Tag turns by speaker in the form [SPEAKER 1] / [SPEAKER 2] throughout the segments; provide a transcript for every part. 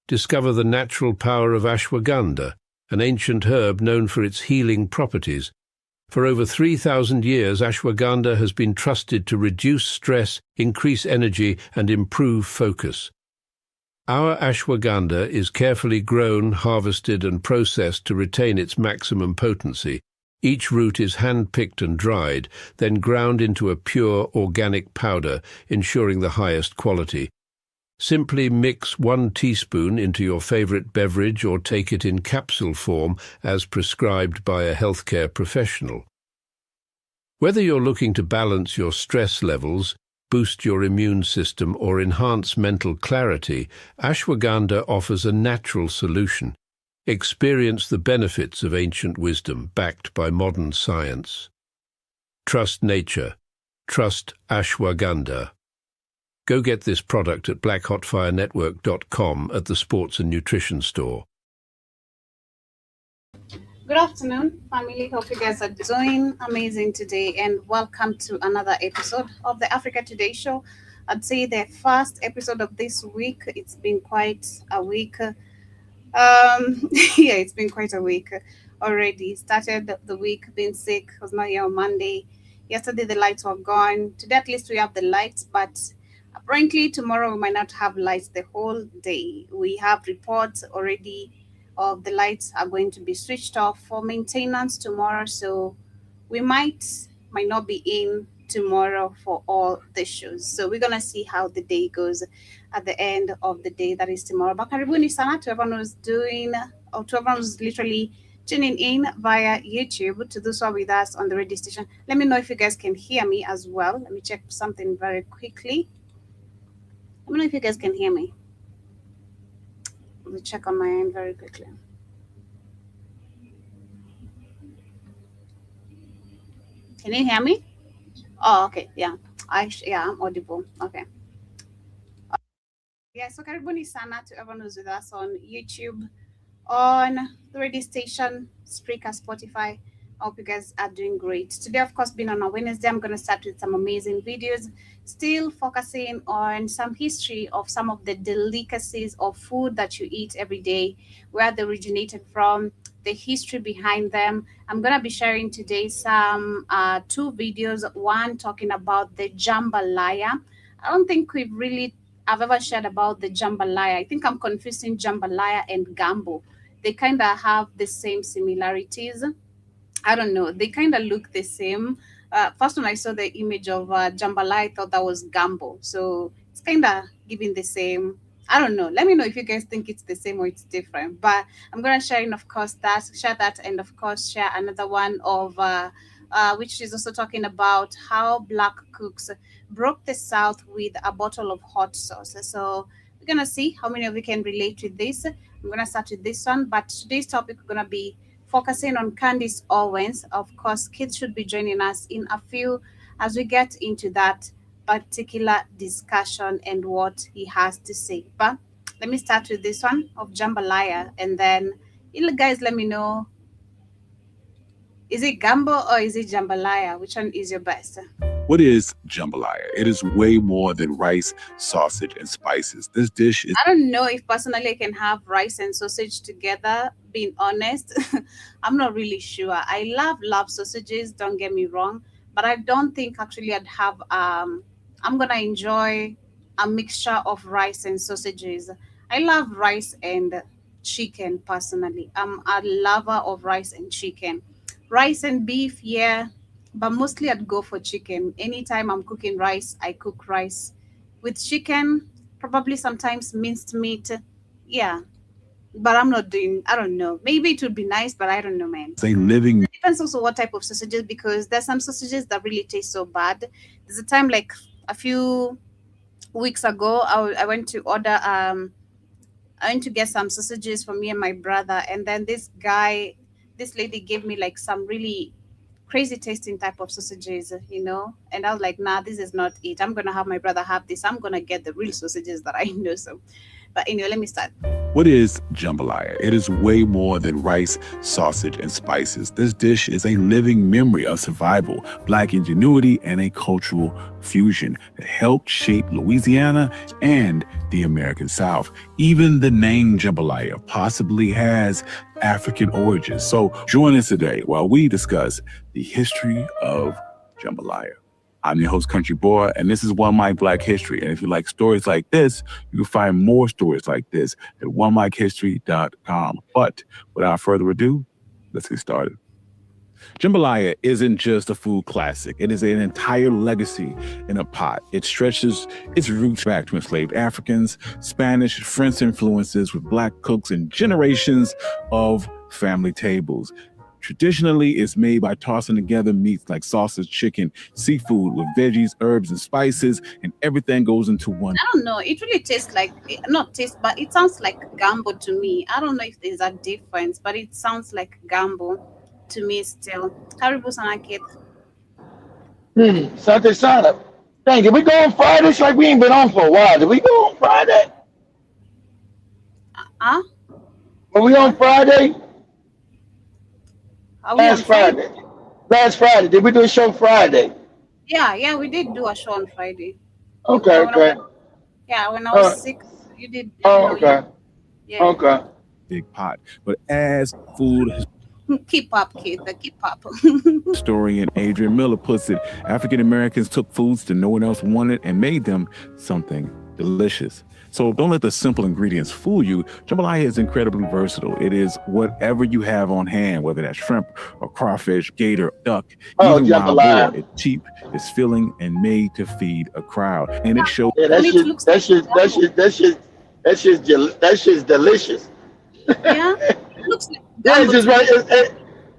[SPEAKER 1] discover the natural power of ashwagandha, an ancient herb known for its healing properties. For over 3,000 years, ashwagandha has been trusted to reduce stress, increase energy, and improve focus. Our ashwagandha is carefully grown, harvested, and processed to retain its maximum potency. Each root is hand-picked and dried, then ground into a pure organic powder, ensuring the highest quality. Simply mix 1 teaspoon into your favorite beverage or take it in capsule form as prescribed by a healthcare professional. Whether you're looking to balance your stress levels, boost your immune system, or enhance mental clarity, ashwagandha offers a natural solution. Experience the benefits of ancient wisdom backed by modern science. Trust nature. Trust ashwagandha. Go get this product at blackhotfirenetwork.com at the Sports and Nutrition Store.
[SPEAKER 2] Good afternoon, family. Hope you guys are doing amazing today, and welcome to another episode of the Africa Today Show. I'd say the first episode of this week. It's been quite a week. It's been quite a week already. Started the week being sick. Was not here on Monday. Yesterday the lights were gone. Today at least we have the lights, but apparently tomorrow we might not have lights the whole day. We have reports already of the lights are going to be switched off for maintenance tomorrow, so we might not be in tomorrow for all the shows. So we're gonna see how the day goes at the end of the day, that is tomorrow. But karibuni sana to everyone who's doing, or to everyone who's literally tuning in via YouTube, to those who are with us on the radio station. Let me know if you guys can hear me as well. Let me check something very quickly. Let me know if you guys can hear me. Let me check on my end very quickly. Can you hear me? Oh, okay. Yeah. I'm audible. Okay. Yeah, so karibuni sana to everyone who's with us on YouTube, on the radio station, Spreaker, Spotify. I hope you guys are doing great. Today, of course, being on a Wednesday, I'm going to start with some amazing videos, still focusing on some history of some of the delicacies of food that you eat every day, where they originated from, the history behind them. I'm going to be sharing today some 2 videos, one talking about the jambalaya. I don't think I've ever shared about the jambalaya. I think I'm confusing jambalaya and gambo. They kind of have the same similarities. I don't know. They kind of look the same. First, when I saw the image of jambalaya, I thought that was gambo. So it's kind of giving the same. I don't know. Let me know if you guys think it's the same or it's different. But I'm gonna share, of course, share that, and of course share another one of which is also talking about how black cooks broke the South with a bottle of hot sauce. So we're gonna see how many of you can relate to this. I'm gonna start with this one, but today's topic we're gonna be focusing on Candice Owen'S. Of course, kids should be joining us in a few as we get into that particular discussion and what he has to say. But let me start with this one of jambalaya, and then you guys let me know, is it gambo or is it jambalaya? Which one is your best?
[SPEAKER 3] What is jambalaya? It is way more than rice, sausage, and spices. This dish is...
[SPEAKER 2] I don't know if personally I can have rice and sausage together, being honest. I'm not really sure. I love sausages, don't get me wrong, but I don't think actually I'd have, I'm going to enjoy a mixture of rice and sausages. I love rice and chicken personally. I'm a lover of rice and chicken. Rice and beef, yeah, but mostly I'd go for chicken. Anytime I'm cooking rice, I cook rice. With chicken, probably sometimes minced meat. Yeah, but I'm not doing, I don't know. Maybe it would be nice, but I don't know, man.
[SPEAKER 3] It's a living...
[SPEAKER 2] It depends also what type of sausages, because there's some sausages that really taste so bad. There's a time like a few weeks ago, I went to order, I went to get some sausages for me and my brother, and then this lady gave me like some really crazy tasting type of sausages, and I was like, nah, this is not it. I'm gonna have my brother have this. I'm gonna get the real sausages that I know. So, But anyway, let me start.
[SPEAKER 3] What is jambalaya? It is way more than rice, sausage, and spices. This dish is a living memory of survival, Black ingenuity, and a cultural fusion that helped shape Louisiana and the American South. Even the name jambalaya possibly has African origins. So join us today while we discuss the history of jambalaya. I'm your host, Country Boy, and this is One Mic Black History. And if you like stories like this, you can find more stories like this at onemichistory.com. But without further ado, let's get started. Jambalaya isn't just a food classic. It is an entire legacy in a pot. It stretches its roots back to enslaved Africans, Spanish, French influences with Black cooks, and generations of family tables. Traditionally, it's made by tossing together meats like sausage, chicken, seafood with veggies, herbs, and spices, and everything goes into one.
[SPEAKER 2] I don't know. It really tastes like, not taste, but it sounds like gumbo to me. I don't know if there's a difference, but it sounds like gumbo to me still. Karibu sana Kate.
[SPEAKER 4] Sante Sana. Dang, did we go on Friday? It's like we ain't been on for a while. Did we go on Friday?
[SPEAKER 2] Huh?
[SPEAKER 4] Were we on Friday?
[SPEAKER 2] Are we on
[SPEAKER 4] Last Friday. Last Friday. Did we do a show Friday?
[SPEAKER 2] Yeah, we did do a show on Friday.
[SPEAKER 4] Okay, okay.
[SPEAKER 2] When I was sick, you did.
[SPEAKER 4] Oh, okay.
[SPEAKER 2] Yeah.
[SPEAKER 4] Okay.
[SPEAKER 3] Big pot. But as food
[SPEAKER 2] Keep up, Kate. Keep up.
[SPEAKER 3] historian Adrian Miller puts it, African Americans took foods that no one else wanted and made them something delicious. So don't let the simple ingredients fool you. Jambalaya is incredibly versatile. It is whatever you have on hand, whether that's shrimp or crawfish, gator, duck, even wild boar. It's cheap, it's filling, and made to feed a crowd. And it shows.
[SPEAKER 4] Yeah, that's just delicious.
[SPEAKER 2] Yeah, it looks like
[SPEAKER 4] Yeah, it's
[SPEAKER 2] gumbo
[SPEAKER 4] just
[SPEAKER 2] to
[SPEAKER 4] right.
[SPEAKER 2] me.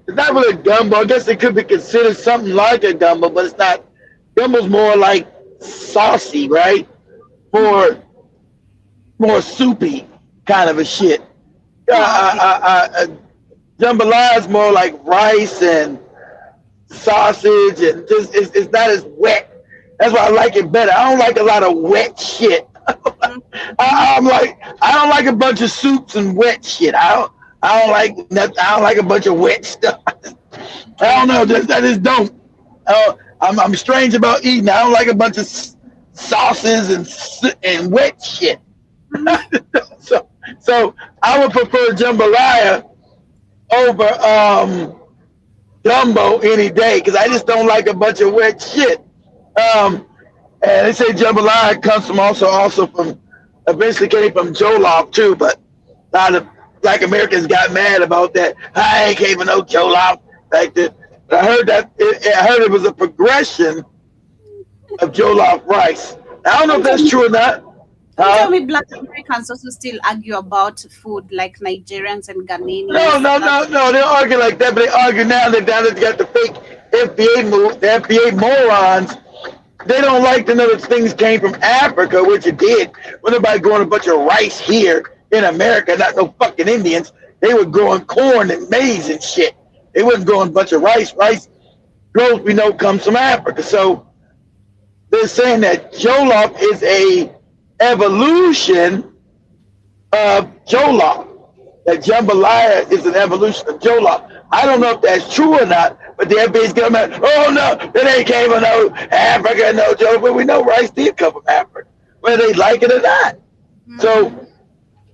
[SPEAKER 4] It's not really gumbo. I guess it could be considered something like a gumbo, but it's not. Gumbo's more like saucy, right? More soupy kind of a shit. Jambalaya is more like rice and sausage, and just it's not as wet. That's why I like it better. I don't like a lot of wet shit. I don't like a bunch of soups and wet shit. I don't like nothing. I don't like a bunch of wet stuff. I don't know. I just don't. I'm strange about eating. I don't like a bunch of sauces and wet shit. so I would prefer jambalaya over gumbo any day because I just don't like a bunch of wet shit. And they say jambalaya comes from also from eventually came from jollof too, but a lot of Black Americans got mad about that. I ain't came from no jollof like that. But I heard that I heard it was a progression of jollof rice. I don't know if that's true or not.
[SPEAKER 2] Tell me, Black Americans also still argue about food like Nigerians and Ghanaians.
[SPEAKER 4] No. They argue like that, but they argue now that they got the fake FBA morons. They don't like to know that things came from Africa, which it did. When nobody growing a bunch of rice here in America, not no fucking Indians. They were growing corn and maize and shit. They wasn't growing a bunch of rice. Rice growth we know comes from Africa. So they're saying that jollof is a evolution of jollof. That jambalaya is an evolution of jollof. I don't know if that's true or not, but the FBA's coming out, oh no, that ain't came from no Africa, no jollof. But we know rice did come from Africa, whether they like it or not. So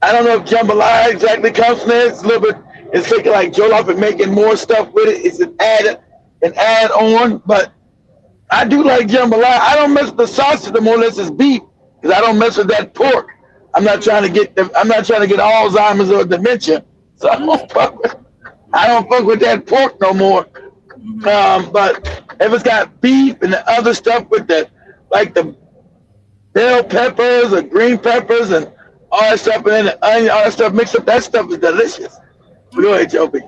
[SPEAKER 4] I don't know if jambalaya exactly comes from there. It's a little bit, it's thinking like jollof and making more stuff with it. It's an add on, but I do like jambalaya. I don't mess with the sausage no more unless it's beef. Because I don't mess with that pork. I'm not trying to get Alzheimer's or dementia. So I don't fuck with that pork no more. But if it's got beef and the other stuff with the bell peppers or green peppers and all that stuff, and then the onion, all that stuff mixed up, that stuff is delicious. Go ahead, Joby.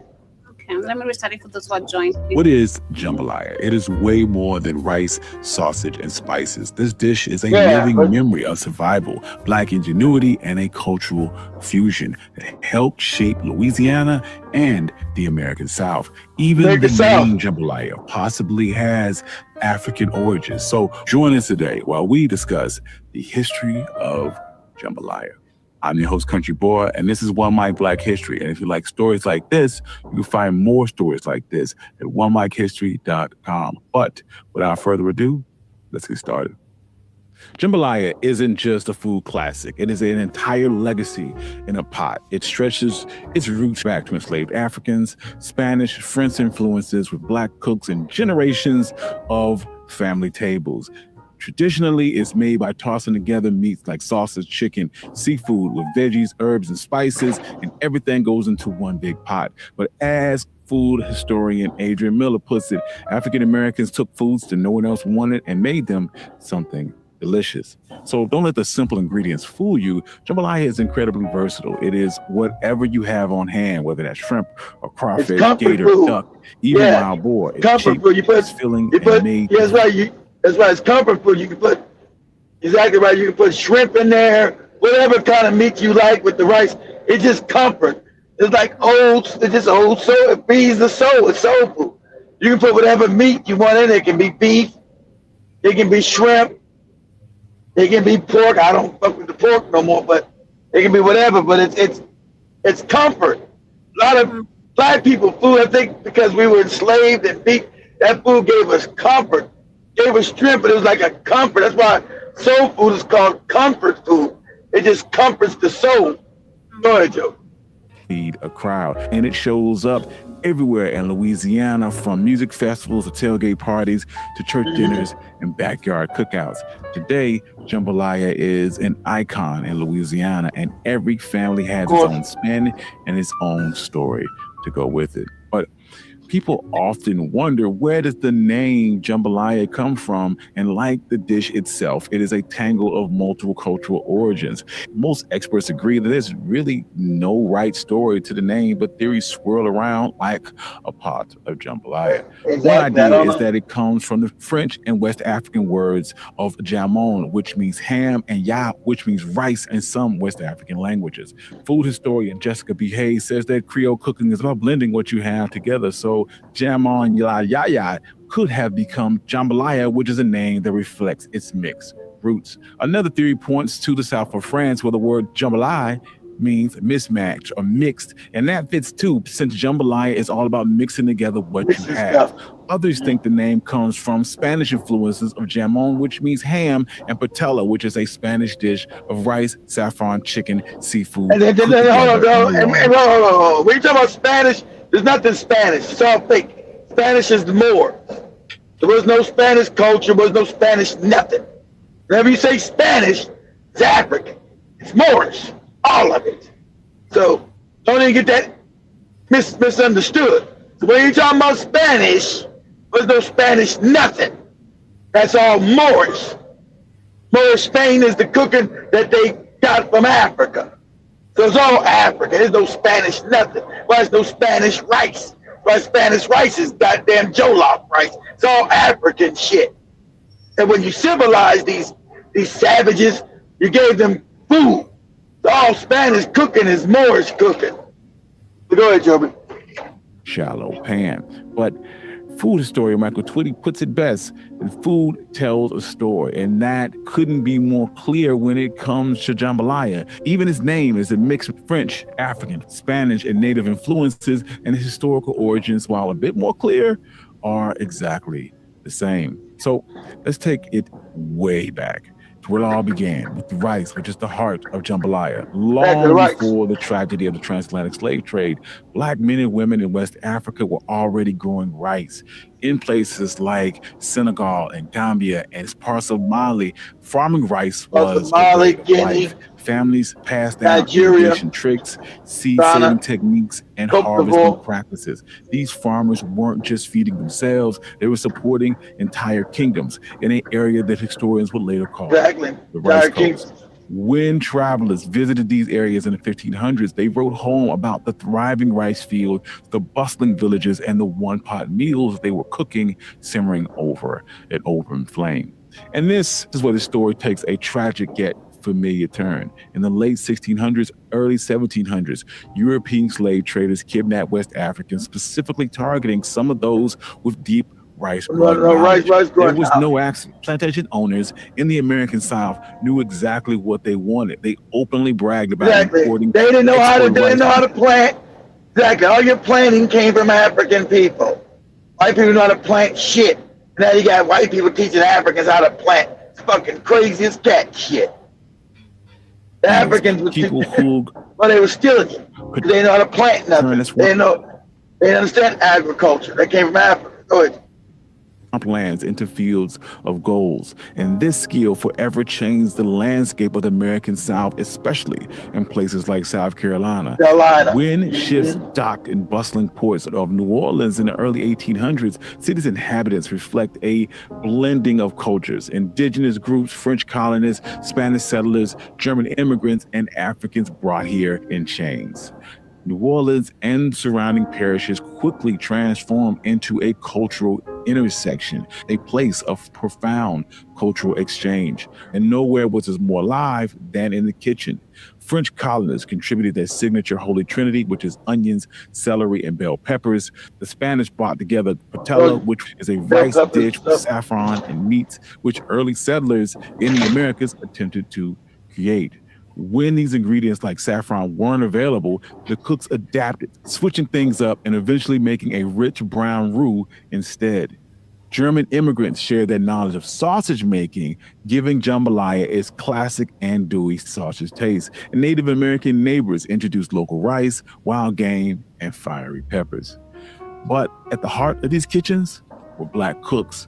[SPEAKER 2] Okay, let me restart it for those who are joined.
[SPEAKER 3] What is jambalaya? It is way more than rice, sausage, and spices. This dish is a living memory of survival, Black ingenuity, and a cultural fusion that helped shape Louisiana and the American South. Even the name jambalaya possibly has African origins. So join us today while we discuss the history of jambalaya. I'm your host, Country Boy, and this is One Mic Black History. And if you like stories like this, you can find more stories like this at onemichistory.com. But without further ado, let's get started. Jambalaya isn't just a food classic. It is an entire legacy in a pot. It stretches its roots back to enslaved Africans, Spanish, French influences with Black cooks, and generations of family tables. Traditionally, it's made by tossing together meats like sausage, chicken, seafood with veggies, herbs, and spices, and everything goes into one big pot. But as food historian Adrian Miller puts it, African Americans took foods that no one else wanted and made them something delicious. So don't let the simple ingredients fool you. Jambalaya is incredibly versatile. It is whatever you have on hand, whether that's shrimp or crawfish, gator,
[SPEAKER 4] food.
[SPEAKER 3] duck, even wild boar. It's
[SPEAKER 4] comfort
[SPEAKER 3] cheap,
[SPEAKER 4] food. You put,
[SPEAKER 3] it's filling,
[SPEAKER 4] you put,
[SPEAKER 3] and made.
[SPEAKER 4] yeah, that's right. It's comfort food. You can put, exactly right. You can put shrimp in there, whatever kind of meat you like with the rice. It's just comfort. It's like oats. It's just old soul. It feeds the soul. It's soul food. You can put whatever meat you want in it. It can be beef. It can be shrimp. It can be pork. I don't fuck with the pork no more, but it can be whatever. But it's comfort. A lot of Black people food, I think, because we were enslaved and beat, that food gave us comfort, gave us strength, but it was like a comfort. That's why soul food is called comfort food. It just comforts the soul. Go ahead, Joe.
[SPEAKER 3] Feed a crowd, and it shows up everywhere in Louisiana, from music festivals to tailgate parties to church dinners and backyard cookouts. Today, jambalaya is an icon in Louisiana, and every family has its own spin and its own story to go with it. But people often wonder, where does the name jambalaya come from? And like the dish itself, it is a tangle of multiple cultural origins. Most experts agree that there's really no right story to the name, but theories swirl around like a pot of jambalaya.
[SPEAKER 4] Exactly.
[SPEAKER 3] One idea is that it comes from the French and West African words of jamon, which means ham, and ya, which means rice in some West African languages. Food historian Jessica B. Hayes says that Creole cooking is about blending what you have together. So jamon ya could have become jambalaya, which is a name that reflects its mixed roots. Another theory points to the south of France, where the word jambalaya means mismatch or mixed, and that fits too, since jambalaya is all about mixing together what you have. Others think the name comes from Spanish influences of jamon, which means ham, and patella, which is a Spanish dish of rice, saffron, chicken, seafood.
[SPEAKER 4] And then hold on. When you talk about Spanish, there's nothing Spanish. It's all fake. Spanish is the Moors. There was no Spanish culture. There was no Spanish nothing. Whenever you say Spanish, it's African. It's Moorish. All of it. So don't even get that misunderstood. So when you're talking about Spanish, there's no Spanish nothing. That's all Moorish. Moorish Spain is the cooking that they got from Africa. So it's all African. There's no Spanish nothing. Why there's no Spanish rice? Why Spanish rice is goddamn jollof rice? It's all African shit. And when you civilize these savages, you gave them food. So all Spanish cooking is Moorish cooking. So go ahead, Joby.
[SPEAKER 3] Shallow pan. But food historian Michael Twitty puts it best: food tells a story, and that couldn't be more clear when it comes to jambalaya. Even its name is a mix of French, African, Spanish, and native influences, and its historical origins, while a bit more clear, are exactly the same. So let's take it way back to where it all began, with the rice, which is the heart of jambalaya. Long before the tragedy of the transatlantic slave trade, Black men and women in West Africa were already growing rice. In places like Senegal and Gambia and parts of Mali, farming rice was
[SPEAKER 4] Mali, Guinea,
[SPEAKER 3] families passed down irrigation tricks, seed-saving techniques, and harvesting practices. These farmers weren't just feeding themselves, they were supporting entire kingdoms in an area that historians would later call the Rice Coast. When travelers visited these areas in the 1500s, they wrote home about the thriving rice field, the bustling villages, and the one-pot meals they were cooking, simmering over an open flame. And this is where the story takes a tragic yet familiar turn. In the late 1600s, early 1700s, European slave traders kidnapped West Africans, specifically targeting some of those with deep rice
[SPEAKER 4] Rice
[SPEAKER 3] there
[SPEAKER 4] growing
[SPEAKER 3] was
[SPEAKER 4] knowledge.
[SPEAKER 3] no accident. Plantation owners in the American South knew exactly what they wanted. They openly bragged about
[SPEAKER 4] Exactly.
[SPEAKER 3] importing.
[SPEAKER 4] They didn't know how to.
[SPEAKER 3] export
[SPEAKER 4] They didn't
[SPEAKER 3] rice.
[SPEAKER 4] know how to plant. Exactly. All your planting came from African people. White people know how to plant shit. Now you got white people teaching Africans how to plant. It's fucking crazy as cat shit. The Africans were
[SPEAKER 3] people who
[SPEAKER 4] well, they were stealing it. They didn't know how to plant nothing. They didn't know. They didn't understand agriculture. They came from Africa. Go ahead.
[SPEAKER 3] lands into fields of gold. And this skill forever changed the landscape of the American South, especially in places like South Carolina. When ships docked in bustling ports of New Orleans in the early 1800s, city's inhabitants reflect a blending of cultures: indigenous groups, French colonists, Spanish settlers, German immigrants, and Africans brought here in chains. New Orleans and surrounding parishes quickly transformed into a cultural intersection, a place of profound cultural exchange. And nowhere was this more alive than in the kitchen. French colonists contributed their signature Holy Trinity, which is onions, celery, and bell peppers. The Spanish brought together patella, which is a rice dish with saffron and meats, which early settlers in the Americas attempted to create. When these ingredients like saffron weren't available, the cooks adapted, switching things up and eventually making a rich brown roux instead. German immigrants shared their knowledge of sausage making, giving jambalaya its classic andouille sausage taste. And Native American neighbors introduced local rice, wild game, and fiery peppers. But at the heart of these kitchens were Black cooks.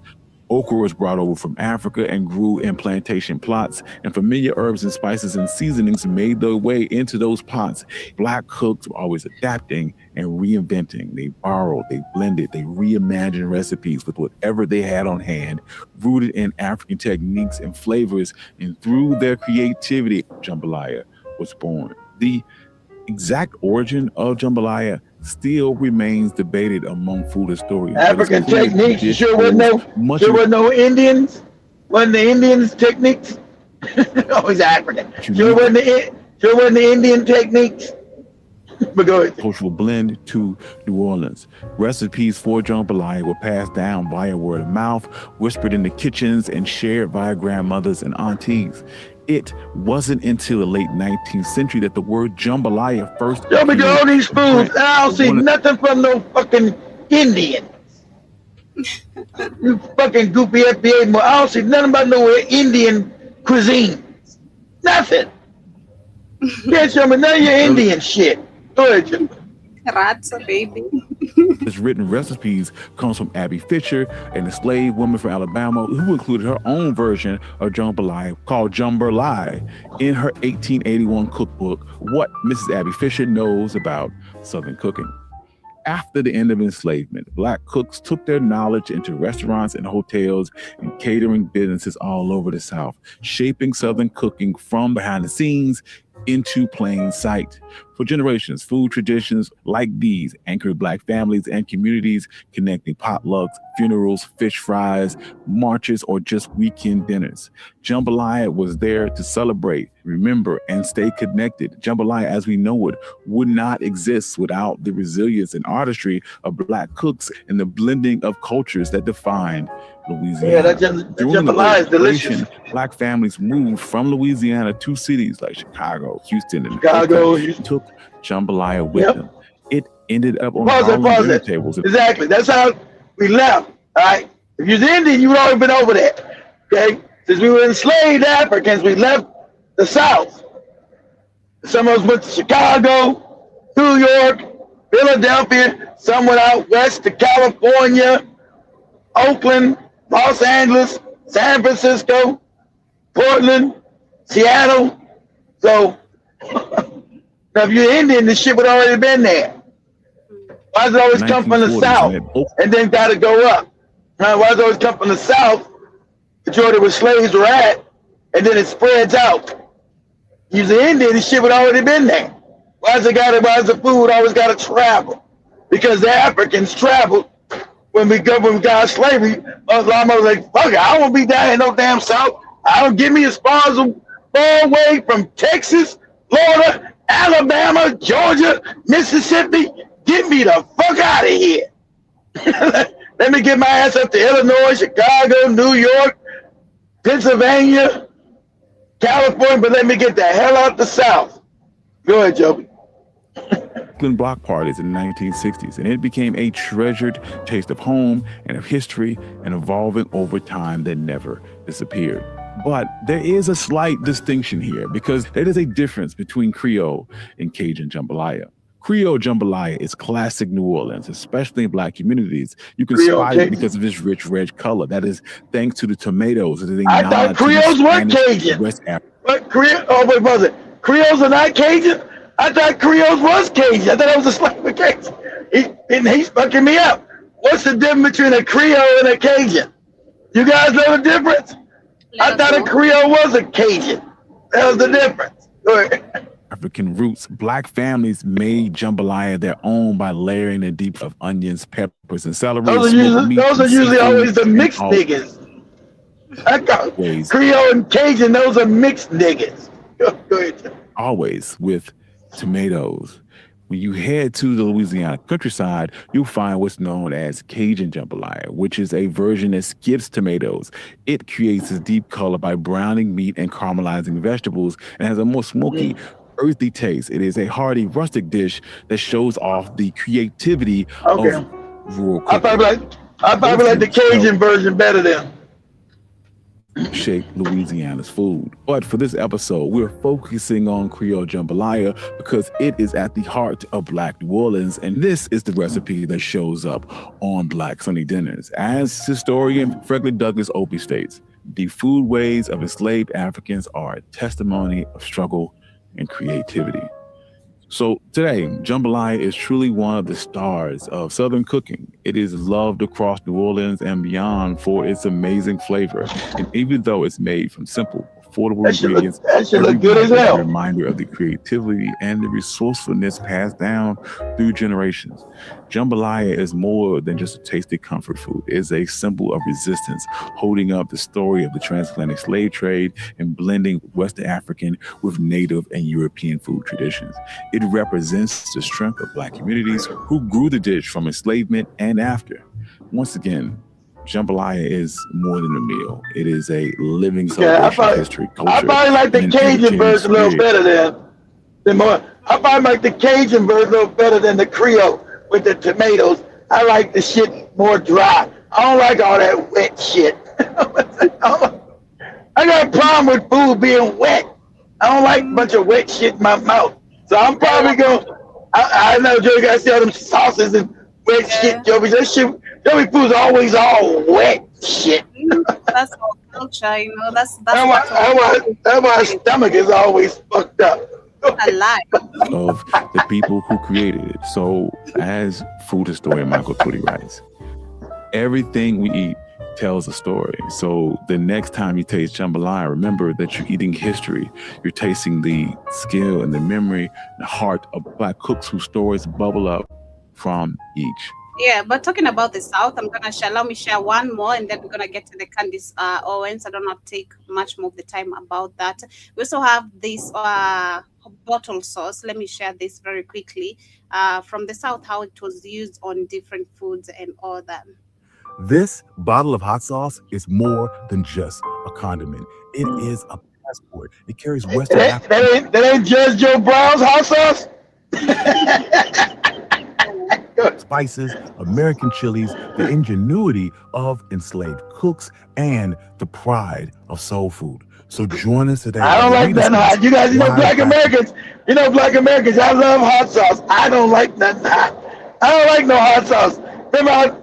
[SPEAKER 3] Okra was brought over from Africa and grew in plantation plots, and familiar herbs and spices and seasonings made their way into those pots. Black cooks were always adapting and reinventing. They borrowed, they blended, they reimagined recipes with whatever they had on hand, rooted in African techniques and flavors, and through their creativity, jambalaya was born. The exact origin of jambalaya still remains debated among food historians.
[SPEAKER 4] African techniques. You sure wasn't no Indians? Wasn't the Indians techniques? Always African. Sure wasn't the Indian techniques? But go ahead.
[SPEAKER 3] Cultural blend to New Orleans. Recipes for jambalaya were passed down via word of mouth, whispered in the kitchens, and shared via grandmothers and aunties. It wasn't until the late 19th century that the word jambalaya first
[SPEAKER 4] Show me all these foods. I don't see nothing from no fucking Indians. You fucking goofy FBA. I don't see nothing about no Indian cuisine. Nothing. Can't show me none of your Indian shit. Go ahead, Jim.
[SPEAKER 2] Rats, baby.
[SPEAKER 3] His written recipes comes from Abby Fisher, an enslaved woman from Alabama who included her own version of jambalaya called jambalaya in her 1881 cookbook, What Mrs. Abby Fisher Knows About Southern Cooking. After the end of enslavement, Black cooks took their knowledge into restaurants and hotels and catering businesses all over the South, shaping Southern cooking from behind the scenes into plain sight. For generations, food traditions like these anchored Black families and communities, connecting potlucks, funerals, fish fries, marches, or just weekend dinners. Jambalaya was there to celebrate, remember, and stay connected. Jambalaya, as we know it, would not exist without the resilience and artistry of Black cooks and the blending of cultures that defined Louisiana.
[SPEAKER 4] Yeah, that jambalaya is delicious.
[SPEAKER 3] Black families moved from Louisiana to cities like Chicago, Houston, and took jambalaya with them. It ended up on dinner tables.
[SPEAKER 4] Exactly. That's how we left. All right. If you're Indian, you would already been over there. Okay. Since we were enslaved Africans, we left the South. Some of us went to Chicago, New York, Philadelphia. Some went out west to California, Oakland, Los Angeles, San Francisco, Portland, Seattle. So now if you're Indian, the shit would already been there. Why does it always come from the South and then gotta go up? Why does it always come from the South, majority where slaves were at, and then it spreads out? You're the Indian, the shit would already been there. Why does the food always gotta travel? Because the Africans traveled when we got slavery. I was like, fuck it, I won't be down in no damn South. I don't give me as far away from Texas, Florida, Alabama, Georgia, Mississippi. Get me the fuck out of here. Let me get my ass up to Illinois, Chicago, New York, Pennsylvania, California, but let me get the hell out the South. Go ahead, Joby.
[SPEAKER 3] Block parties in the 1960s, and it became a treasured taste of home and of history and evolving over time that never disappeared. But there is a slight distinction here because there is a difference between Creole and Cajun jambalaya. Creole jambalaya is classic New Orleans, especially in Black communities. You can spot it because of its rich red color. That is thanks to the tomatoes.
[SPEAKER 4] I thought Creoles were Cajun.
[SPEAKER 3] West Africa.
[SPEAKER 4] But Creoles are not Cajun? I thought Creoles was Cajun. I thought it was a slang for Cajun. He's fucking me up. What's the difference between a Creole and a Cajun? You guys know the difference? I thought a Creole was a Cajun. That was the difference. Go ahead.
[SPEAKER 3] African roots, Black families made jambalaya their own by layering it deep of onions, peppers, and celery.
[SPEAKER 4] Those are usually always the mixed niggas. Creole and Cajun, those are mixed niggas. Go ahead.
[SPEAKER 3] Always with tomatoes. When you head to the Louisiana countryside, you'll find what's known as Cajun jambalaya, which is a version that skips tomatoes. It creates a deep color by browning meat and caramelizing vegetables and has a more smoky, earthy taste. It is a hearty, rustic dish that shows off the creativity of rural cooking.
[SPEAKER 4] I probably like the Cajun version better than
[SPEAKER 3] shape Louisiana's food. But for this episode, we're focusing on Creole jambalaya because it is at the heart of Black New Orleans, and this is the recipe that shows up on Black Sunday dinners. As historian Frederick Douglass Opie states, the foodways of enslaved Africans are a testimony of struggle and creativity. So today, jambalaya is truly one of the stars of Southern cooking. It is loved across New Orleans and beyond for its amazing flavor. And even though it's made from simple, affordable ingredients,
[SPEAKER 4] that should look good as hell.
[SPEAKER 3] A reminder of the creativity and the resourcefulness passed down through generations. Jambalaya is more than just a tasty comfort food. It is a symbol of resistance, holding up the story of the transatlantic slave trade and blending West African with Native and European food traditions. It represents the strength of Black communities who grew the dish from enslavement and after. Once again, jambalaya is more than a meal. It is a living celebration of history, culture.
[SPEAKER 4] I probably like the Cajun version a little better I probably like the Cajun version a little better than the Creole with the tomatoes. I like the shit more dry. I don't like all that wet shit. I got a problem with food being wet. I don't like a bunch of wet shit in my mouth. So I'm probably going, I know Joey got to see all them sauces and wet shit, Joey. That shit, Joey food's always all wet shit.
[SPEAKER 2] That's all culture, you know. That's
[SPEAKER 4] why my stomach is always fucked up.
[SPEAKER 2] A lie.
[SPEAKER 3] Of the people who created it. So, as food historian Michael Twitty writes, everything we eat tells a story. So the next time you taste jambalaya, remember that you're eating history. You're tasting the skill and the memory, the heart of Black cooks whose stories bubble up from each.
[SPEAKER 2] Yeah, but talking about the South, allow me share one more, and then we're gonna get to the Coondice Owen'S. I don't want to take much more of the time about that. We also have this bottle sauce. Let me share this very quickly from the South, how it was used on different foods and all that.
[SPEAKER 5] This bottle of hot sauce is more than just a condiment. It is a passport. It carries Western Africa.
[SPEAKER 4] That ain't Judge Joe Brown's hot sauce?
[SPEAKER 5] Spices, American chilies, the ingenuity of enslaved cooks, and the pride of soul food. So join us today.
[SPEAKER 4] I don't like nothing hot. You guys, Black Americans, I love hot sauce. I don't like nothing hot. I don't like no hot sauce. Remember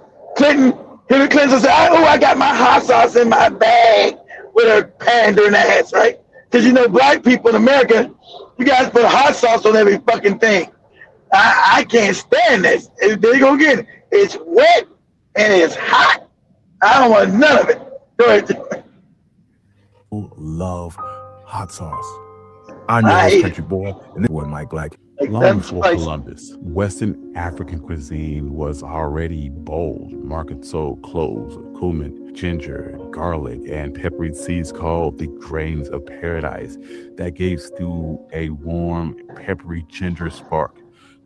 [SPEAKER 4] Hillary Clinton said, I got my hot sauce in my bag with her pandering ass, right? Because Black people in America, you guys put hot sauce on every fucking thing. I can't stand this. They gonna get it. It's wet and it's hot. I don't want none of it. Go ahead.
[SPEAKER 5] Love hot sauce. I know this country boy, and this boy Mike Black. Long before Columbus, Western African cuisine was already bold. Markets sold cloves, cumin, ginger, garlic, and peppery seeds called the grains of paradise that gave stew a warm, peppery ginger spark.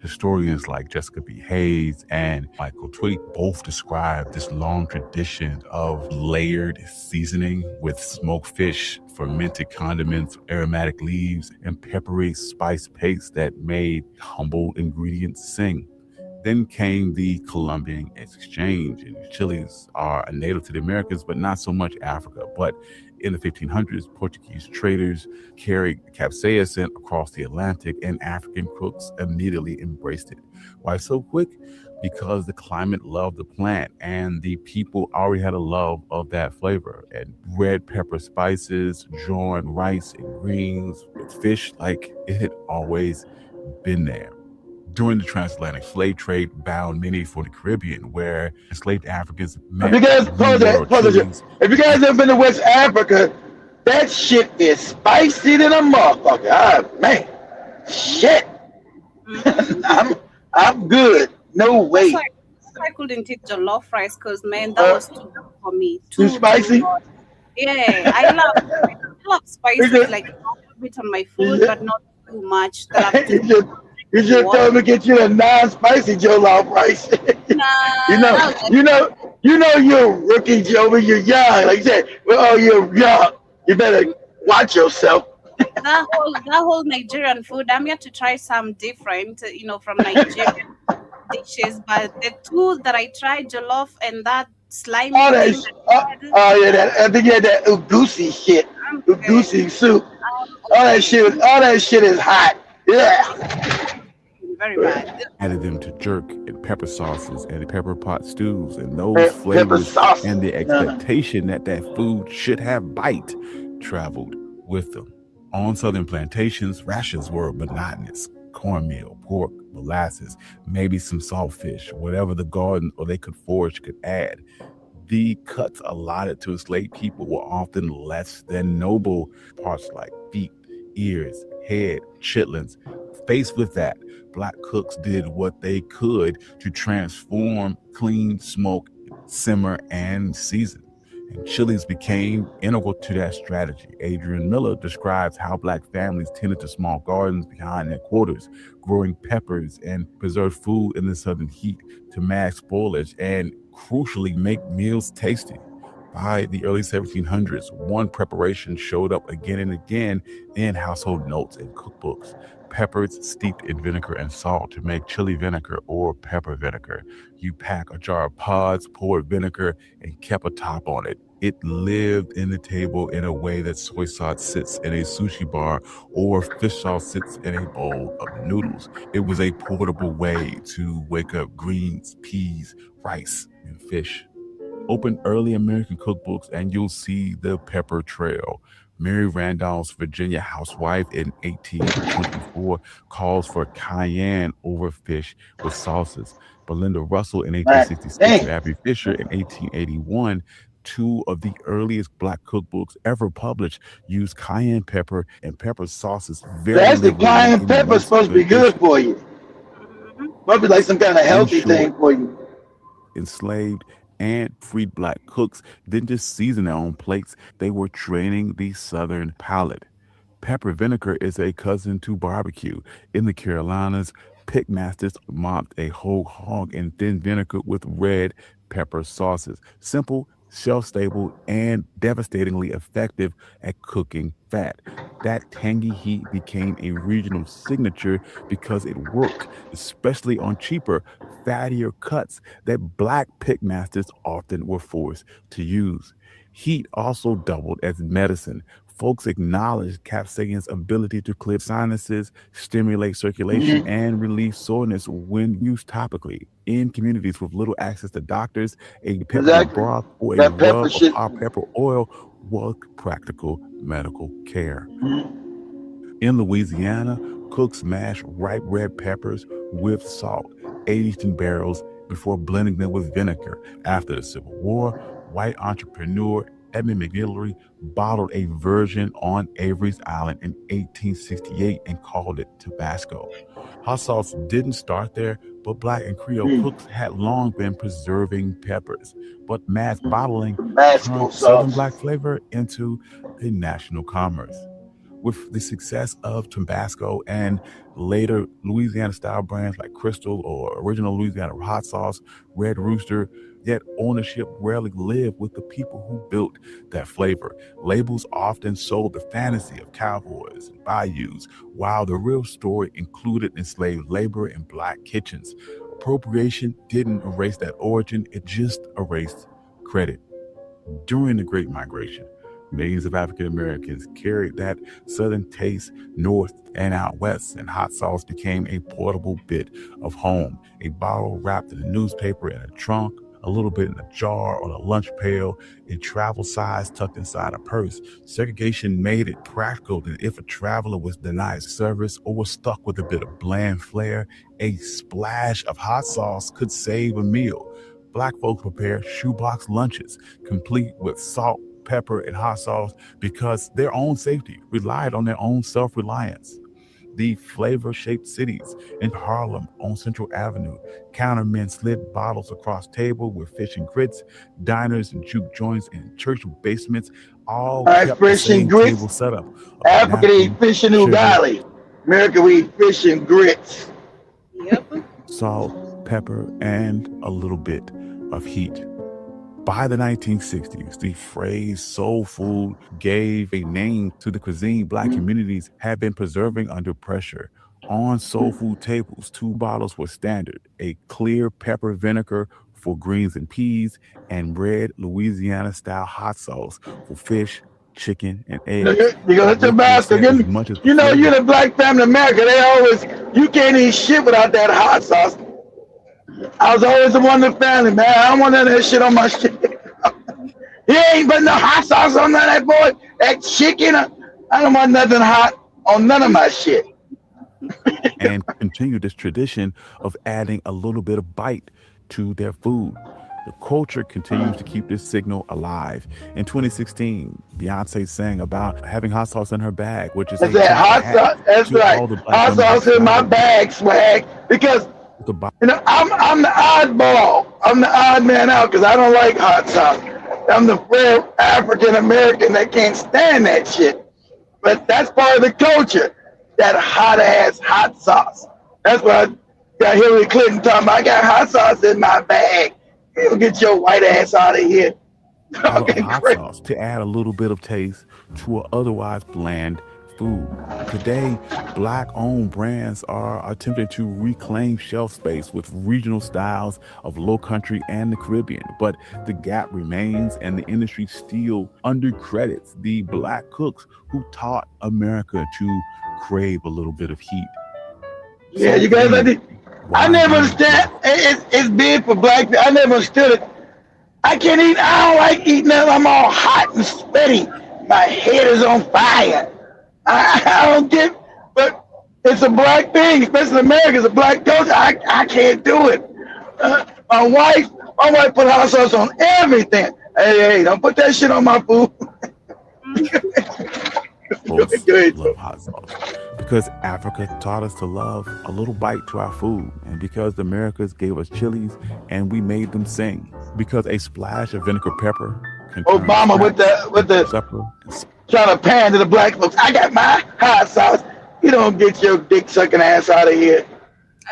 [SPEAKER 5] Historians like Jessica B. Hayes and Michael Twigg both describe this long tradition of layered seasoning with smoked fish, fermented condiments, aromatic leaves, and peppery spice paste that made humble ingredients sing. Then came the Columbian Exchange, and chilies are a native to the Americas, but not so much Africa. But in the 1500s, Portuguese traders carried capsaicin across the Atlantic, and African cooks immediately embraced it. Why so quick? Because the climate loved the plant, and the people already had a love of that flavor. And red pepper spices, joined rice and greens with fish, like it had always been there. During the transatlantic slave trade, bound many for the Caribbean, where enslaved Africans met.
[SPEAKER 4] If you guys if you guys ever been to West Africa, that shit is spicy than a motherfucker. Ah, man, shit. I'm good. No way.
[SPEAKER 2] I couldn't eat jollof rice because man, that was too much for me.
[SPEAKER 4] Too spicy.
[SPEAKER 2] Yeah, I love spices, like a little bit on my food, but not too much.
[SPEAKER 4] You just told me to get you a non-spicy jollof rice.
[SPEAKER 2] Nah,
[SPEAKER 4] you know you're a rookie, Joe, when you're young. Like you said, well, you're young. You better watch yourself.
[SPEAKER 2] that whole Nigerian food. I'm here to try some different, from Nigerian dishes. But the two that I tried, jollof and that slimy thing.
[SPEAKER 4] I think you had that ugusi shit, ugusi soup. All that shit is hot. Yeah.
[SPEAKER 2] Very bad.
[SPEAKER 5] Added them to jerk and pepper sauces and pepper pot stews, and those flavors and the expectation that food should have bite traveled with them. On southern plantations, rations were monotonous: cornmeal, pork, molasses, maybe some saltfish, whatever the garden or they could forage could add. The cuts allotted to enslaved people were often less than noble. Parts like feet, ears, head, chitlins. Faced with that, Black cooks did what they could to transform, clean, smoke, simmer, and season. And chilies became integral to that strategy. Adrian Miller describes how Black families tended to small gardens behind their quarters, growing peppers and preserved food in the southern heat to mask spoilage and, crucially, make meals tasty. By the early 1700s, one preparation showed up again and again in household notes and cookbooks: peppers steeped in vinegar and salt to make chili vinegar or pepper vinegar. You pack a jar of pods, poured vinegar, and kept a top on it. It lived in the table in a way that soy sauce sits in a sushi bar or fish sauce sits in a bowl of noodles. It was a portable way to wake up greens, peas, rice, and fish. Open early American cookbooks and you'll see the pepper trail. Mary Randolph's Virginia Housewife in 1824 calls for cayenne over fish with sauces. Belinda Russell in 1866 and Abby Fisher in 1881, two of the earliest Black cookbooks ever published, used cayenne pepper and pepper sauces very
[SPEAKER 4] That's the cayenne pepper supposed to be good for you. Probably like some kind of healthy thing for you.
[SPEAKER 5] Enslaved and freed Black cooks didn't just season their own plates, they were training the Southern palate. Pepper vinegar is a cousin to barbecue. In the Carolinas, pitmasters mopped a whole hog in thin vinegar with red pepper sauces. Simple, shelf-stable, and devastatingly effective at cooking fat. That tangy heat became a regional signature because it worked, especially on cheaper, fattier cuts that Black pitmasters often were forced to use. Heat also doubled as medicine. Folks acknowledged capsaicin's ability to clear sinuses, stimulate circulation, and relieve soreness when used topically. In communities with little access to doctors, a pepper broth or a rub of hot pepper oil was practical medical care. In Louisiana, cooks mashed ripe red peppers with salt, aged in barrels before blending them with vinegar. After the Civil War, white entrepreneur Edmund McGillivray bottled a version on Avery's Island in 1868 and called it Tabasco. Hot sauce didn't start there, but Black and Creole cooks had long been preserving peppers. But mass bottling turned Southern Black flavor into a national commerce. With the success of Tabasco and later Louisiana-style brands like Crystal or original Louisiana hot sauce, Red Rooster, yet ownership rarely lived with the people who built that flavor. Labels often sold the fantasy of cowboys and bayous, while the real story included enslaved labor in black kitchens. Appropriation didn't erase that origin, it just erased credit. During the Great Migration, millions of African Americans carried that Southern taste north and out west, and hot sauce became a portable bit of home. A bottle wrapped in a newspaper in a trunk, a little bit in a jar on a lunch pail, a travel size tucked inside a purse. Segregation made it practical that if a traveler was denied service or was stuck with a bit of bland flair, a splash of hot sauce could save a meal. Black folks prepared shoebox lunches, complete with salt, pepper, and hot sauce because their own safety relied on their own self-reliance. The flavor-shaped cities in Harlem on Central Avenue, countermen slid bottles across tables with fish and grits, diners and juke joints and church basements all kept the
[SPEAKER 4] Fish
[SPEAKER 5] same
[SPEAKER 4] and grits.
[SPEAKER 5] table setup.
[SPEAKER 4] Africa eat fish and ugali. America we eat fish and grits.
[SPEAKER 2] Yep.
[SPEAKER 5] Salt, pepper, and a little bit of heat. By the 1960s, the phrase soul food gave a name to the cuisine Black communities had been preserving under pressure. On soul food tables, 2 bottles were standard: a clear pepper vinegar for greens and peas, and red Louisiana-style hot sauce for fish, chicken, and eggs.
[SPEAKER 4] You go to Tabasco. You know, you're the Black family in America. They always, you can't eat shit without that hot sauce. I was always the one in the family, man. I don't want none of that shit on my shit. He ain't putting no hot sauce on none of that boy. That chicken, I don't want nothing hot on none of my shit.
[SPEAKER 5] And continue this tradition of adding a little bit of bite to their food. The culture continues to keep this signal alive. In 2016, Beyonce sang about having hot sauce in her bag, which is
[SPEAKER 4] hot sauce. That's right. Hot sauce in my bag, swag. Because you know, I'm the oddball. I'm the odd man out because I don't like hot sauce. I'm the rare African American that can't stand that shit. But that's part of the culture. That hot ass hot sauce. That's what I got Hillary Clinton talking about. I got hot sauce in my bag. You get your white ass out of here.
[SPEAKER 5] Hot sauce to add a little bit of taste to an otherwise bland food. Today, Black-owned brands are attempting to reclaim shelf space with regional styles of Low Country and the Caribbean, but the gap remains, and the industry still undercredits the Black cooks who taught America to crave a little bit of heat.
[SPEAKER 4] Yeah, you guys, I never understand. It's big for Black people. I never understood it. I don't like eating that. I'm all hot and sweaty. My head is on fire. I don't get, but it's a Black thing, especially in America. It's a Black culture. I can't do it. My wife put hot sauce on everything. Hey, don't put that shit on my food.
[SPEAKER 5] Folks love hot sauce because Africa taught us to love a little bite to our food, and because the Americas gave us chilies and we made them sing. Because a splash of vinegar pepper can
[SPEAKER 4] Obama with the trying to pander to the Black folks. I got my hot sauce. You don't get your dick sucking ass out of here.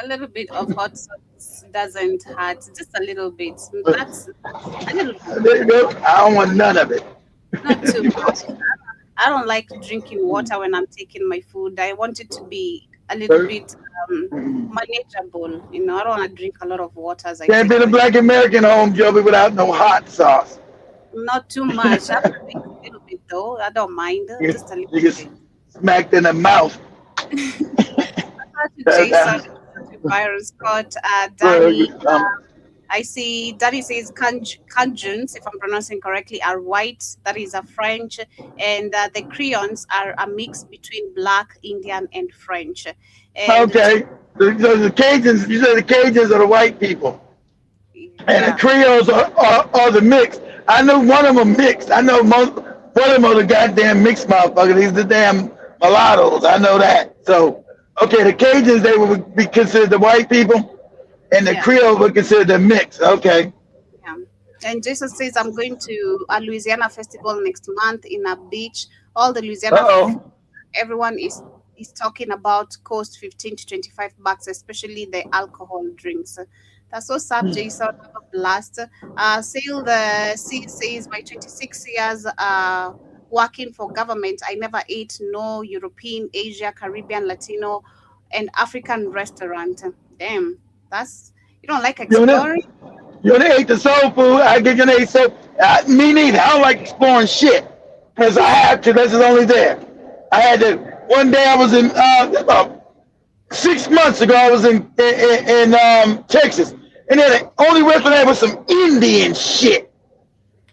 [SPEAKER 2] A little bit of hot sauce doesn't hurt. Just a little bit. That's a little bit.
[SPEAKER 4] There you go. I don't want none of it.
[SPEAKER 2] Not too much. I don't like drinking water when I'm taking my food. I want it to be a little bit manageable. You know, I don't want to drink a lot of water as I
[SPEAKER 4] can't be the Black American home, Joby, without no hot sauce.
[SPEAKER 2] Not too much. I drink a little bit though. I don't mind. Just a little
[SPEAKER 4] bit. You get smacked in the mouth.
[SPEAKER 2] Jason, Byron Scott, Danny. I see Danny says Cajuns, if I'm pronouncing correctly, are white. That is a French. And the Creoles are a mix between Black, Indian, and French. And
[SPEAKER 4] okay. So the Cajuns, you said the Cajuns are the white people. And the Creoles are the mix. I know one of them mixed. I know one of them are the goddamn mixed motherfuckers. These are the damn mulattoes. I know that. So, okay, the Cajuns, they would be considered the white people. And the Creole would consider the mix. Okay.
[SPEAKER 2] Yeah. And Jason says, I'm going to a Louisiana festival next month in a beach. All the Louisiana everyone is talking about cost 15 to 25 bucks, especially the alcohol drinks. That's so sad, Jason. Have a blast. Sail the sea says my 26 years working for government, I never ate no European, Asia, Caribbean, Latino, and African restaurant. Damn, that's you don't like
[SPEAKER 4] You know,
[SPEAKER 2] exploring?
[SPEAKER 4] you know, they ate the soul food. I get you know, so me neither. I don't like exploring shit because I have to. This is only there. I had to. One day I was in about 6 months ago. I was in Texas, and then the only restaurant there was some Indian shit.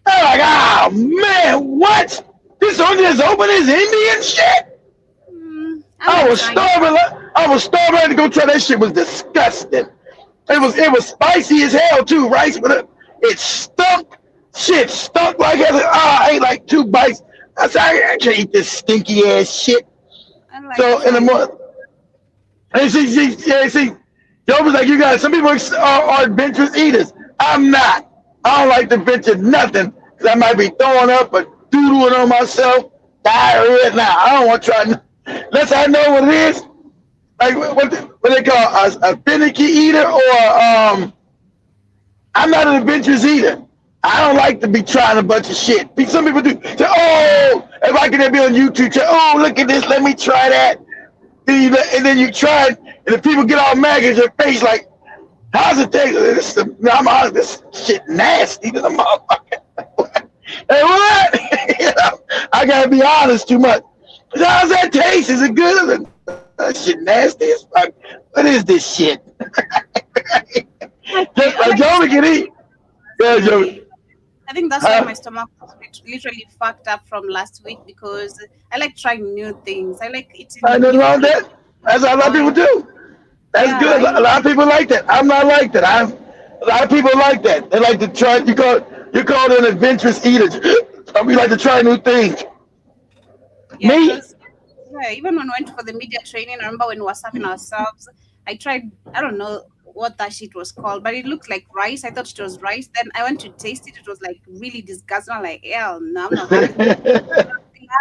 [SPEAKER 4] I'm like, oh man, what? This only is open as Indian shit.
[SPEAKER 2] I
[SPEAKER 4] I
[SPEAKER 2] like
[SPEAKER 4] was
[SPEAKER 2] trying.
[SPEAKER 4] starving. I was starving to go try that shit. Was disgusting. It was spicy as hell too, rice, but it stunk. Shit stunk like hell. I ate like 2 bites. I said, I can't eat this stinky ass shit.
[SPEAKER 2] I like
[SPEAKER 4] So in the
[SPEAKER 2] trying.
[SPEAKER 4] morning, and see, Joe was like, you guys, some people are adventurous eaters. I'm not. I don't like to venture nothing because I might be throwing up or doodling on myself. Diarrhea. Now I don't want to try. Unless I know what it is. Like what they call a finicky eater or I'm not an adventurous eater. I don't like to be trying a bunch of shit. Some people do. Say, oh, if I can be on YouTube, say, oh, look at this, let me try that. And then you try it, and the people get all mad at your face like, how's it taste? This shit nasty to the motherfucker. Hey, what? You know, I gotta be honest too much. How's that taste? Is it good? That shit nasty as fuck. What is this shit?
[SPEAKER 2] I like
[SPEAKER 4] Joey can eat. Yeah, Joey.
[SPEAKER 2] I think that's why my stomach was literally fucked up from last week because I like trying new things. I like eating
[SPEAKER 4] Nothing
[SPEAKER 2] new
[SPEAKER 4] wrong with
[SPEAKER 2] things.
[SPEAKER 4] that. That's how a lot of people do. That's
[SPEAKER 2] Yeah,
[SPEAKER 4] good. A lot of people like that. I'm not like that. A lot of people like that. They like to try. You call it an adventurous eater. We like to try new things.
[SPEAKER 2] yeah,
[SPEAKER 4] Me,
[SPEAKER 2] because even when we went for the media training, I remember when we were serving ourselves, I tried, I don't know what that shit was called, but it looked like rice. I thought it was rice. Then I went to taste it. It was like really disgusting. I'm like, hell no, I'm not having this.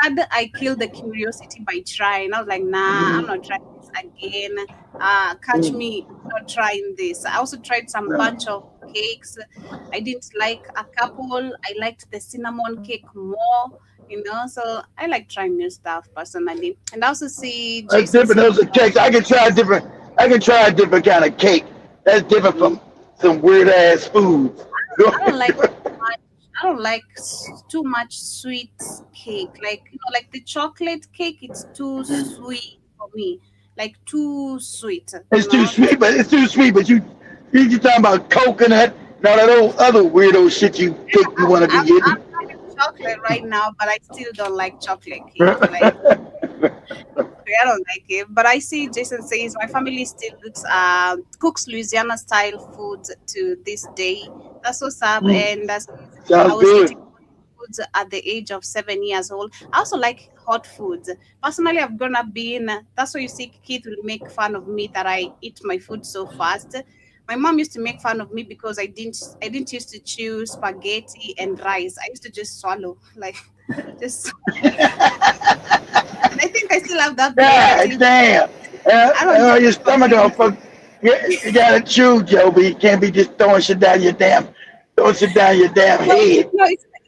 [SPEAKER 2] Glad I killed the curiosity by trying. I was like, nah, I'm not trying this again. Catch me not trying this. I also tried some bunch of cakes. I didn't like a couple. I liked the cinnamon cake more, So I like trying new stuff personally. And I also see
[SPEAKER 4] that's
[SPEAKER 2] Jason
[SPEAKER 4] different.
[SPEAKER 2] saying,
[SPEAKER 4] Those are cakes. I can try different. I can try a different kind of cake. That's different from some weird ass foods.
[SPEAKER 2] I don't like too much. I don't like too much sweet cake. Like like the chocolate cake, it's too sweet for me. Like too sweet.
[SPEAKER 4] It's too sweet, but it's too sweet. But you talking about coconut and all that old other weirdo shit you think you want to be
[SPEAKER 2] I'm
[SPEAKER 4] getting.
[SPEAKER 2] having chocolate right now, but I still don't like chocolate cake. Like I don't like it. But I see Jason says my family still cooks Louisiana style food to this day. That's what's up. And I
[SPEAKER 4] Sounds
[SPEAKER 2] was
[SPEAKER 4] good.
[SPEAKER 2] eating foods at the age of 7 years old. I also like hot foods. Personally, I've grown up being. That's why you see Keith will make fun of me that I eat my food so fast. My mom used to make fun of me because I didn't used to chew spaghetti and rice. I used to just swallow like just. And I think I still have that behavior
[SPEAKER 4] God
[SPEAKER 2] till
[SPEAKER 4] damn.
[SPEAKER 2] I don't
[SPEAKER 4] Your
[SPEAKER 2] just
[SPEAKER 4] stomach gonna fuck. You gotta chew, Joe, but you can't be just throwing shit down your damn
[SPEAKER 2] no,
[SPEAKER 4] head.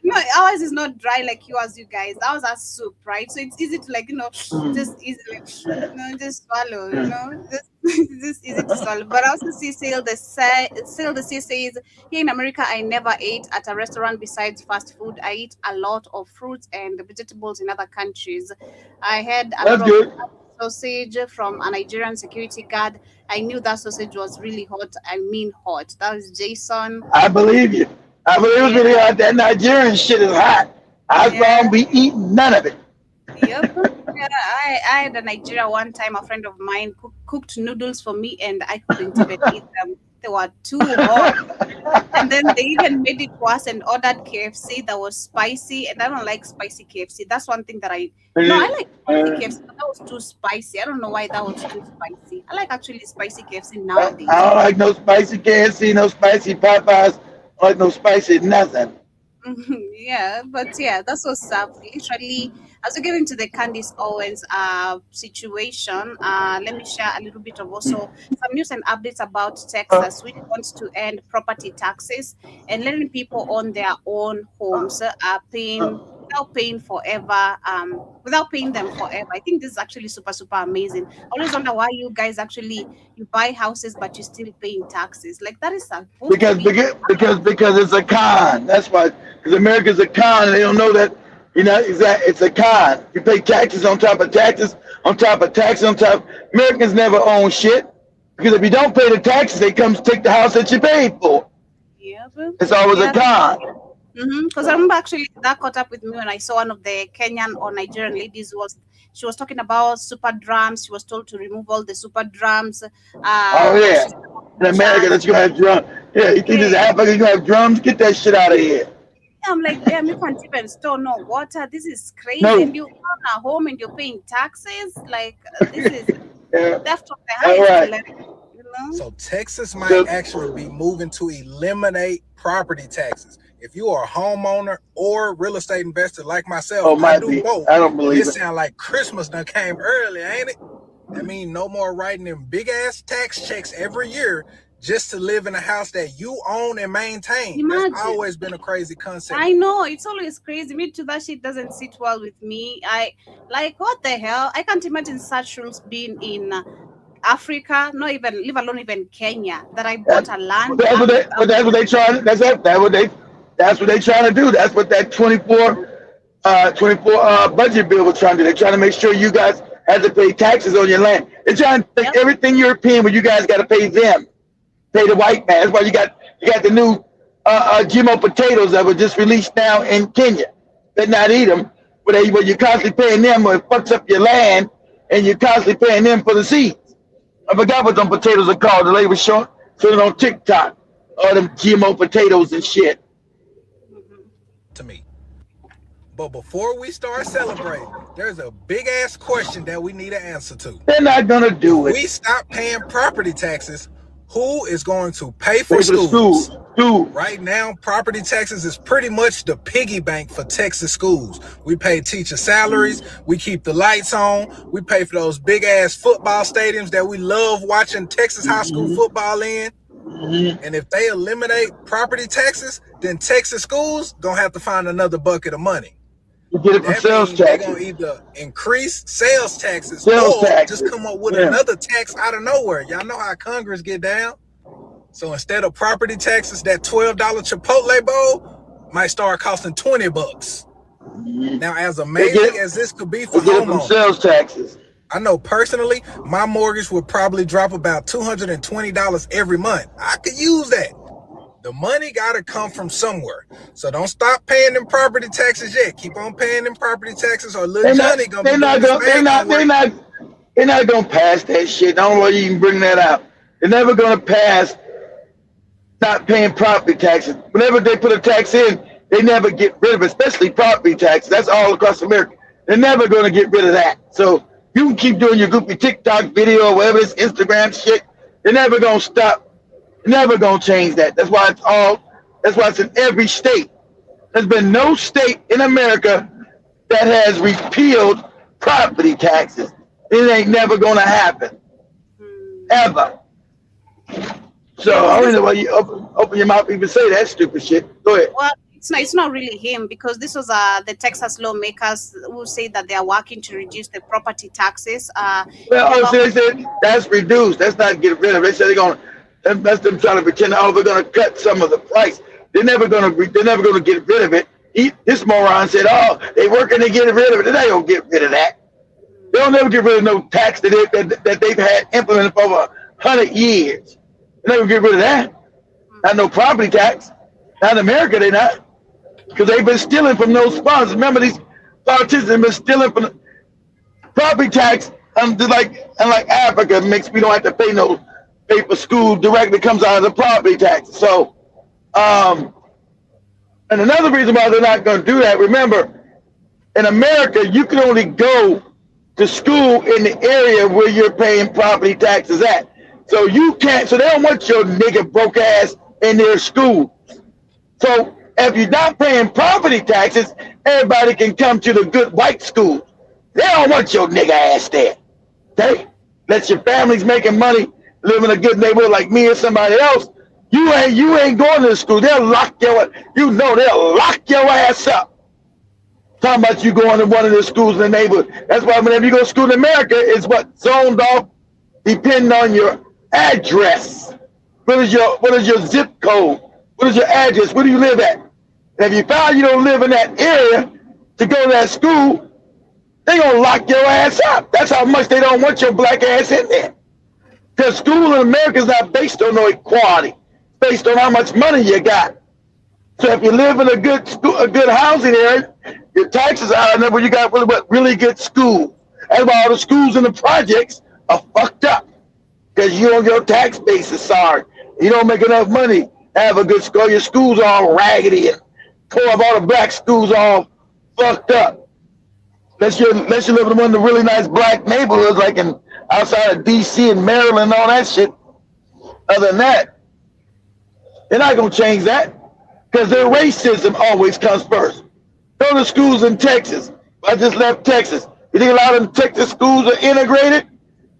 [SPEAKER 2] no, ours is not dry like yours, you guys. Ours are soup, right? So it's easy to just easily, just swallow, just easy to swallow. But I also see Sail the Sea says here in America, I never ate at a restaurant besides fast food. I eat a lot of fruits and vegetables in other countries. I had a lot
[SPEAKER 4] That's
[SPEAKER 2] of
[SPEAKER 4] good.
[SPEAKER 2] sausage from a Nigerian security guard. I knew that sausage was really hot. I mean hot. That was Jason.
[SPEAKER 4] I believe you. I believe it's
[SPEAKER 2] Yeah,
[SPEAKER 4] really hot. That Nigerian shit is hot. I
[SPEAKER 2] yeah.
[SPEAKER 4] won't be eating none of it.
[SPEAKER 2] Yep. Yeah, I had a Nigeria one time. A friend of mine cooked noodles for me, and I couldn't even eat them. They were too hot. And then they even made it worse and ordered KFC that was spicy, and I don't like spicy KFC. That's one thing that I no, I like spicy KFC, but that was too spicy. I don't know why that was too spicy. I like actually spicy KFC
[SPEAKER 4] I
[SPEAKER 2] nowadays.
[SPEAKER 4] don't like no spicy KFC, no spicy Popeyes. I like no spicy nothing.
[SPEAKER 2] Yeah, but yeah, that's what's up. Literally, as we get into the Candice Owens situation, let me share a little bit of also some news and updates about Texas, which wants to end property taxes and letting people own their own homes, paying without paying them forever. I think this is actually super, super amazing. I always wonder why you guys actually you buy houses but you're still paying taxes. Like that is supposed to
[SPEAKER 4] because
[SPEAKER 2] be.
[SPEAKER 4] because it's a con. That's why. Because America's a con, and they don't know that. You know, it's a con. You pay taxes on top of taxes on top of taxes on top. Americans never own shit because if you don't pay the taxes, they come take the house that you paid for.
[SPEAKER 2] Yeah,
[SPEAKER 4] It's always a con.
[SPEAKER 2] because I remember actually that caught up with me when I saw one of the Kenyan or Nigerian ladies she was talking about super drums. She was told to remove all the super drums.
[SPEAKER 4] Oh yeah,
[SPEAKER 2] She's
[SPEAKER 4] in America, that's gonna have drums. Yeah, you think this
[SPEAKER 2] yeah.
[SPEAKER 4] Africa, you gonna have drums? Get that shit out of here.
[SPEAKER 2] I'm like, damn, you can't even store no water. This is crazy.
[SPEAKER 4] No.
[SPEAKER 2] And you own a home and you're paying taxes. Like this is
[SPEAKER 4] Yeah.
[SPEAKER 2] theft of the
[SPEAKER 4] All
[SPEAKER 2] highest
[SPEAKER 4] right.
[SPEAKER 2] level. You know?
[SPEAKER 6] So Texas might
[SPEAKER 4] So-
[SPEAKER 6] actually be moving to eliminate property taxes. If you are a homeowner or real estate investor like myself,
[SPEAKER 4] Oh,
[SPEAKER 6] I
[SPEAKER 4] might
[SPEAKER 6] do
[SPEAKER 4] be.
[SPEAKER 6] both.
[SPEAKER 4] I don't believe
[SPEAKER 6] This
[SPEAKER 4] it.
[SPEAKER 6] sound like Christmas done came early, ain't it? I mean, no more writing them big ass tax checks every year just to live in a house that you own and maintain.
[SPEAKER 2] Imagine.
[SPEAKER 6] That's always been a crazy concept.
[SPEAKER 2] I know it's always crazy. Me too. That shit doesn't sit well with me. I like what the hell. I can't imagine such rules being in Africa, not even leave alone even Kenya. That I bought a land.
[SPEAKER 4] That's what they trying. That's what they trying to do. That's what that 24 budget bill was trying to do. They're trying to make sure you guys have to pay taxes on your land. They're trying to take everything European, but you guys got to pay them, pay the white man. That's why you got the new GMO potatoes that were just released now in Kenya. They're not eat them, but you're constantly paying them, or it fucks up your land, and you're constantly paying them for the seeds. I forgot what them potatoes are called. The lady was showing on TikTok, all them GMO potatoes and shit.
[SPEAKER 6] To me. But before we start celebrating, there's a big ass question that we need an answer to.
[SPEAKER 4] They're not gonna do
[SPEAKER 6] If
[SPEAKER 4] it.
[SPEAKER 6] we stop paying property taxes, who is going to pay for
[SPEAKER 4] Pay for the
[SPEAKER 6] schools?
[SPEAKER 4] schools.
[SPEAKER 6] Right now, property taxes is pretty much the piggy bank for Texas schools. We pay teacher salaries, we keep the lights on, we pay for those big ass football stadiums that we love watching Texas high school football in. And if they eliminate property taxes, then Texas schools gonna have to find another bucket of money.
[SPEAKER 4] You get it from
[SPEAKER 6] That
[SPEAKER 4] sales
[SPEAKER 6] means they're
[SPEAKER 4] taxes.
[SPEAKER 6] gonna either increase sales taxes
[SPEAKER 4] Sales
[SPEAKER 6] or
[SPEAKER 4] taxes.
[SPEAKER 6] just come up with
[SPEAKER 4] Yeah.
[SPEAKER 6] another tax out of nowhere. Y'all know how Congress get down. So instead of property taxes, that $12 Chipotle bowl might start costing $20. Now, as amazing as this could be for
[SPEAKER 4] You get it from
[SPEAKER 6] homeowners,
[SPEAKER 4] sales taxes.
[SPEAKER 6] I know personally, my mortgage would probably drop about $220 every month. I could use that. The money got to come from somewhere. So don't stop paying them property taxes yet. Keep on paying them property taxes, or little Johnny gonna be
[SPEAKER 4] They're not gonna pass that shit. I don't know why you even bring that out. They're never gonna pass not paying property taxes. Whenever they put a tax in, they never get rid of it, especially property taxes. That's all across America. They're never gonna get rid of that. So you can keep doing your goofy TikTok video or whatever this Instagram shit. They're never gonna stop. Never gonna change that. That's why it's in every state. There's been no state in America that has repealed property taxes. It ain't never gonna happen. Ever. So I don't know why you open your mouth and even say that stupid shit. Go ahead.
[SPEAKER 2] Well, it's not really him, because this was the Texas lawmakers who say that they are working to reduce the property taxes.
[SPEAKER 4] So they said that's reduced. That's not get rid of it. They said they're gonna. That's them trying to pretend. Oh, we're gonna cut some of the price. They're never gonna get rid of it. This moron said, "Oh, they working to get rid of it." They're not gonna get rid of that. They'll never get rid of no tax that they've had implemented for over 100 years. They never get rid of that. Not no property tax. Not in America, they not. Because they've been stealing from those funds. Remember, these politicians have been stealing from the property tax. Unlike Africa, we don't have to pay for school directly, comes out of the property tax. So, and another reason why they're not going to do that, remember, in America, you can only go to school in the area where you're paying property taxes at. So you can't, so they don't want your nigga broke ass in their school. So If you're not paying property taxes, everybody can come to the good white schools. They don't want your nigga ass there. Okay? Let your family's making money, live in a good neighborhood like me or somebody else. You ain't going to the school. They'll lock they'll lock your ass up. Talking about you going to one of the schools in the neighborhood. That's why whenever you go to school in America, it's what zoned off depending on your address. What is your zip code? What is your address? Where do you live at? And if you find you don't live in that area to go to that school, they gonna lock your ass up. That's how much they don't want your black ass in there. Because school in America is not based on no equality. It's based on how much money you got. So if you live in a good housing area, your taxes are high enough where you got really good schools. That's why all the schools in the projects are fucked up. Because your tax base is sorry. You don't make enough money to have a good school. Your schools are all raggedy and tore up. All the black schools all fucked up. Unless you live in one of the really nice black neighborhoods like outside of DC and Maryland and all that shit. Other than that, they're not going to change that because their racism always comes first. Go to schools in Texas. I just left Texas. You think a lot of them Texas schools are integrated?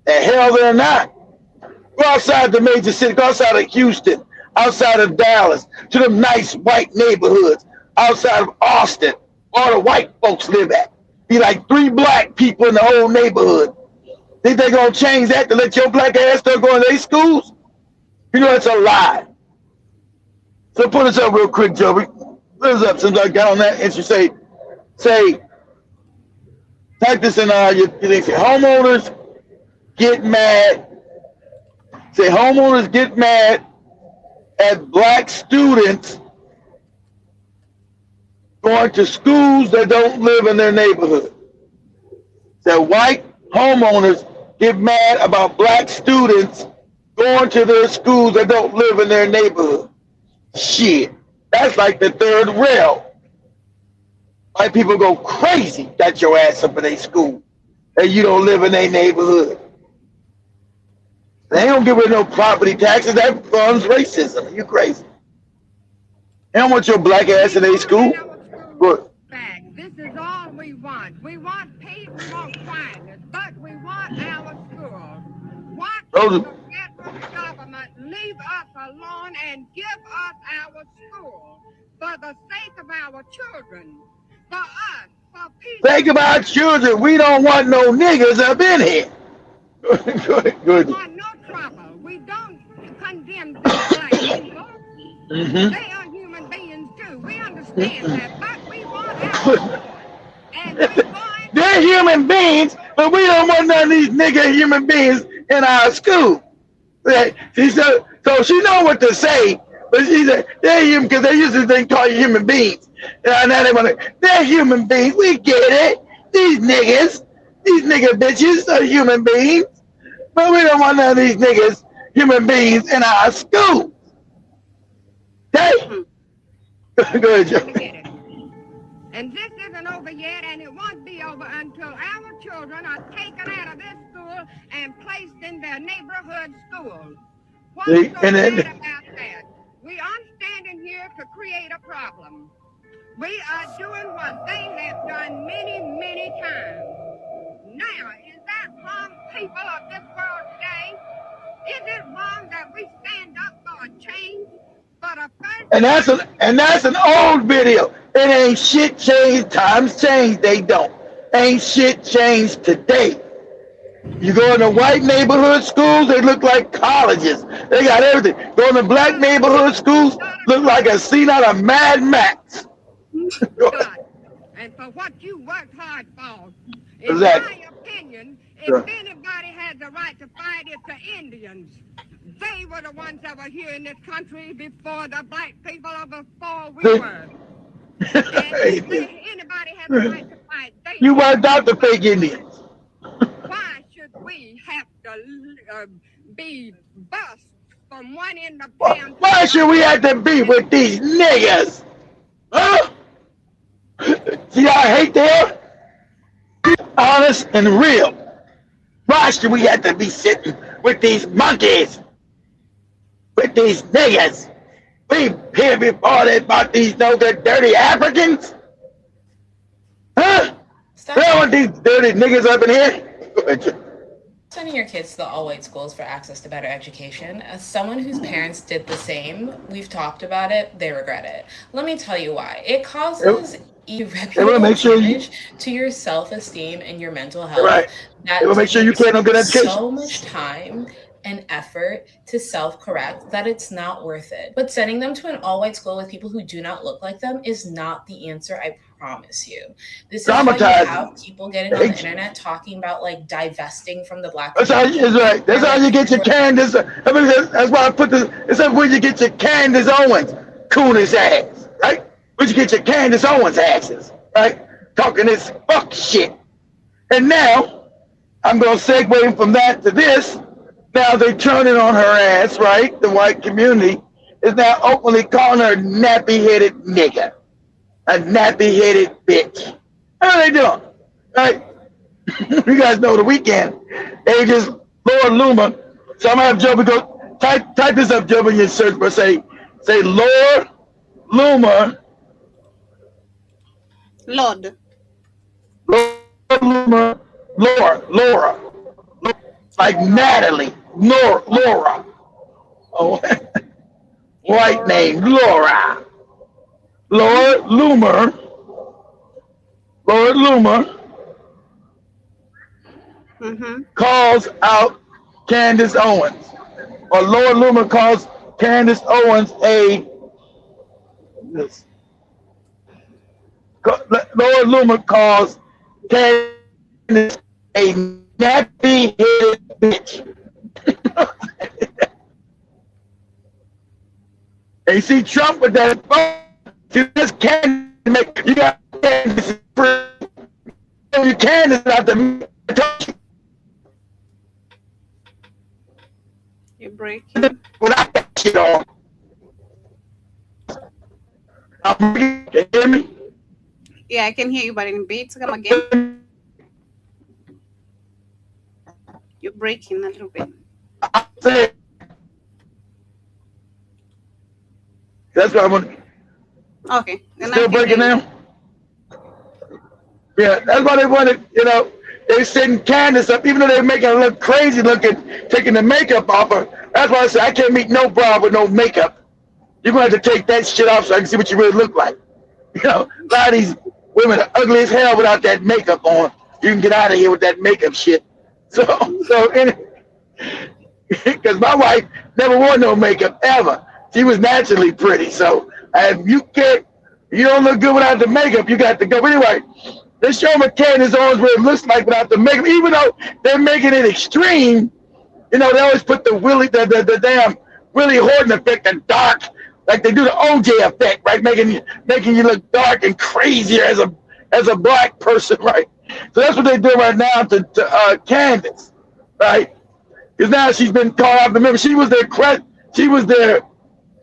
[SPEAKER 4] The hell they're not. Go outside the major city. Go outside of Houston, outside of Dallas, to them nice white neighborhoods, outside of Austin, all the white folks live at. Be like 3 black people in the whole neighborhood. Think they're going to change that to let your black ass start going to their schools? You know, it's a lie. So put us up real quick, Joey. Put us up since I got on that. And you say, type this in your thing. Say, homeowners get mad. Say, homeowners get mad at black students going to schools that don't live in their neighborhood. That white homeowners get mad about black students going to their schools that don't live in their neighborhood. Shit, that's like the third rail. White people go crazy, got your ass up in their school, and you don't live in their neighborhood. They don't give away no property taxes. That funds racism. You crazy? They don't want your black ass in their school. Good.
[SPEAKER 7] This is all we want. We want peace, we want quietness, but we want our schools. Why can't the federal government leave us alone and give us our schools for the sake of our children, for us, for people?
[SPEAKER 4] Think about children. We don't want no niggas up in here. Good.
[SPEAKER 7] We want no trouble. We don't condemn these black people.
[SPEAKER 4] Mm-hmm.
[SPEAKER 7] They are human beings too. We understand that, but we want our and we're going.
[SPEAKER 4] They're human beings, but we don't want none of these nigga human beings in our school. She said, so she know what to say, but she said they're human because they usually didn't call you human beings. And now they want to. They're human beings. We get it. These nigga bitches are human beings, but we don't want none of these niggas human beings in our school. Okay? Go ahead, Joe.
[SPEAKER 7] And this isn't over yet, and it won't be over until our children are taken out of this school and placed in their neighborhood schools. What's so bad about that? We aren't standing here to create a problem. We are doing what they have done many, many times. Now, is that wrong, people of this world today? Is it wrong that we stand up for a change? And
[SPEAKER 4] that's an old video. It ain't shit changed. Times change. They don't. Ain't shit changed today. You go in the white neighborhood schools, they look like colleges. They got everything. Go in the black neighborhood schools, look like a scene out of Mad Max.
[SPEAKER 7] And for what you worked hard for, in my opinion, if anybody had the right to fight, it's the Indians. They were the ones that were here in this country before the black people or before we were. And if anybody had the right to fight,
[SPEAKER 4] you wiped out the fake Indians.
[SPEAKER 7] Why should we have to be bused from one end of town?
[SPEAKER 4] Why should we have to be with these niggas? Huh? See how I hate them? Honest and real. Why should we have to be sitting with these monkeys? With these niggas? We hear before that about these dirty Africans? Huh? We don't want these dirty niggas up in here.
[SPEAKER 8] Sending your kids to the all-white schools for access to better education. As someone whose parents did the same, we've talked about it, they regret it. Let me tell you why. It causes irreparable damage to your self-esteem and your mental health.
[SPEAKER 4] Right.
[SPEAKER 8] That
[SPEAKER 4] it will make sure you can't get education.
[SPEAKER 8] So much time and effort to self-correct that it's not worth it. But sending them to an all-white school with people who do not look like them is not the answer, I promise you. This is why you have people getting on the internet talking about like divesting from the black community.
[SPEAKER 4] That's right. That's how you get your Candace. I mean, that's why I put this. It's where you get your Candace Owens, Coondice ass, right? Where you get your Candace Owens asses, right? Talking this fuck shit. And now I'm gonna segue from that to this. Now they turning on her ass, right? The white community is now openly calling her nappy-headed nigger. A nappy-headed bitch. How are they doing? Right? You guys know the weekend. They just Lord Luma. So I'm gonna have Joby go type this up, Joby, in your search bar. Say Lord Luma.
[SPEAKER 2] Lord
[SPEAKER 4] Luma. Laura. Like Natalie. Laura. Oh, white name, Laura. Lord Luma calls out Candace Owens, or Lord Luma calls Candace Owens Lord Luma calls Candace a nappy-headed bitch. And you see Trump with that. You just can't make. You got Candace. You Candace out the.
[SPEAKER 2] You're breaking.
[SPEAKER 4] Without that shit on. Can you hear me?
[SPEAKER 2] Yeah, I can hear you, but in beats, come again. You're breaking a little bit.
[SPEAKER 4] I said. That's what I want.
[SPEAKER 2] Okay.
[SPEAKER 4] Still breaking now? Yeah, that's why they wanted, they setting Candace up, even though they're making her look crazy looking, taking the makeup off her. That's why I said I can't meet no bra with no makeup. You're going to have to take that shit off so I can see what you really look like. A lot of these women are ugly as hell without that makeup on. You can get out of here with that makeup shit. Because my wife never wore no makeup ever. She was naturally pretty. So if you don't look good without the makeup, you got to go. But anyway, they show me Candace Owens what it looks like without the makeup. Even though they're making it extreme, they always put the damn Willie Horton effect, the dark, like they do the OJ effect, right? Making you look dark and crazier as a black person, right? So that's what they do right now to Candace, right? Because now she's been called out. Remember, she was their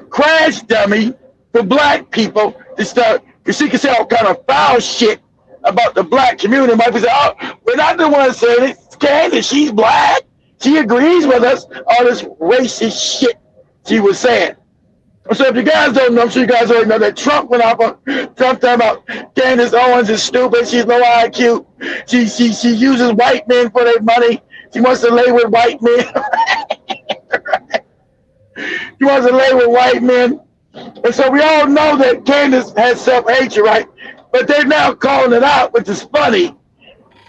[SPEAKER 4] crash dummy for black people to start, because she can say all kind of foul shit about the black community. Might be say, oh, we're not the ones saying it. It's Candace. She's black. She agrees with us. All this racist shit she was saying. So if you guys don't know, I'm sure you guys already know that Trump went off on Trump talking about Candace Owens is stupid. She's low IQ. She uses white men for their money. She wants to lay with white men. She wants to lay with white men. And so we all know that Candace has self-hatred, right? But they're now calling it out, which is funny.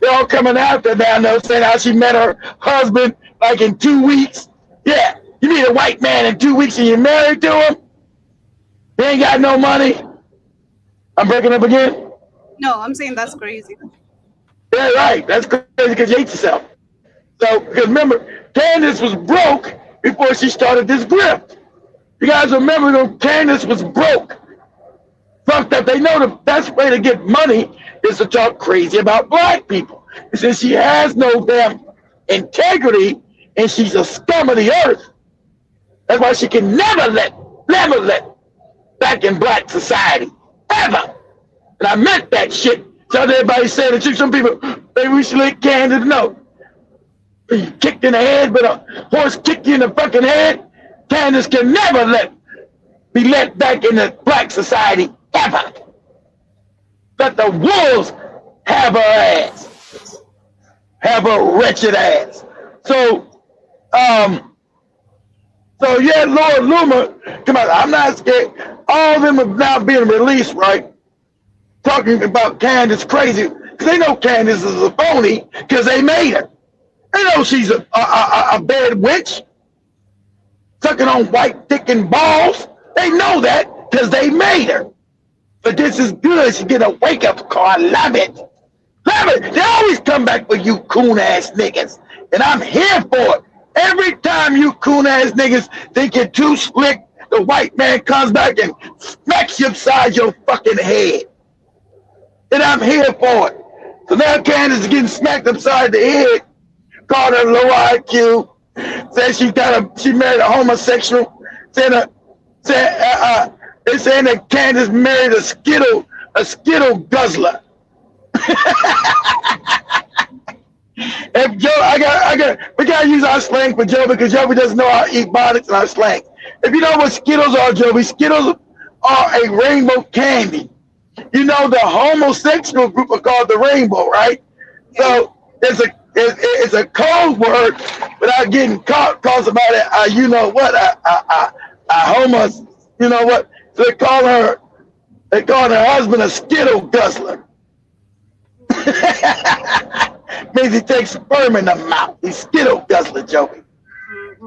[SPEAKER 4] They're all coming after now, saying how she met her husband like in 2 weeks. Yeah, you meet a white man in 2 weeks and you're married to him? He ain't got no money. I'm breaking up again?
[SPEAKER 2] No, I'm saying that's crazy.
[SPEAKER 4] Yeah, right. That's crazy because you hate yourself. So, because remember, Candace was broke before she started this grift. You guys remember when Candace was broke? Fucked up. They know the best way to get money is to talk crazy about black people. And since she has no damn integrity and she's a scum of the earth, that's why she can never let back in black society. Ever. And I meant that shit. So everybody saying the truth. Some people, maybe we should let Candace know. You kicked in the head, but a horse kicked you in the fucking head. Candace can never let be let back in the black society ever. Let the wolves have her ass. Have her wretched ass. So yeah, Lord Luma, come on, I'm not scared. All of them are now being released, right? Talking about Coondice crazy. Because they know Coondice is a phony because they made her. They know she's a bad witch. Sucking on white dick and balls. They know that because they made her. But this is good. She get a wake-up call. I love it. Love it. They always come back for you coon-ass niggas. And I'm here for it. Every time you coon-ass niggas think you're too slick, the white man comes back and smacks you upside your fucking head. And I'm here for it. So now Coondice is getting smacked upside the head, called her low IQ, said she married a homosexual, they're saying that Coondice married a skittle guzzler. If Joe, we gotta use our slang for Joe because Joey doesn't know how to eat bonnets and our slang. If you know what Skittles are, Joey, Skittles are a rainbow candy. You know the homosexual group are called the rainbow, right? So it's a code word without getting caught. Call somebody, you know what, homos, you know what? So they call her husband a skittle guzzler. Means he takes sperm in the mouth. He's skittle guzzler, Joey.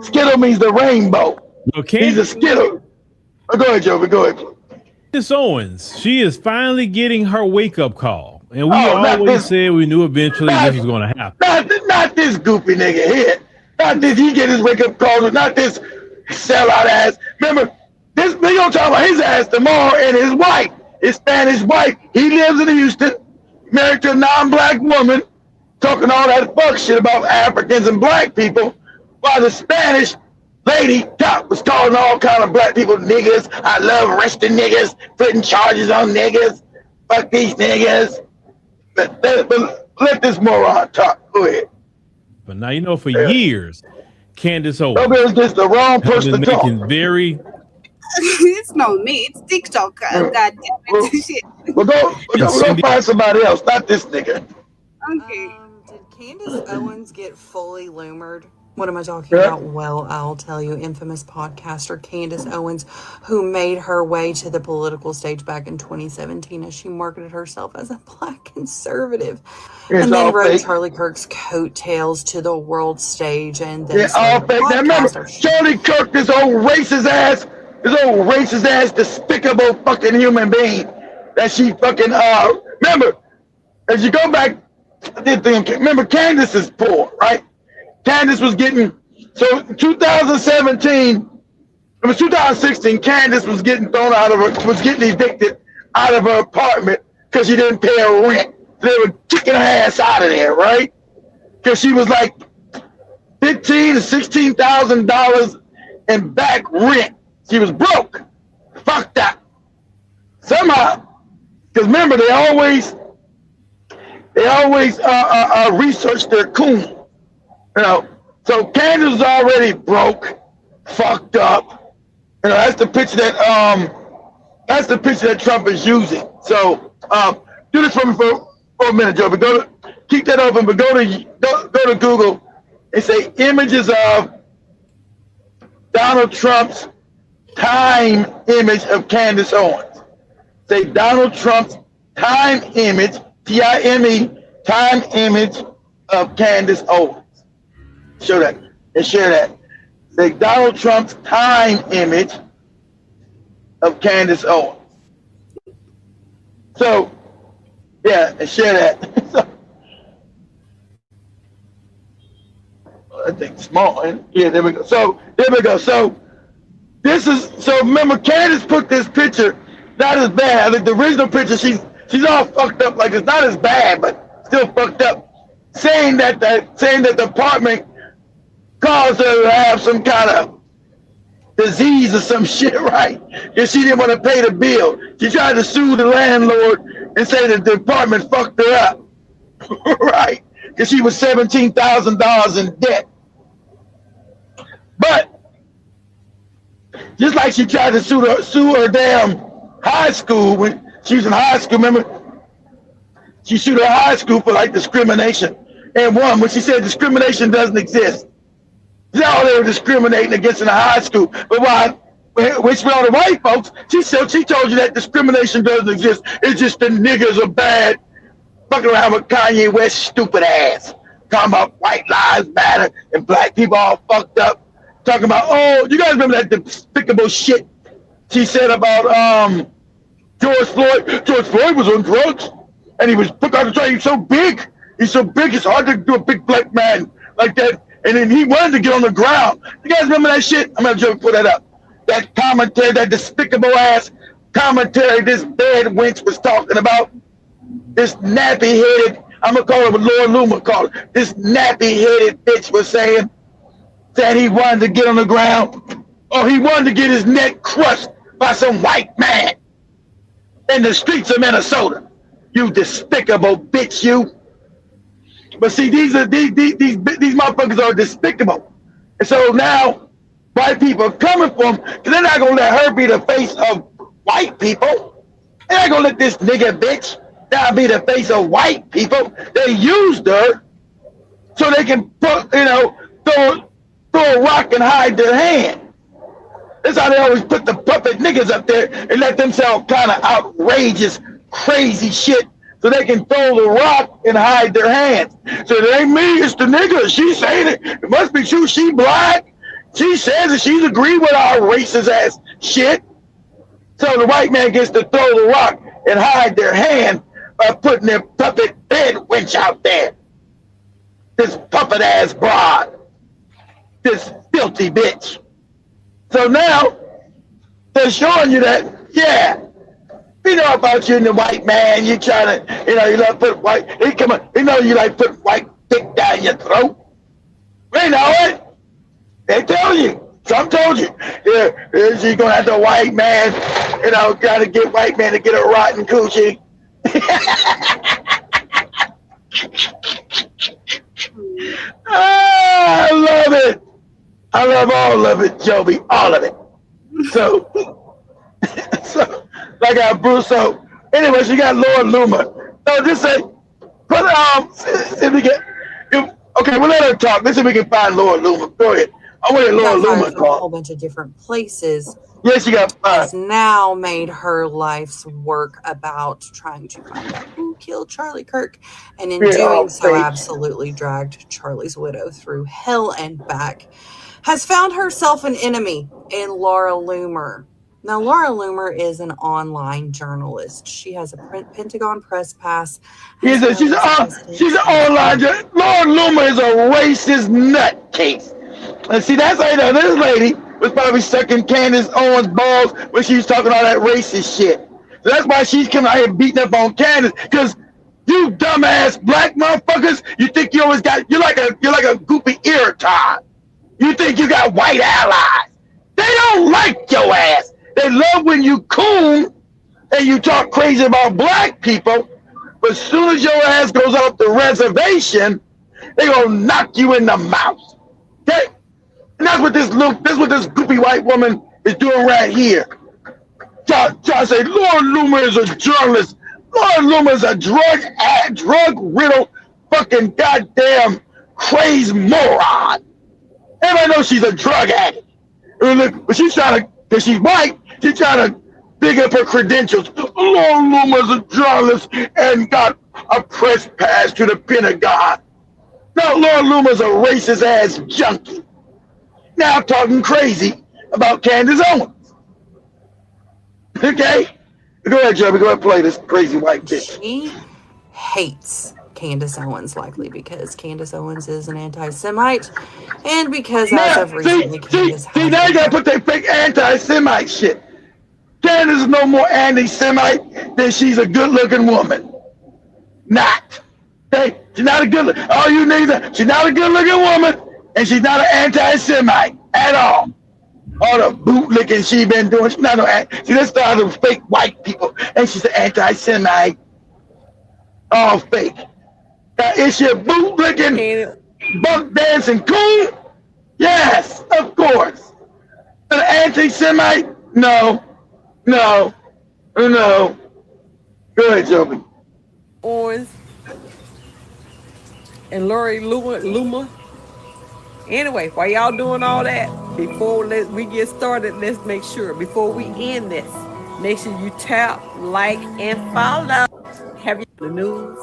[SPEAKER 4] Skittle means the rainbow.
[SPEAKER 9] Okay.
[SPEAKER 4] He's a skittle. Oh, go ahead, Joey. Go ahead.
[SPEAKER 9] Miss Owens, she is finally getting her wake-up call. And we always said we knew eventually this was going to happen.
[SPEAKER 4] Not this goofy nigga here. Not this, he get his wake-up call. Not this sellout ass. Remember, we gonna talk about his ass tomorrow and his wife, his Spanish wife. He lives in Houston, married to a non-black woman, talking all that fuck shit about Africans and black people, while the Spanish lady was calling all kind of black people niggas. I love arresting niggas, putting charges on niggas. Fuck these niggas. But let this moron talk. Go ahead.
[SPEAKER 9] But now you know for years, Coondice Owens.
[SPEAKER 4] Nobody's just the wrong person to talk.
[SPEAKER 2] It's not me. It's TikTok. God damn it. Shit.
[SPEAKER 4] We'll go find somebody else. Not this nigga.
[SPEAKER 2] Okay.
[SPEAKER 10] Did Coondice Owens get fully loomered? What am I talking about? Well, I'll tell you, infamous podcaster Coondice Owens, who made her way to the political stage back in 2017 as she marketed herself as a black conservative. And then rode Charlie Kirk's coattails to the world stage. And then
[SPEAKER 4] all fake. Now remember, Charlie Kirk, this old racist ass, despicable fucking human being that she fucking, remember, as you go back, remember, Coondice is poor, right? Coondice was getting, so 2016, Coondice was getting evicted out of her apartment because she didn't pay her rent. They were kicking her ass out of there, right? Because she was like $15,000 to $16,000 in back rent. She was broke. Fuck that. Somehow, because remember, they always research their coon. You know, so Coondice was already broke, fucked up. You know, that's the picture that Trump is using. So do this for me for a minute, Joe. But keep that open. But go to Google and say images of Donald Trump's time image of Coondice Owens. Say Donald Trump's time image, TIME, time image of Coondice Owens. Show that and share that. Say Donald Trump's time image of Coondice Owens. So, yeah, and share that. I think small. Yeah, there we go. So remember, Coondice put this picture, not as bad. I think the original picture, she's all fucked up, like it's not as bad, but still fucked up, saying that the apartment caused her to have some kind of disease or some shit, right? Because she didn't want to pay the bill. She tried to sue the landlord and say that the apartment fucked her up, right? Because she was $17,000 in debt. But Just like she tried to sue her damn high school when she was in high school. Remember, she sued her high school for like discrimination and won. When she said discrimination doesn't exist, now they were discriminating against in the high school. But when she went on the white folks, she told you that discrimination doesn't exist. It's just the niggas are bad. Fucking around with Kanye West stupid ass. Talking about white lives matter and black people all fucked up. Talking about, oh, you guys remember that despicable shit she said about George Floyd? George Floyd was on drugs and he was put out the train. He's so big. He's so big, it's hard to do a big black man like that. And then he wanted to get on the ground. You guys remember that shit? I'm gonna put that up. That commentary, that despicable ass commentary this bad wench was talking about. This nappy-headed, I'm gonna call it what Lord Luma called it. This nappy-headed bitch was saying that he wanted to get on the ground, or he wanted to get his neck crushed by some white man in the streets of Minnesota. You despicable bitch, you. But see, these motherfuckers are despicable. And so now white people are coming for them because they're not gonna let her be the face of white people. They're not gonna let this nigga bitch now be the face of white people. They used her so they can put, throw a rock and hide their hand. That's how they always put the puppet niggas up there and let them sell kind of outrageous, crazy shit so they can throw the rock and hide their hands. So it ain't me, it's the nigga. She's saying it. It must be true. She black. She says that she's agreed with our racist ass shit. So the white man gets to throw the rock and hide their hand by putting their puppet bed wench out there. This puppet ass broad. This filthy bitch. So now they're showing you that, yeah, we know about you and the white man. You trying to, you like put white, you know you like put white dick down your throat. We know it. They tell you. Trump told you. Yeah, she's gonna have the white man, gotta get white man to get a rotten coochie. I love it. I love all of it, Joby, all of it. So like Bruce. So anyway, she got Lord Luma. So just say, see if we get. Okay, we'll let her talk. Let's see if we can find Lord Luma. Go ahead. I want Lord Luma
[SPEAKER 10] call. A whole bunch of different places.
[SPEAKER 4] Yes, she got five.
[SPEAKER 10] Has now made her life's work about trying to find out who killed Charlie Kirk, and in doing so, absolutely dragged Charlie's widow through hell and back. Has found herself an enemy in Laura Loomer. Now, Laura Loomer is an online journalist. She has a Pentagon press pass.
[SPEAKER 4] She's an online journalist. Laura Loomer is a racist nutcase. And see, that's how you know this lady was probably sucking Candace Owens' balls when she was talking all that racist shit. So that's why she's coming out here beating up on Candace, because you dumbass black motherfuckers, you think you always got, you're like a goofy irritard. You think you got white allies. They don't like your ass. They love when you coon and you talk crazy about black people, but as soon as your ass goes off the reservation, they gonna knock you in the mouth. Okay? And that's what this goofy white woman is doing right here. Trying to say Lord Loomer is a journalist. Lord Loomer is a drug-riddled fucking goddamn crazed moron. Everybody knows she's a drug addict. But she's trying to, because she's white, she's trying to big up her credentials. Lord Loomer's a journalist and got a press pass to the Pentagon. Now Lord Loomer's a racist ass junkie. Now talking crazy about Candace Owens. Okay? Go ahead, Joby. Go ahead and play this crazy white bitch.
[SPEAKER 10] She hates Candace Owens, likely because Candace Owens is an anti-Semite, and because as of recently,
[SPEAKER 4] see, now you gotta put that fake anti-Semite shit. Candace is no more anti-Semite than she's a good-looking woman. Not. Okay? She's not a good. All you need is she's not a good-looking woman, and she's not an anti-Semite at all. All the bootlicking she been doing, she's not no. See, that's all the fake white people, and she's an anti-Semite. All fake. Now, is she a bootlicking, buck dancing coon? Yes, of course. An anti-Semite? No. Go ahead, Joby.
[SPEAKER 11] Owen'S and Lori Luma. Anyway, while y'all doing all that, before we get started, let's make sure, before we end this, make sure you tap, like, and follow. Have you the news?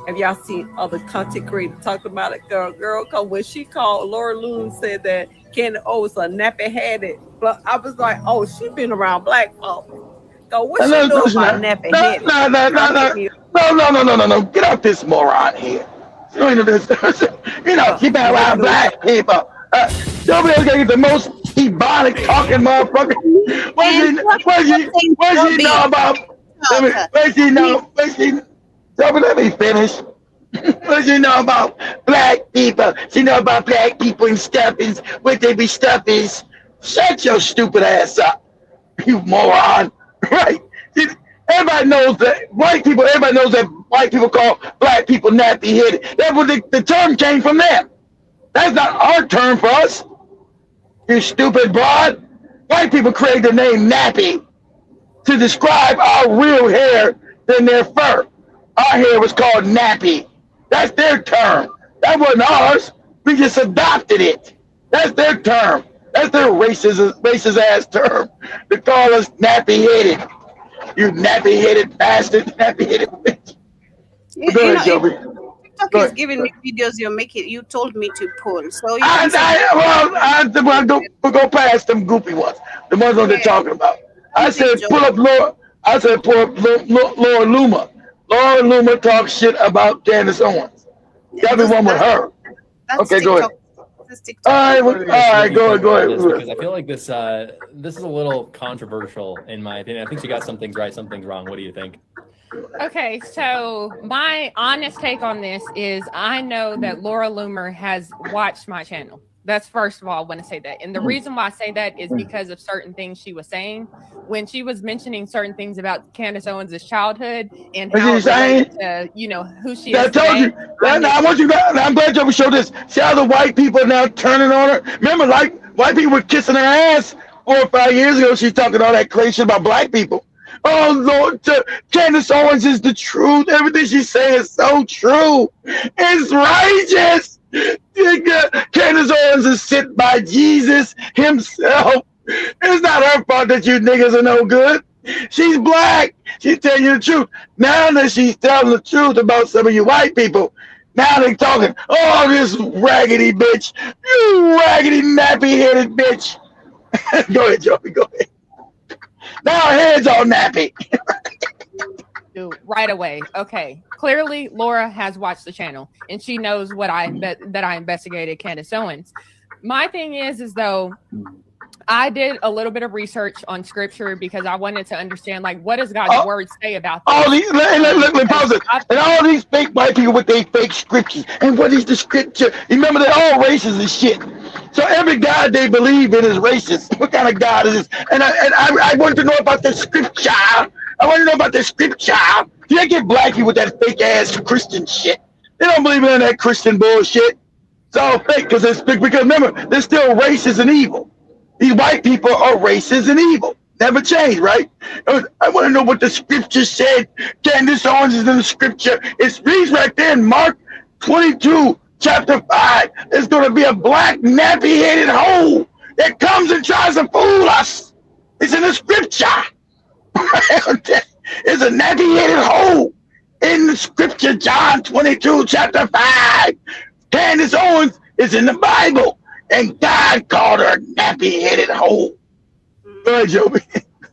[SPEAKER 11] Have y'all seen other content creators talking about it? Girl, cause when she called, Laura Loon said that Candace Owens a nappy-headed. But I was like, oh, she been around black folks. So what she doing about nappy-headed?
[SPEAKER 4] No. Get off this moron here. You know this. She been around black people. Nobody else gonna get the most ebonic talking motherfucker. What she know about? Let me finish. What she know about black people? She know about black people and stuffies. What they be stuffies? Shut your stupid ass up, you moron. Right? Everybody knows that white people. Everybody knows that white people call black people nappy-headed. That's what the term came from them. That's not our term for us. You stupid broad. White people created the name nappy to describe our real hair than their fur. Our hair was called nappy. That's their term. That wasn't ours. We just adopted it. That's their term. That's their racist ass term to call us nappy-headed. You nappy-headed bastard, nappy-headed bitch.
[SPEAKER 2] TikTok is giving me videos you told me to pull. So you
[SPEAKER 4] go past them goofy ones. The ones that they're talking about. I said pull up Laura. I said pull up Laura Luma. Laura Luma talks shit about Candace Owens. Got me one with her. Okay, go ahead. All right, go ahead.
[SPEAKER 12] Because I feel like this is a little controversial in my opinion. I think she got some things right, some things wrong. What do you think?
[SPEAKER 13] Okay, so my honest take on this is I know that Laura Loomer has watched my channel. That's first of all, I want to say that. And the reason why I say that is because of certain things she was saying. When she was mentioning certain things about Candace Owens' childhood and how it related to, who she is.
[SPEAKER 4] I told you. I'm glad you showed this. See how the white people are now turning on her? Remember, like, white people were kissing her ass 4 or 5 years ago. She's talking all that crazy shit about black people. Oh, Lord, Candace Owens is the truth. Everything she's saying is so true. It's righteous. Candace Owens is sent by Jesus himself. It's not her fault that you niggas are no good. She's black. She's telling you the truth. Now that she's telling the truth about some of you white people, now they're talking, oh, this raggedy bitch. You raggedy, nappy-headed bitch. Go ahead, Joey, go ahead. Now her head's all nappy.
[SPEAKER 13] Right away. Okay. Clearly, Laura has watched the channel and she knows that I investigated Candace Owens. My thing is though, I did a little bit of research on scripture because I wanted to understand, like, what does God's word say about this?
[SPEAKER 4] Let me pause it. And all these fake white people with their fake scriptures. And what is the scripture? Remember, they're all racist and shit. So every God they believe in is racist. What kind of God is this? And I wanted to know about the scripture. I want to know about the scripture. You can't get black people with that fake ass Christian shit. They don't believe in that Christian bullshit. It's all fake because remember, they're still racist and evil. These white people are racist and evil. Never change, right? I want to know what the scripture said. Candace Owens is in the scripture. It reads right there in Mark 22, chapter 5. There's going to be a black, nappy-headed hoe that comes and tries to fool us. It's in the scripture. It's a nappy-headed hoe in the scripture, John 22, chapter 5. Candace Owens is in the Bible. And God called her a nappy-headed hoe. Go ahead, Joby.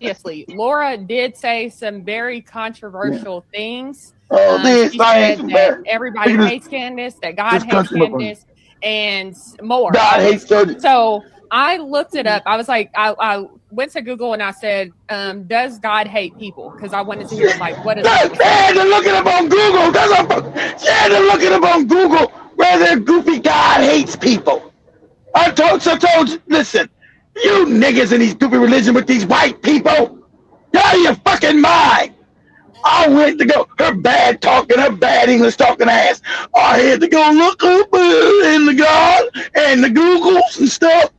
[SPEAKER 13] Seriously, Laura did say some very controversial things.
[SPEAKER 4] She
[SPEAKER 13] said that everybody hates Candace, that God hates Candace, and more.
[SPEAKER 4] God hates her.
[SPEAKER 13] So I looked it up. I was like, I went to Google and I said, does God hate people? Because I wanted to hear, like, what is that?
[SPEAKER 4] She had to look it up on Google. She had to look it up on Google whether goofy God hates people. I told you, listen, you niggas in these stupid religion with these white people, you're out of your fucking mind. I went to go, her bad talking, her bad English talking ass. I had to go look up in the God and the Googles and stuff.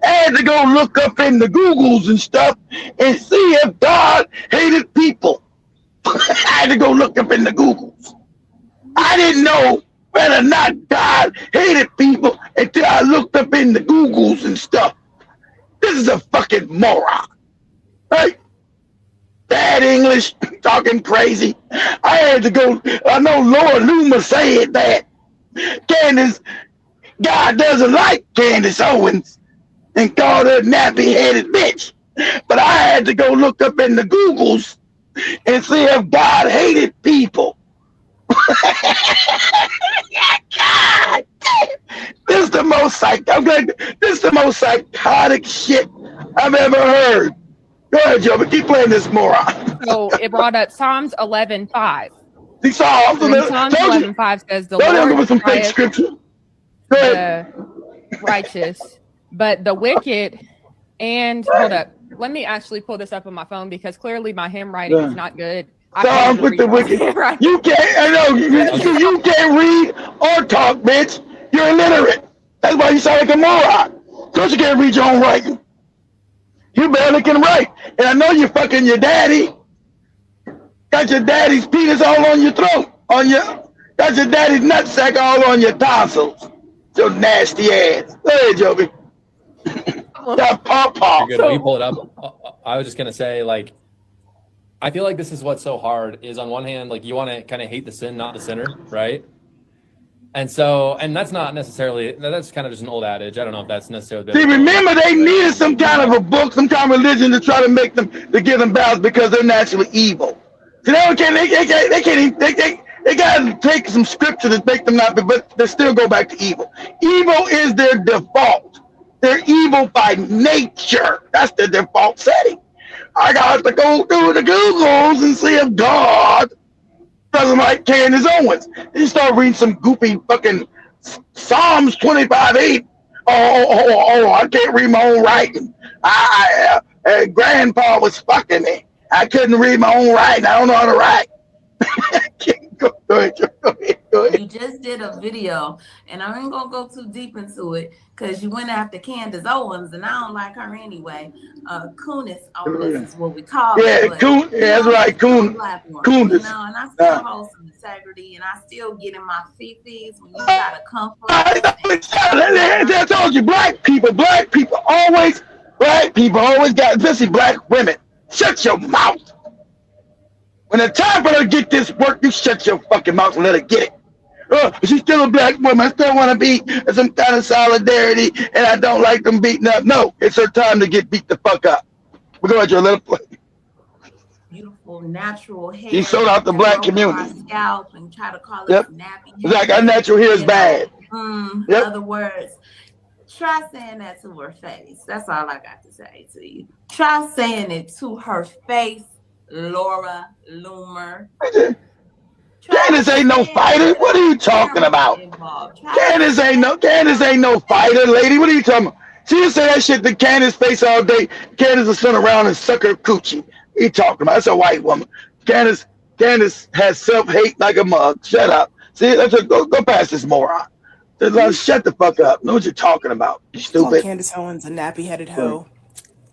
[SPEAKER 4] I had to go look up in the Googles and stuff and see if God hated people. I had to go look up in the Googles. I didn't know whether or not God hated people until I looked up in the Googles and stuff. This is a fucking moron, right? Bad English, talking crazy. I had to go. I know Lord Luma said that God doesn't like Candace Owens and called her nappy-headed bitch. But I had to go look up in the Googles and see if God hated people. God, this is the most psychotic shit I've ever heard. Go ahead, Joe, but keep playing this moron.
[SPEAKER 13] So it brought up Psalms 11:5.
[SPEAKER 4] See, Psalms
[SPEAKER 13] 11:5 says the Lord
[SPEAKER 4] with some fake scripture. Go ahead.
[SPEAKER 13] The righteous, but the wicked. And hold up, let me actually pull this up on my phone because clearly my handwriting is not good.
[SPEAKER 4] Psalms with the wicked. You can't. I know you can't read or talk, bitch. You're illiterate. That's why you sound like a moron. Because you can't read your own writing. You barely can write. And I know you're fucking your daddy. Got your daddy's penis all on your throat. Got your daddy's nutsack all on your tonsils. Your nasty ass. Go ahead, Joby. That pop.
[SPEAKER 12] Good. When you pull it up, I was just gonna say, like, I feel like this is what's so hard is on one hand, like you want to kind of hate the sin, not the sinner, right? And that's not necessarily, that's kind of just an old adage. I don't know if that's necessarily.
[SPEAKER 4] See, remember they needed some kind of a book, some kind of religion to try to make them, to give them balance because they're naturally evil. See, they got to take some scripture to make them not, but they still go back to evil. Evil is their default. They're evil by nature. That's their default setting. I got to go through the Googles and see if God doesn't like Candace Owens. You start reading some goofy fucking Psalms 25:8. Oh, I can't read my own writing. Grandpa was fucking me. I couldn't read my own writing. I don't know how to write. Go ahead.
[SPEAKER 14] You just did a video, and I ain't gonna go too deep into it because you went after Candace Owens, and I don't like her anyway. Coondice Owens is what we call
[SPEAKER 4] it. Yeah, that's right, Coondice.
[SPEAKER 14] You know, and I still hold some integrity, and I still get in my fifties when you gotta come for
[SPEAKER 4] I told you, black people always got, especially black women. Shut your mouth. When it's time for her to get this work, you shut your fucking mouth and let her get it. She's still a black woman. I still want to be some kind of solidarity, and I don't like them beating up. No, it's her time to get beat the fuck up. We're going to let her play.
[SPEAKER 14] Beautiful natural hair.
[SPEAKER 4] She sold out the black community.
[SPEAKER 14] Scalp and try to call it nappy.
[SPEAKER 4] It's like our natural hair is bad.
[SPEAKER 14] In other words, try saying that to her face. That's all I got to say to you. Try saying it to her face. Laura Loomer.
[SPEAKER 4] Candace ain't no fighter. What are you talking about? Candace ain't no fighter, lady. What are you talking about? She just say that shit to Candace's face all day. Candace will sit around and suck her coochie. What are you talking about? That's a white woman. Candace has self-hate like a mug. Shut up. See, go past this moron. Shut the fuck up. Know what you're talking about, you stupid.
[SPEAKER 15] Candace Owens a nappy-headed hoe.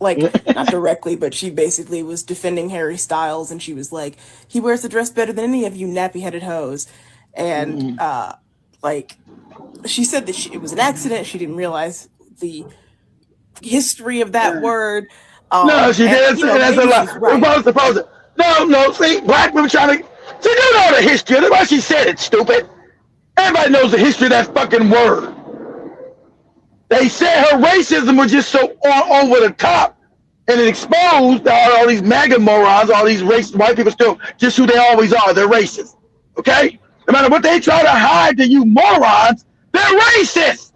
[SPEAKER 15] Like, not directly, but she basically was defending Harry Styles, and she was like, he wears the dress better than any of you nappy-headed hoes. And, like, she said that it was an accident. She didn't realize the history of that word.
[SPEAKER 4] No, she did. That's a lie. Right. No, see, black women trying to... See, you know the history. That's why she said it, stupid. Everybody knows the history of that fucking word. They said her racism was just so over the top, and it exposed all these MAGA morons, all these racist white people still just who they always are. They're racist. Okay? No matter what they try to hide to you morons, they're racist.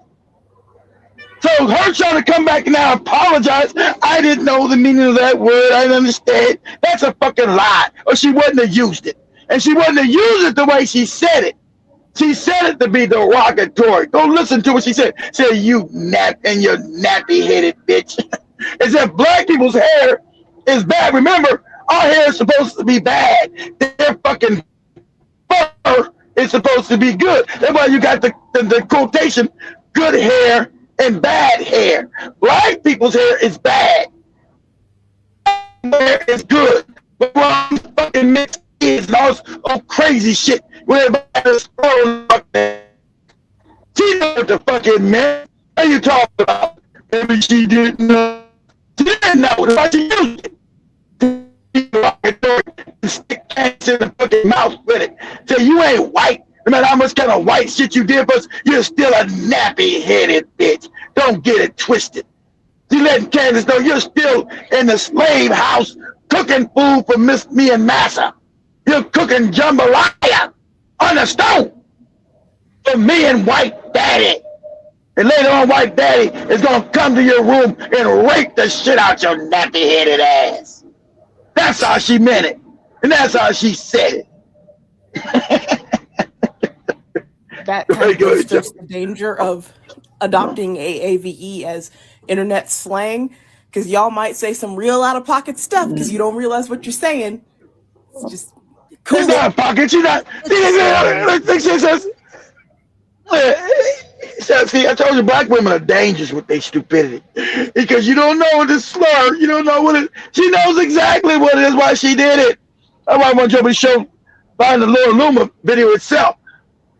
[SPEAKER 4] So her trying to come back now and apologize, I didn't know the meaning of that word. I didn't understand. That's a fucking lie. Or she wouldn't have used it. And she wouldn't have used it the way she said it. She said it to be derogatory. Go listen to what she said. She said, you nap and your nappy-headed bitch. It's that black people's hair is bad. Remember, our hair is supposed to be bad. Their fucking fur is supposed to be good. That's why you got the quotation, good hair and bad hair. Black people's hair is bad. Hair is good. But all these fucking mixed kids and all crazy shit. When everybody's she knows the fucking man. What are you talking about? Maybe she didn't know. She didn't know. That's why she used it. Stick cans in the fucking mouth with it. Say you ain't white. No matter how much kind of white shit you did for us, you're still a nappy-headed bitch. Don't get it twisted. You letting Candace know you're still in the slave house cooking food for me and Massa. You're cooking jambalaya on the stove for me and White Daddy. And later on, White Daddy is going to come to your room and rape the shit out your nappy-headed ass. That's how she meant it. And that's how she said it.
[SPEAKER 15] That kind of illustrates the danger of adopting AAVE as internet slang, because y'all might say some real out-of-pocket stuff because you don't realize what you're saying. It's just cool.
[SPEAKER 4] It's not pocket. She's not. See, I told you, black women are dangerous with their stupidity because you don't know what is slur. You don't know what it. She knows exactly what it is. Why she did it. That's why I want you to show find the Laura Loomer video itself,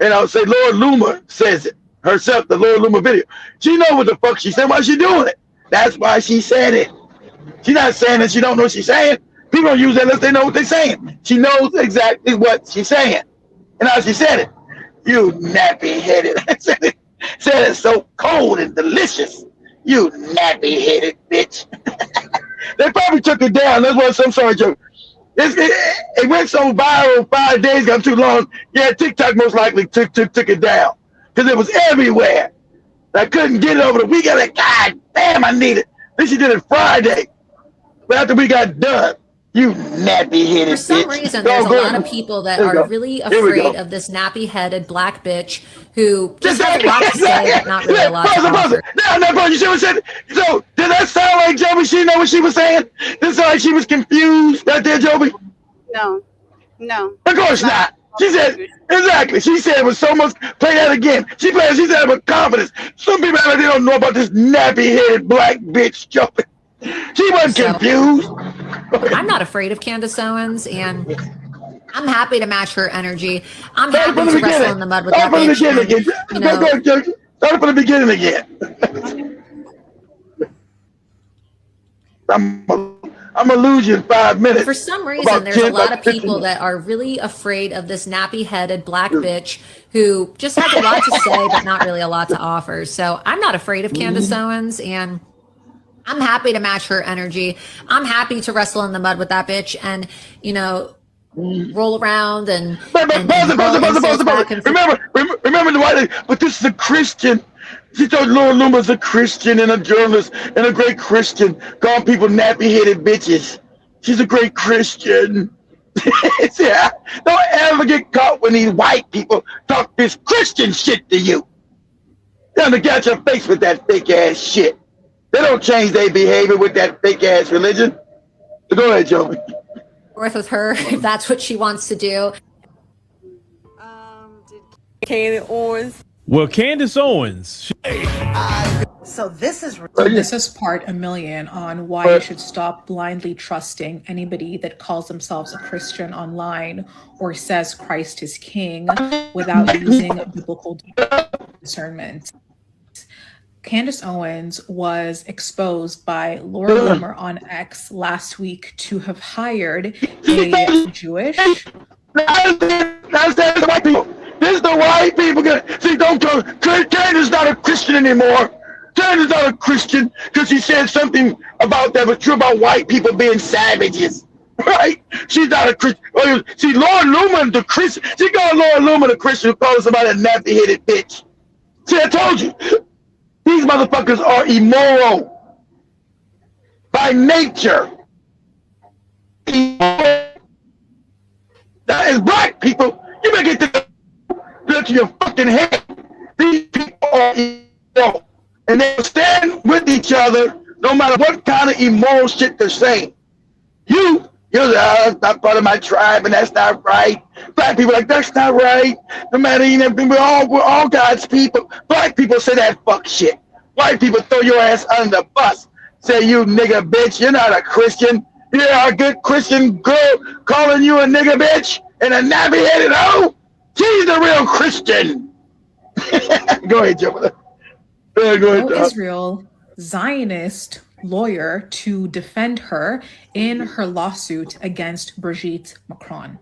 [SPEAKER 4] and I'll say Laura Loomer says it herself. The Laura Loomer video. She knows what the fuck she said. Why she doing it? That's why she said it. She's not saying that she don't know what she's saying. People don't use that unless they know what they're saying. She knows exactly what she's saying, and how she said it. You nappy-headed. Said it so cold and delicious. You nappy-headed bitch. They probably took it down. That's what some sort of joke. It went so viral 5 days, got too long. Yeah, TikTok most likely took it down because it was everywhere. I couldn't get it over the weekend. Like, God damn, I need it. Then she did it Friday. But after we got done, you nappy-headed bitch.
[SPEAKER 16] For some reason, there's a lot of people that are really afraid of this nappy-headed black bitch who just has a lot to say, but not really a lot to offer.
[SPEAKER 4] No, you see what I said? So, did that sound like Joby? She know what she was saying? Did it sound like she was confused right there, Joby?
[SPEAKER 2] No.
[SPEAKER 4] Of course not. She said, exactly. She said it was so much, play that again. She said it with confidence. Some people they don't know about this nappy-headed black bitch Joby. She wasn't confused.
[SPEAKER 16] I'm not afraid of Candace Owens, and I'm happy to match her energy. I'm happy to wrestle in the mud with that bitch.
[SPEAKER 4] Start from the beginning again. I'm gonna lose you in 5 minutes.
[SPEAKER 16] For some reason, there's a lot of people that are really afraid of this nappy-headed black bitch who just has a lot to say, but not really a lot to offer. So I'm not afraid of Candace Owens, and I'm happy to match her energy. I'm happy to wrestle in the mud with that bitch and, roll around and
[SPEAKER 4] remember the white, but this is a Christian. She told Laura Loomer's a Christian and a journalist and a great Christian, calling people nappy-headed bitches. She's a great Christian. Yeah. Don't ever get caught when these white people talk this Christian shit to you. They're gonna get your face with that fake ass shit. They don't change their behavior with that fake ass religion. So go ahead, Joey.
[SPEAKER 16] With her, if that's what she wants to do.
[SPEAKER 11] Candace Owens.
[SPEAKER 9] Well, Candace Owens.
[SPEAKER 17] So this is part a million on why you should stop blindly trusting anybody that calls themselves a Christian online or says Christ is king without using biblical discernment. Candace Owens was exposed by Laura Loomer on X last week to have hired a Jewish.
[SPEAKER 4] That's the white people. This is the white people. See, don't go. Candace's not a Christian anymore. Candace's not a Christian because she said something about that was true about white people being savages. Right? She's not a Christian. See, Laura Loomer, the Christian. She called Laura Loomer the Christian who called somebody a nappy-headed bitch. See, I told you. These motherfuckers are immoral by nature. Now, as black people, you better get to your fucking head. These people are immoral. And they stand with each other no matter what kind of immoral shit they're saying. You're that's not part of my tribe and that's not right. Black people are like, that's not right. No matter, we're all God's people. Black people say that fuck shit. White people throw your ass under the bus. say you nigga bitch. You're not a Christian. You're a good Christian girl calling you a nigga bitch and a nappy-headed hoe. She's the real Christian. Go ahead, Joe. Go ahead,
[SPEAKER 17] Israel Zionist lawyer to defend her in her lawsuit against Brigitte Macron.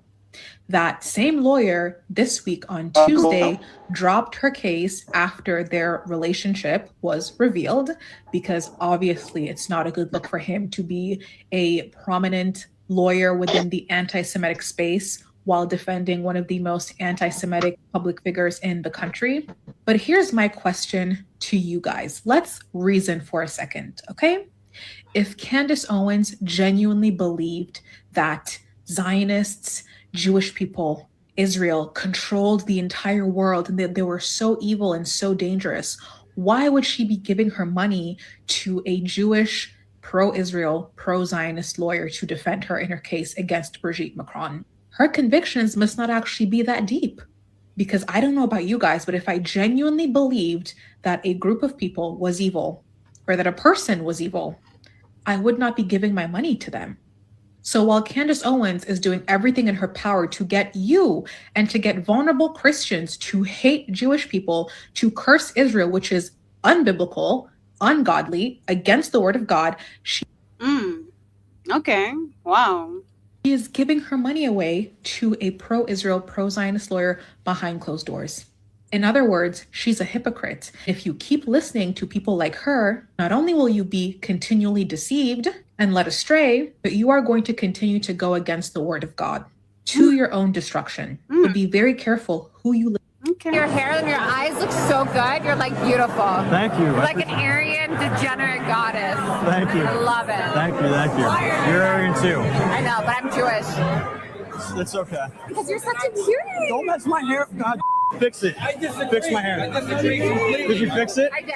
[SPEAKER 17] That same lawyer this week on Tuesday dropped her case after their relationship was revealed, because obviously it's not a good look for him to be a prominent lawyer within the anti-Semitic space while defending one of the most anti-Semitic public figures in the country. But here's my question to you guys. Let's reason for a second, okay? If Candace Owens genuinely believed that Zionists, Jewish people, Israel controlled the entire world and that they were so evil and so dangerous, why would she be giving her money to a Jewish pro-Israel, pro-Zionist lawyer to defend her in her case against Brigitte Macron? Her convictions must not actually be that deep. Because I don't know about you guys, but if I genuinely believed that a group of people was evil or that a person was evil, I would not be giving my money to them. So while Candace Owens is doing everything in her power to get you and to get vulnerable Christians to hate Jewish people, to curse Israel, which is unbiblical, ungodly, against the word of God, she
[SPEAKER 2] Okay. Wow.
[SPEAKER 17] She is giving her money away to a pro-Israel, pro-Zionist lawyer behind closed doors. In other words, she's a hypocrite. If you keep listening to people like her, not only will you be continually deceived and led astray, but you are going to continue to go against the word of God to your own destruction. So be very careful who you listen.
[SPEAKER 2] Okay.
[SPEAKER 13] Your hair and your eyes look so good. You're like beautiful.
[SPEAKER 18] Thank you.
[SPEAKER 13] You're like an Aryan degenerate goddess.
[SPEAKER 18] Thank you.
[SPEAKER 13] I love it.
[SPEAKER 18] Thank you. You're Aryan too.
[SPEAKER 13] I know, but I'm Jewish.
[SPEAKER 18] It's okay.
[SPEAKER 13] Because you're such a cutie.
[SPEAKER 18] Don't mess my hair. God, fix it. Fix my hair. Did you fix it?
[SPEAKER 13] I did.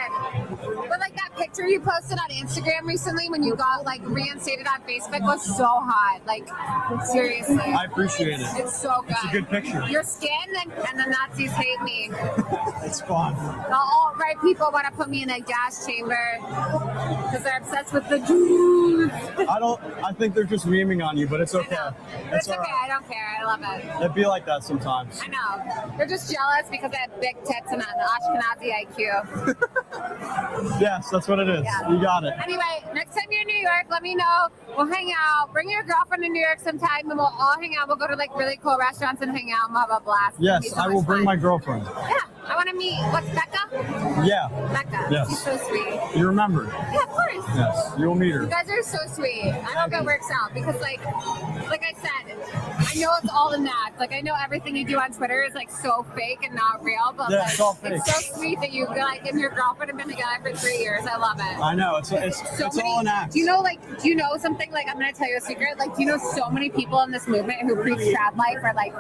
[SPEAKER 13] But like that picture you posted on Instagram recently when you got like reinstated on Facebook was so hot. Like seriously.
[SPEAKER 18] I appreciate it.
[SPEAKER 13] It's so good.
[SPEAKER 18] It's a good picture.
[SPEAKER 13] Your skin and the Nazis hate me.
[SPEAKER 18] It's fun.
[SPEAKER 13] The alt-right people want to put me in a gas chamber because they're obsessed with the Jews.
[SPEAKER 18] I think they're just memeing on you, but it's okay.
[SPEAKER 13] It's okay. I don't care. I love it.
[SPEAKER 18] It'd be like that sometimes.
[SPEAKER 13] I know. They're just jealous because I have big tits and an Ashkenazi IQ.
[SPEAKER 18] Yes, that's what it is.
[SPEAKER 13] Yeah.
[SPEAKER 18] You got it.
[SPEAKER 13] Anyway, next time you're in New York, let me know. We'll hang out. Bring your girlfriend to New York sometime and we'll all hang out. We'll go to like really cool restaurants and hang out and we'll have a blast.
[SPEAKER 18] Yes, I will bring my girlfriend.
[SPEAKER 13] Yeah, I want to meet. What's Becca?
[SPEAKER 18] Yeah.
[SPEAKER 13] Becca.
[SPEAKER 18] Yes.
[SPEAKER 13] She's so sweet.
[SPEAKER 18] You remember?
[SPEAKER 13] Yeah, of course.
[SPEAKER 18] Yes, you'll meet her.
[SPEAKER 13] You guys are so sweet. I hope it works out because like I said, I know it's all in that. Like I know everything you do on Twitter is like so fake and not real, but
[SPEAKER 18] yeah,
[SPEAKER 13] like,
[SPEAKER 18] it's all fake.
[SPEAKER 13] It's so sweet that you like and your girlfriend have been together for 3 years. I love it.
[SPEAKER 18] I know it's all an act.
[SPEAKER 13] Do you know something? Like I'm gonna tell you a secret. Like do you know so many people in this movement who preach trad life or like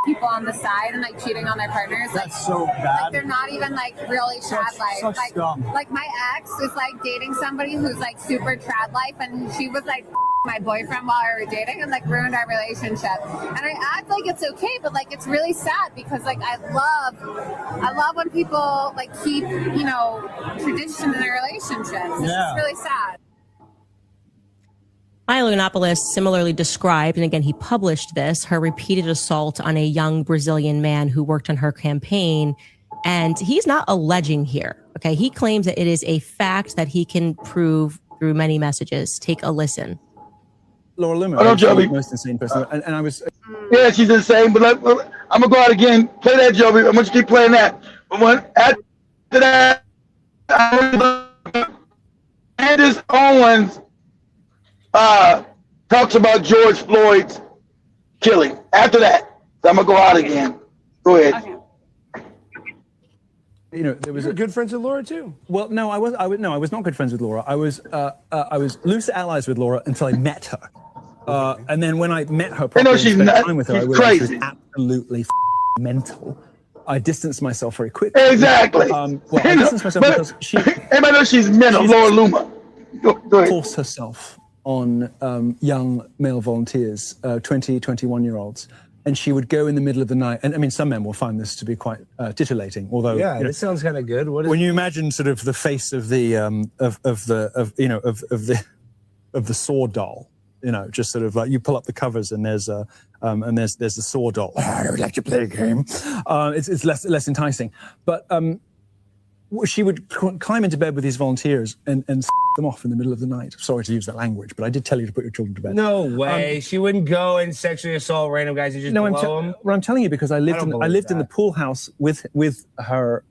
[SPEAKER 13] people on the side and like cheating on their partners?
[SPEAKER 18] That's
[SPEAKER 13] like,
[SPEAKER 18] so bad.
[SPEAKER 13] Like they're not even like really trad life.
[SPEAKER 18] Such
[SPEAKER 13] like
[SPEAKER 18] scum.
[SPEAKER 13] Like my ex is like dating somebody who's like super trad life, and she was like my boyfriend while we were dating and like ruined our relationship. And I act like it's okay, but like it's really sad because like I love when people like keep, you know, tradition in their relationships. It's just really sad.
[SPEAKER 19] Maya Yiannopoulos similarly described, and again, he published this, her repeated assault on a young Brazilian man who worked on her campaign. And he's not alleging here. Okay. He claims that it is a fact that he can prove through many messages. Take a listen.
[SPEAKER 18] Laura Loomer,
[SPEAKER 4] Joby.
[SPEAKER 18] Most insane person. And I was.
[SPEAKER 4] Yeah, she's insane, but I'm going to go out again. Play that, Joby. I'm going to keep playing that. But after that, Candace Owens talks about George Floyd's killing. After that, I'm going to go out again. Go ahead. Okay.
[SPEAKER 18] You know, there was good friends with Laura too. Well, no, I was not good friends with Laura. I was loose allies with Laura until I met her. And then when I met her, properly,
[SPEAKER 4] she's
[SPEAKER 18] spent
[SPEAKER 4] not,
[SPEAKER 18] time with her, I realized she was absolutely mental. I distanced myself very quickly.
[SPEAKER 4] Exactly.
[SPEAKER 18] I distanced myself because she.
[SPEAKER 4] Everybody knows she's mental. Laura Loomer. Go ahead.
[SPEAKER 18] Forced herself on young male volunteers, 20, 21-year-olds. and she would go in the middle of the night. And I mean, some men will find this to be quite titillating. Although,
[SPEAKER 20] yeah, this sounds kind of good. What is
[SPEAKER 18] when you imagine sort of the face of the of the saw doll, just sort of like you pull up the covers and there's the saw doll. I would like to play a game. It's less enticing, but she would climb into bed with these volunteers and them off in the middle of the night. Sorry to use that language, but I did tell you to put your children to bed.
[SPEAKER 20] No way. She wouldn't go and sexually assault random guys and just blow them.
[SPEAKER 18] Well, I'm telling you because I lived in the pool house with her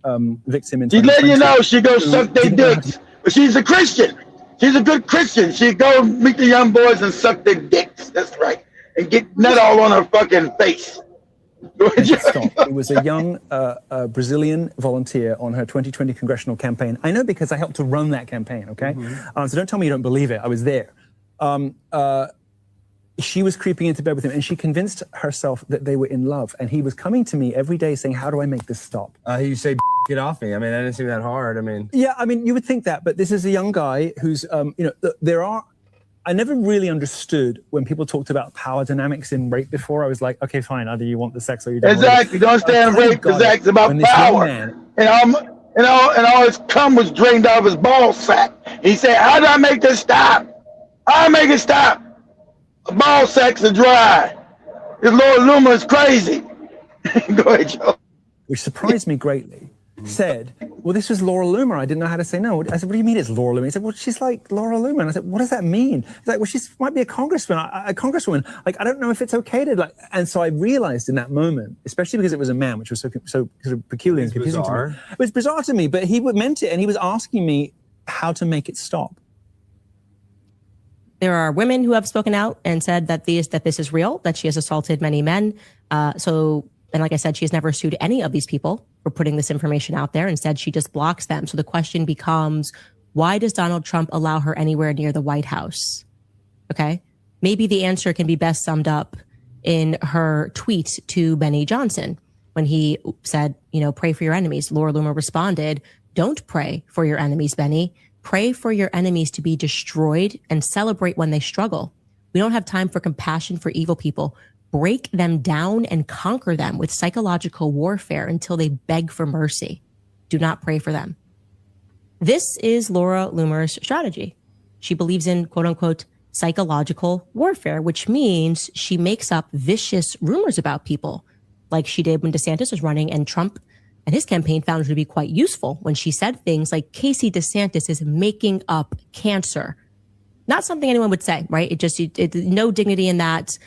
[SPEAKER 18] victim.
[SPEAKER 4] She let you know she goes suck their dicks, but she's a Christian. She's a good Christian. She go meet the young boys and suck their dicks. That's right, and get nut all on her fucking face.
[SPEAKER 18] It was a young Brazilian volunteer on her 2020 congressional campaign. I know because I helped to run that campaign, okay? So don't tell me you don't believe it. I was there. She was creeping into bed with him, and she convinced herself that they were in love. And he was coming to me every day saying, how do I make this stop?
[SPEAKER 20] You say, get off me. I mean, that didn't seem that hard. I mean...
[SPEAKER 18] Yeah, I mean, you would think that, but this is a young guy who's, I never really understood when people talked about power dynamics in rape before. I was like, okay, fine, either you want the sex or you don't.
[SPEAKER 4] Exactly. Don't understand rape because that's about power. And all his cum was drained out of his ball sack. He said, how do I make this stop? How do I make it stop? The ball sacks are dry. This Lord Luma is crazy. Go ahead, Joe.
[SPEAKER 18] Which surprised me greatly. Said, well, this was Laura Loomer. I didn't know how to say no. I said, what do you mean it's Laura Loomer? He said, well, she's like Laura Loomer. And I said, what does that mean? He's like, well, she might be a congresswoman. Like, I don't know if it's okay to like. And so I realized in that moment, especially because it was a man, which was so sort of peculiar and confusing to me. It was bizarre to me, but he meant it, and he was asking me how to make it stop.
[SPEAKER 19] There are women who have spoken out and said that this is real, that she has assaulted many men. And like I said, she has never sued any of these people for putting this information out there. Instead, she just blocks them. So the question becomes, why does Donald Trump allow her anywhere near the White House? Okay. Maybe the answer can be best summed up in her tweet to Benny Johnson when he said, pray for your enemies. Laura Loomer responded, don't pray for your enemies, Benny. Pray for your enemies to be destroyed and celebrate when they struggle. We don't have time for compassion for evil people. Break them down and conquer them with psychological warfare until they beg for mercy. Do not pray for them. This is Laura Loomer's strategy. She believes in, quote unquote, psychological warfare, which means she makes up vicious rumors about people, like she did when DeSantis was running, and Trump and his campaign found her to be quite useful when she said things like Casey DeSantis is making up cancer. Not something anyone would say, right? No dignity in that.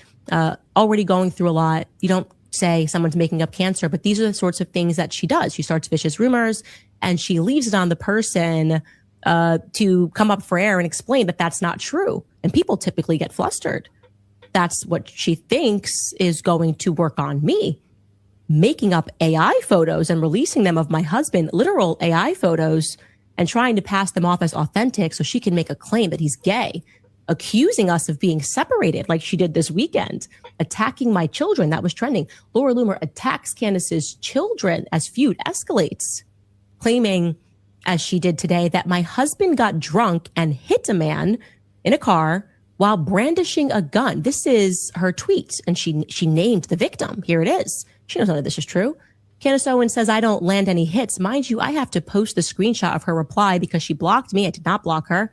[SPEAKER 19] Already going through a lot. You don't say someone's making up cancer, but these are the sorts of things that she does. She starts vicious rumors and she leaves it on the person to come up for air and explain that that's not true. And people typically get flustered. That's what she thinks is going to work on me. Making up AI photos and releasing them of my husband, literal AI photos, and trying to pass them off as authentic so she can make a claim that he's gay. Accusing us of being separated like she did this weekend, attacking my children. That was trending. Laura Loomer attacks Candace's children as feud escalates, claiming, as she did today, that my husband got drunk and hit a man in a car while brandishing a gun. This is her tweet, and she named the victim. Here it is. She knows none of this is true. Candace Owens says, I don't land any hits. Mind you, I have to post the screenshot of her reply because she blocked me. I did not block her.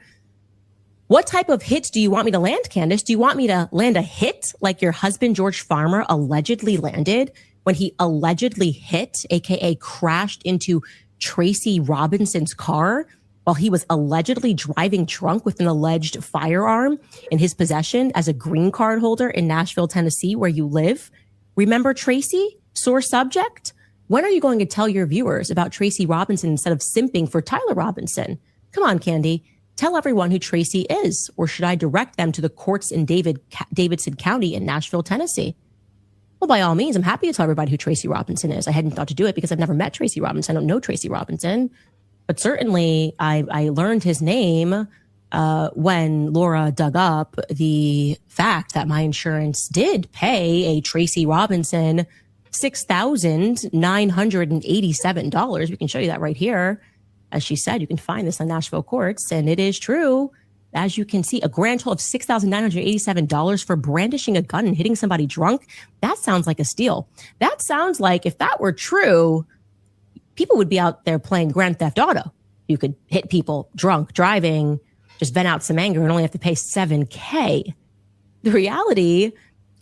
[SPEAKER 19] What type of hits do you want me to land, Candace? Do you want me to land a hit like your husband, George Farmer, allegedly landed when he allegedly hit, aka crashed into Tracy Robinson's car while he was allegedly driving drunk with an alleged firearm in his possession as a green card holder in Nashville, Tennessee, where you live? Remember Tracy? Sore subject? When are you going to tell your viewers about Tracy Robinson instead of simping for Tyler Robinson? Come on, Candy. Tell everyone who Tracy is, or should I direct them to the courts in Davidson County in Nashville, Tennessee? Well, by all means, I'm happy to tell everybody who Tracy Robinson is. I hadn't thought to do it because I've never met Tracy Robinson. I don't know Tracy Robinson. But certainly I learned his name when Laura dug up the fact that my insurance did pay a Tracy Robinson $6,987. We can show you that right here. As she said, you can find this on Nashville courts, and it is true as you can see, a grand total of $6,987 for brandishing a gun and hitting somebody drunk. That sounds like a steal. That sounds like if that were true, people would be out there playing Grand Theft Auto. You could hit people drunk, driving, just vent out some anger and only have to pay $7,000. The reality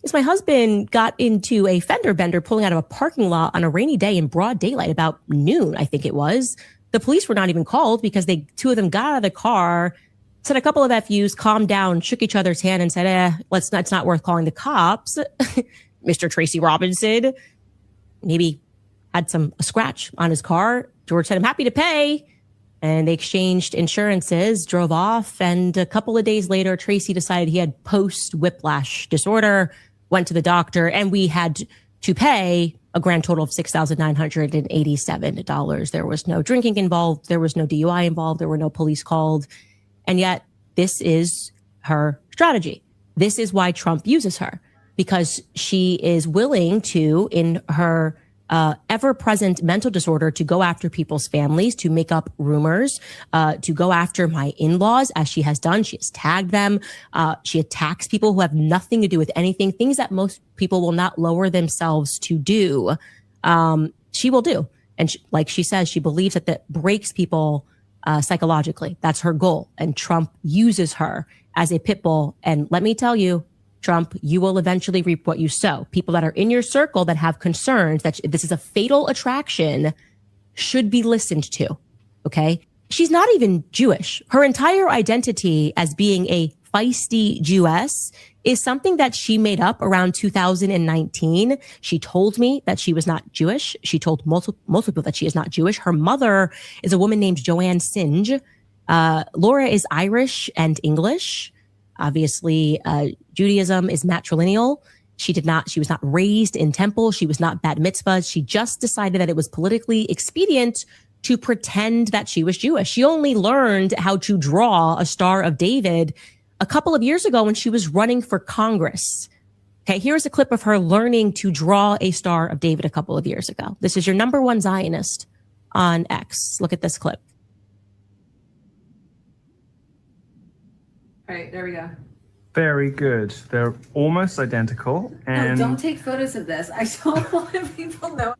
[SPEAKER 19] is my husband got into a fender bender pulling out of a parking lot on a rainy day in broad daylight about noon, I think it was. The police were not even called because two of them got out of the car, said a couple of FUs, calmed down, shook each other's hand and said, it's not worth calling the cops. Mr. Tracy Robinson maybe had a scratch on his car. George said, I'm happy to pay. And they exchanged insurances, drove off. And a couple of days later, Tracy decided he had post-whiplash disorder, went to the doctor, and we had to pay a grand total of $6,987. There was no drinking involved. There was no DUI involved. There were no police called. And yet this is her strategy. This is why Trump uses her, because she is willing to, in her ever-present mental disorder, to go after people's families, to make up rumors, to go after my in-laws, as she has done. She has tagged them. She attacks people who have nothing to do with anything, things that most people will not lower themselves to do. She will do. And like she says, she believes that breaks people psychologically. That's her goal. And Trump uses her as a pit bull. And let me tell you, Trump, you will eventually reap what you sow. People that are in your circle that have concerns that this is a fatal attraction should be listened to. Okay. She's not even Jewish. Her entire identity as being a feisty Jewess is something that she made up around 2019. She told me that she was not Jewish. She told multiple people that she is not Jewish. Her mother is a woman named Joanne Singe. Laura is Irish and English. Obviously, Judaism is matrilineal. She was not raised in temple. She was not bat mitzvah. She just decided that it was politically expedient to pretend that she was Jewish. She only learned how to draw a Star of David a couple of years ago when she was running for Congress. Okay, here's a clip of her learning to draw a Star of David a couple of years ago. This is your number one Zionist on X. Look at this clip.
[SPEAKER 21] All right, there we go.
[SPEAKER 22] Very good. They're almost identical. And
[SPEAKER 21] No, don't take photos of this. I don't want people know.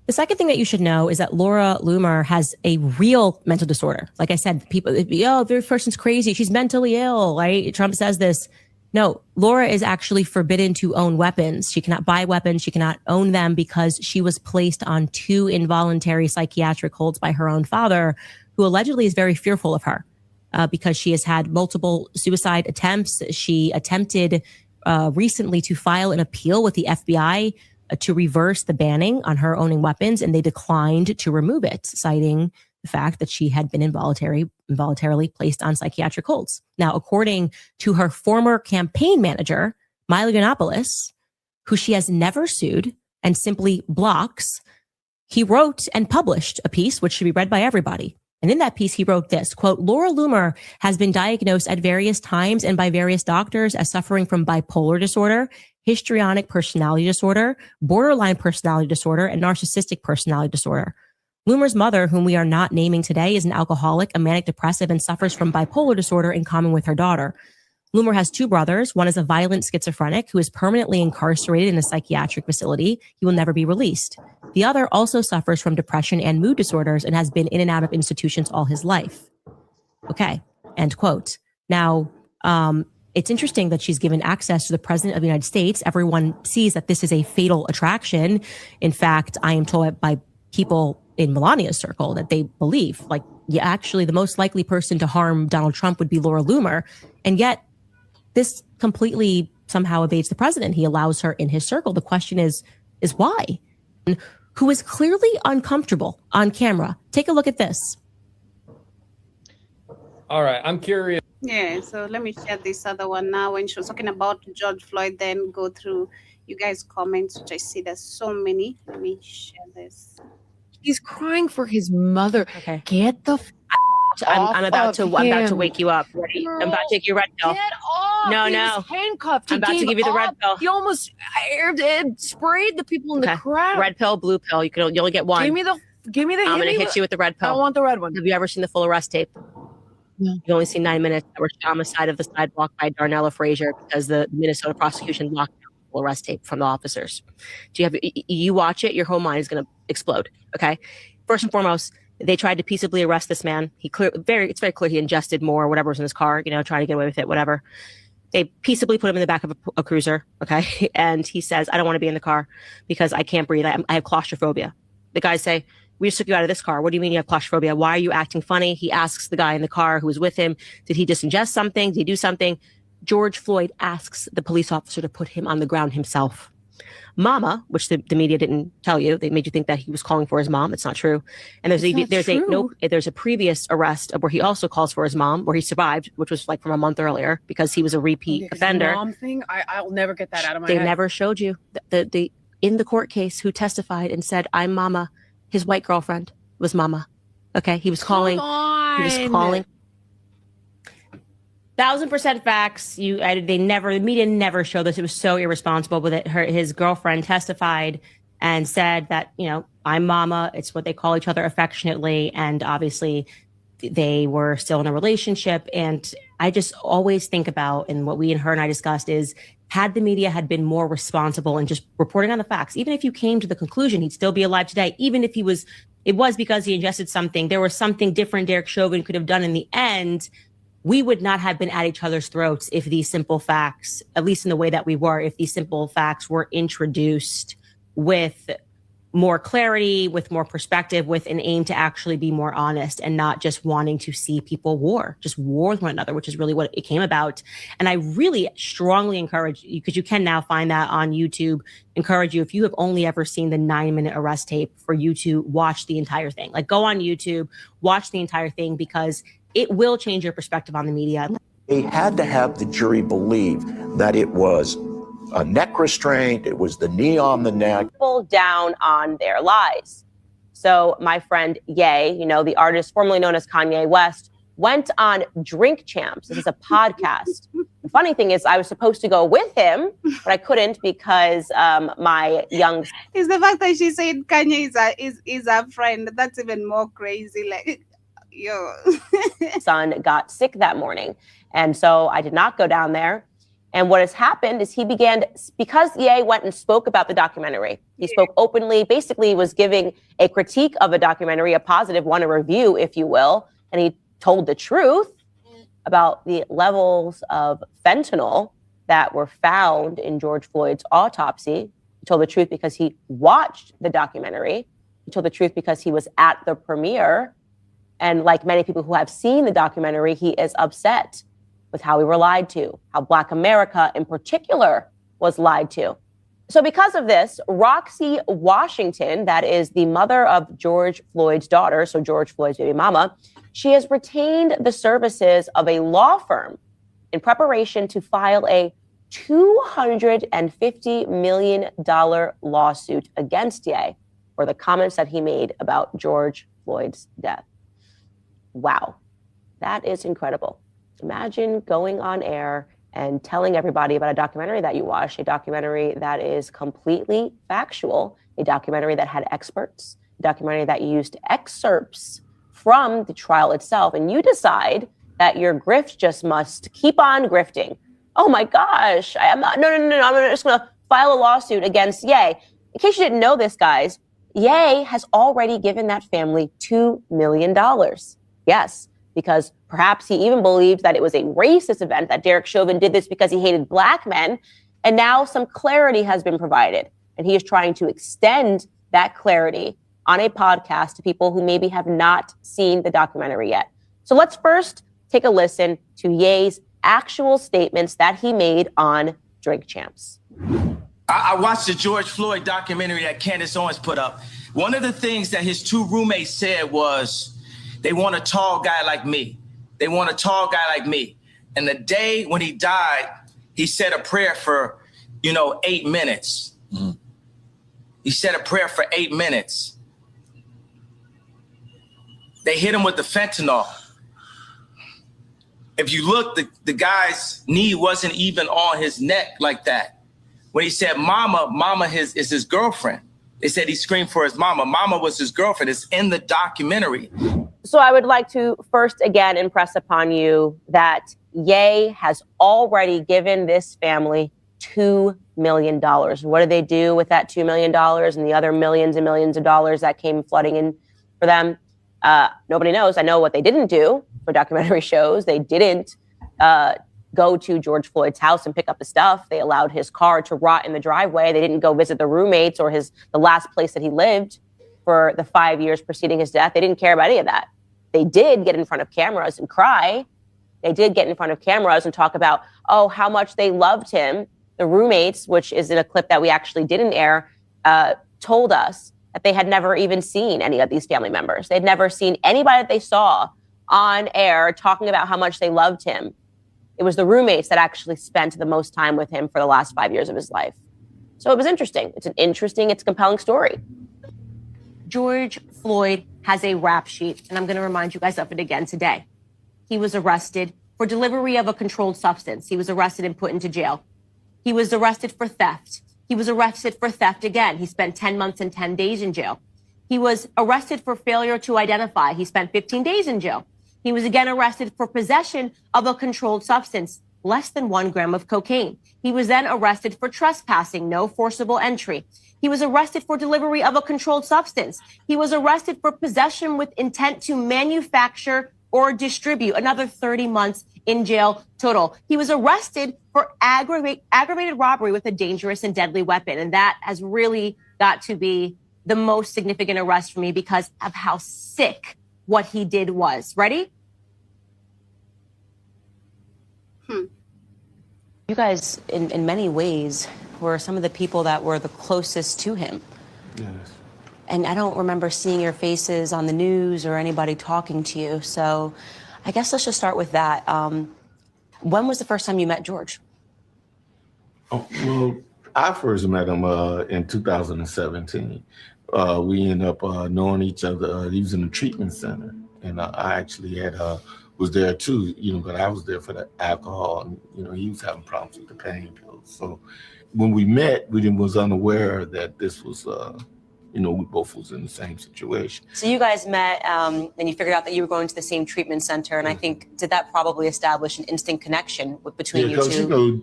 [SPEAKER 19] The second thing that you should know is that Laura Loomer has a real mental disorder. Like I said, people, this person's crazy. She's mentally ill, right? Trump says this. No, Laura is actually forbidden to own weapons. She cannot buy weapons. She cannot own them because she was placed on 2 involuntary psychiatric holds by her own father, who allegedly is very fearful of her. Because she has had multiple suicide attempts. She attempted recently to file an appeal with the FBI to reverse the banning on her owning weapons, and they declined to remove it, citing the fact that she had been involuntarily placed on psychiatric holds. Now, according to her former campaign manager, Milo Yiannopoulos, who she has never sued and simply blocks, he wrote and published a piece which should be read by everybody. And in that piece, he wrote this, quote, Laura Loomer has been diagnosed at various times and by various doctors as suffering from bipolar disorder, histrionic personality disorder, borderline personality disorder, and narcissistic personality disorder. Loomer's mother, whom we are not naming today, is an alcoholic, a manic depressive, and suffers from bipolar disorder in common with her daughter. Loomer has 2 brothers. One is a violent schizophrenic who is permanently incarcerated in a psychiatric facility. He will never be released. The other also suffers from depression and mood disorders and has been in and out of institutions all his life. Okay, end quote. Now, it's interesting that she's given access to the president of the United States. Everyone sees that this is a fatal attraction. In fact, I am told by people in Melania's circle that they believe, actually the most likely person to harm Donald Trump would be Laura Loomer. And yet, this completely somehow evades the president. He allows her in his circle. The question is why? Who is clearly uncomfortable on camera. Take a look at this.
[SPEAKER 12] All right, I'm curious.
[SPEAKER 2] Yeah, so let me share this other one now. When she was talking about George Floyd, then go through you guys' comments, which I see there's so many. Let me share this.
[SPEAKER 23] He's crying for his mother. Okay. Get the
[SPEAKER 24] I'm about to wake you up. Ready?
[SPEAKER 23] Girl,
[SPEAKER 24] I'm about to take your red pill.
[SPEAKER 23] Get off.
[SPEAKER 24] No,
[SPEAKER 23] He
[SPEAKER 24] no.
[SPEAKER 23] was handcuffed.
[SPEAKER 24] I'm about to give you the red pill.
[SPEAKER 23] He almost sprayed the people in the
[SPEAKER 24] Okay.
[SPEAKER 23] crowd.
[SPEAKER 24] Red pill, blue pill. You only get one.
[SPEAKER 23] Give me the
[SPEAKER 24] I'm gonna hit you with the red pill.
[SPEAKER 23] I want the red one.
[SPEAKER 24] Have you ever seen the full arrest tape? You only see 9 minutes that were shot on the side of the sidewalk by Darnella Frazier because the Minnesota prosecution locked down full arrest tape from the officers. You watch it, your whole mind is going to explode. Okay. First and foremost, they tried to peaceably arrest this man. It's very clear he ingested more or whatever was in his car, trying to get away with it, whatever. They peaceably put him in the back of a cruiser. Okay. And he says, I don't want to be in the car because I can't breathe. I have claustrophobia. The guys say, we just took you out of this car. What do you mean you have claustrophobia? Why are you acting funny? He asks the guy in the car who was with him, did he just ingest something? Did he do something? George Floyd asks the police officer to put him on the ground himself. Mama, which the media didn't tell you, they made you think that he was calling for his mom. It's not true. And there's a previous arrest where he also calls for his mom, where he survived, which was like from a month earlier because he was a repeat offender.
[SPEAKER 23] Mom thing, I'll never get that out of my head.
[SPEAKER 24] They never showed you the in the court case who testified and said, I'm Mama. His white girlfriend was Mama. Okay, he was calling. He was calling. 1000% facts. The media never showed this. It was so irresponsible. But his girlfriend testified and said that, I'm Mama. It's what they call each other affectionately. And obviously they were still in a relationship. And I just always think about, and what we and her and I discussed is, had the media had been more responsible and just reporting on the facts, even if you came to the conclusion he'd still be alive today, even if it was because he ingested something, there was something different Derek Chauvin could have done in the end, we would not have been at each other's throats if these simple facts, at least in the way that we were, if these simple facts were introduced with more clarity, with more perspective, with an aim to actually be more honest and not just wanting to see people war with one another, which is really what it came about. And I really strongly encourage you, because you can now find that on YouTube, encourage you, if you have only ever seen the 9-minute arrest tape, for you to watch the entire thing. Like, go on YouTube, watch the entire thing, because it will change your perspective on the media.
[SPEAKER 1] They had to have the jury believe that it was a neck restraint, it was the knee on the neck.
[SPEAKER 24] People down on their lies. So my friend Ye, the artist formerly known as Kanye West, went on Drink Champs. This is a podcast. The funny thing is, I was supposed to go with him, but I couldn't because my young...
[SPEAKER 2] It's the fact that she said Kanye is a friend. That's even more crazy. Like, yo.
[SPEAKER 24] son got sick that morning. And so I did not go down there. And what has happened is because Ye went and spoke about the documentary, he spoke openly, basically was giving a critique of a documentary, a positive one, a review, if you will. And he told the truth about the levels of fentanyl that were found in George Floyd's autopsy. He told the truth because he watched the documentary. He told the truth because he was at the premiere. And like many people who have seen the documentary, he is upset with how we were lied to, how Black America in particular was lied to. So because of this, Roxy Washington, that is the mother of George Floyd's daughter, so George Floyd's baby mama, she has retained the services of a law firm in preparation to file a $250 million lawsuit against Ye for the comments that he made about George Floyd's death. Wow, that is incredible. Imagine going on air and telling everybody about a documentary that you watched, a documentary that is completely factual, a documentary that had experts, a documentary that used excerpts from the trial itself, and you decide that your grift just must keep on grifting. Oh my gosh, I'm just gonna file a lawsuit against Ye. In case you didn't know this, guys, Ye has already given that family $2 million. Yes, because perhaps he even believed that it was a racist event, that Derek Chauvin did this because he hated Black men. And now some clarity has been provided. And he is trying to extend that clarity on a podcast to people who maybe have not seen the documentary yet. So let's first take a listen to Ye's actual statements that he made on Drink Champs.
[SPEAKER 3] I watched the George Floyd documentary that Candace Owens put up. One of the things that his two roommates said was, they want a tall guy like me. They want a tall guy like me. And the day when he died, he said a prayer for, 8 minutes. Mm-hmm. He said a prayer for 8 minutes. They hit him with the fentanyl. If you look, the guy's knee wasn't even on his neck like that. When he said mama is his girlfriend. They said he screamed for his mama. Mama was his girlfriend. It's in the documentary.
[SPEAKER 5] So I would like to first again impress upon you that Ye has already given this family $2 million. What did they do with that $2 million and the other millions and millions of dollars that came flooding in for them? Nobody knows. I know what they didn't do for documentary shows. They didn't go to George Floyd's house and pick up his stuff. They allowed his car to rot in the driveway. They didn't go visit the roommates or the last place that he lived for the 5 years preceding his death. They didn't care about any of that. They did get in front of cameras and cry. They did get in front of cameras and talk about, how much they loved him. The roommates, which is in a clip that we actually didn't air, told us that they had never even seen any of these family members. They'd never seen anybody that they saw on air talking about how much they loved him. It was the roommates that actually spent the most time with him for the last 5 years of his life. So it was interesting. It's a compelling story. George Floyd has a rap sheet, and I'm going to remind you guys of it again today. He was arrested for delivery of a controlled substance. He was arrested and put into jail. He was arrested for theft. He was arrested for theft again. He spent 10 months and 10 days in jail. He was arrested for failure to identify. He spent 15 days in jail. He was again arrested for possession of a controlled substance, less than 1 gram of cocaine. He was then arrested for trespassing, no forcible entry. He was arrested for delivery of a controlled substance. He was arrested for possession with intent to manufacture or distribute, another 30 months in jail total. He was arrested for aggravated robbery with a dangerous and deadly weapon. And that has really got to be the most significant arrest for me because of how sick what he did was. Ready? You guys, in many ways, were some of the people that were the closest to him.
[SPEAKER 6] Yes.
[SPEAKER 5] And I don't remember seeing your faces on the news or anybody talking to you. So I guess let's just start with that. When was the first time you met George?
[SPEAKER 6] Oh, well, I first met him in 2017. We ended up knowing each other. He was in a treatment center. And I actually was there too, but I was there for the alcohol. And, he was having problems with the pain pills. So when we met, we was unaware that this was, we both was in the same situation.
[SPEAKER 5] So you guys met and you figured out that you were going to the same treatment center. And I think, did that probably establish an instant connection between you two?
[SPEAKER 6] Because,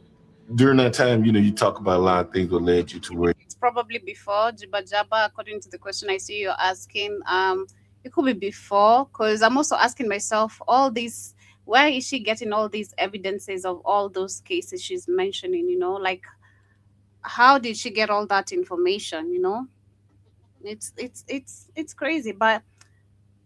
[SPEAKER 6] during that time, you talk about a lot of things that led you to where.
[SPEAKER 2] It's probably before Jibba Jabba, according to the question I see you're asking. It could be before, because I'm also asking myself all these, where is she getting all these evidences of all those cases she's mentioning, like how did she get all that information, It's crazy. But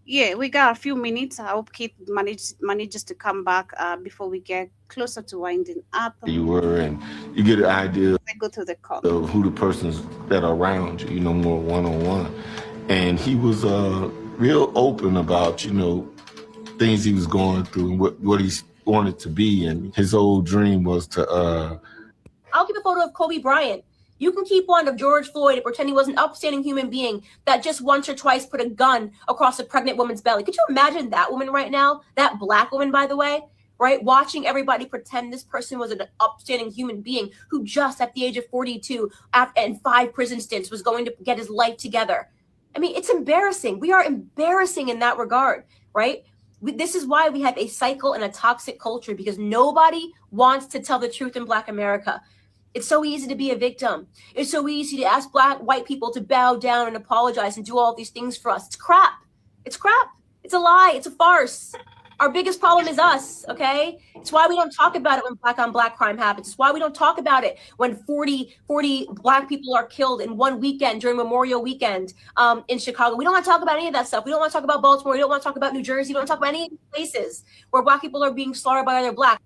[SPEAKER 2] yeah, we got a few minutes. I hope Keith manages to come back before we get closer to winding up.
[SPEAKER 6] You were, and you get an idea
[SPEAKER 2] I go through the call
[SPEAKER 6] of who the persons that are around you, more one-on-one. And he was real open about, things he was going through and what he wanted to be. And his whole dream was to
[SPEAKER 5] I'll keep a photo of Kobe Bryant. You can keep one of George Floyd and pretend he was an upstanding human being that just once or twice put a gun across a pregnant woman's belly. Could you imagine that woman right now? That Black woman, by the way, right? Watching everybody pretend this person was an upstanding human being who just at the age of 42 and 5 prison stints was going to get his life together. I mean, it's embarrassing. We are embarrassing in that regard, right? This is why we have a cycle and a toxic culture, because nobody wants to tell the truth in Black America. It's so easy to be a victim. It's so easy to ask white people to bow down and apologize and do all these things for us. It's crap. It's crap. It's a lie. It's a farce. Our biggest problem is us, okay? It's why we don't talk about it when Black on Black crime happens. It's why we don't talk about it when 40 Black people are killed in one weekend during Memorial Weekend in Chicago. We don't want to talk about any of that stuff. We don't want to talk about Baltimore. We don't want to talk about New Jersey. We don't want to talk about any places where Black people are being slaughtered by other Black.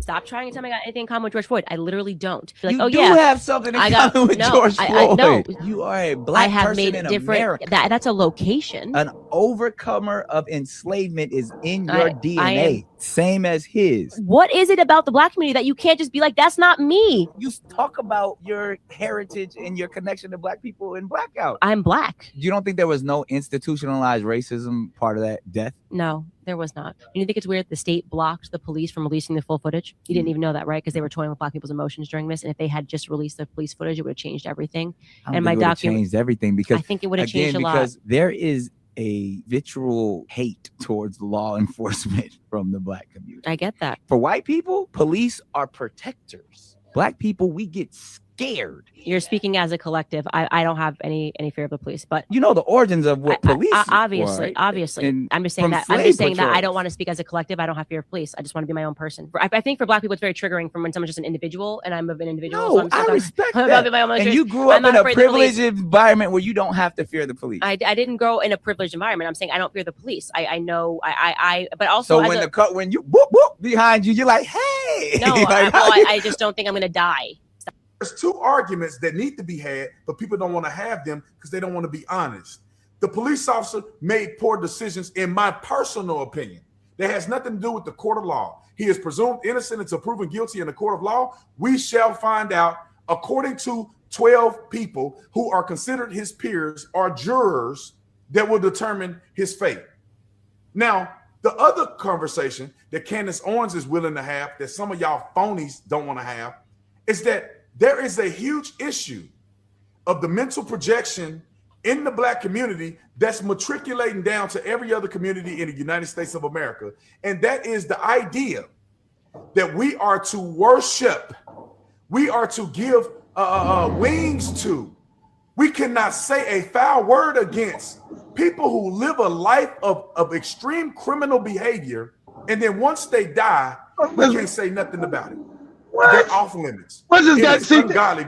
[SPEAKER 5] Stop trying to tell me I got anything in common with George Floyd. I literally don't. Like,
[SPEAKER 7] you do have something in common with George Floyd.
[SPEAKER 5] No.
[SPEAKER 7] You are a Black person in America.
[SPEAKER 5] That's a location.
[SPEAKER 7] An overcomer of enslavement is in your DNA, same as his.
[SPEAKER 5] What is it about the Black community that you can't just be like, that's not me?
[SPEAKER 7] You talk about your heritage and your connection to Black people in Blackout.
[SPEAKER 5] I'm Black.
[SPEAKER 7] You don't think there was no institutionalized racism part of that death?
[SPEAKER 5] No, there was not.
[SPEAKER 19] not. You think it's weird the state blocked the police from releasing the full footage? You didn't even know that, right? Because they were toying with Black people's emotions during this. And if they had just released the police footage, it would have changed everything.
[SPEAKER 7] I don't think it would have changed everything because
[SPEAKER 19] I think it would have changed a lot.
[SPEAKER 7] Because there is a vitriol hate towards law enforcement from the Black community.
[SPEAKER 19] I get that.
[SPEAKER 7] For white people, police are protectors. Black people, we get scared.
[SPEAKER 19] You're speaking as a collective. I don't have any fear of the police, but
[SPEAKER 7] you know the origins of what police
[SPEAKER 19] obviously,
[SPEAKER 7] were, right?
[SPEAKER 19] obviously.
[SPEAKER 7] And
[SPEAKER 19] I'm just saying
[SPEAKER 7] from
[SPEAKER 19] that
[SPEAKER 7] slave
[SPEAKER 19] I don't want to speak as a collective. I don't have fear of police. I just want to be my own person. I think for Black people, it's very triggering from when someone's just an individual and I'm an individual.
[SPEAKER 7] No,
[SPEAKER 19] so
[SPEAKER 7] I respect
[SPEAKER 19] I'm
[SPEAKER 7] that.
[SPEAKER 19] my own
[SPEAKER 7] And
[SPEAKER 19] choice.
[SPEAKER 7] you grew up
[SPEAKER 19] I'm
[SPEAKER 7] in
[SPEAKER 19] not
[SPEAKER 7] a
[SPEAKER 19] afraid of the police.
[SPEAKER 7] privileged environment where you don't have to fear the police.
[SPEAKER 19] I didn't grow in a privileged environment. I'm saying I don't fear the police. I know but also
[SPEAKER 7] so when you whoop whoop behind you, you're like, hey.
[SPEAKER 19] No,
[SPEAKER 7] Like,
[SPEAKER 19] I just don't think I'm gonna die.
[SPEAKER 8] There's two arguments that need to be had, but people don't want to have them because they don't want to be honest. The police officer made poor decisions, in my personal opinion. That has nothing to do with the court of law. He is presumed innocent until proven guilty in the court of law. We shall find out, according to 12 people who are considered his peers, are jurors that will determine his fate. Now, the other conversation that Candace Owens is willing to have, that some of y'all phonies don't want to have, is that there is a huge issue of the mental projection in the Black community that's matriculating down to every other community in the United States of America. And that is the idea that we are to worship, we are to give wings to. We cannot say a foul word against people who live a life of extreme criminal behavior, and then once they die, we can't say nothing about it.
[SPEAKER 4] What?
[SPEAKER 8] They're off limits.
[SPEAKER 4] What's this guy? See, you always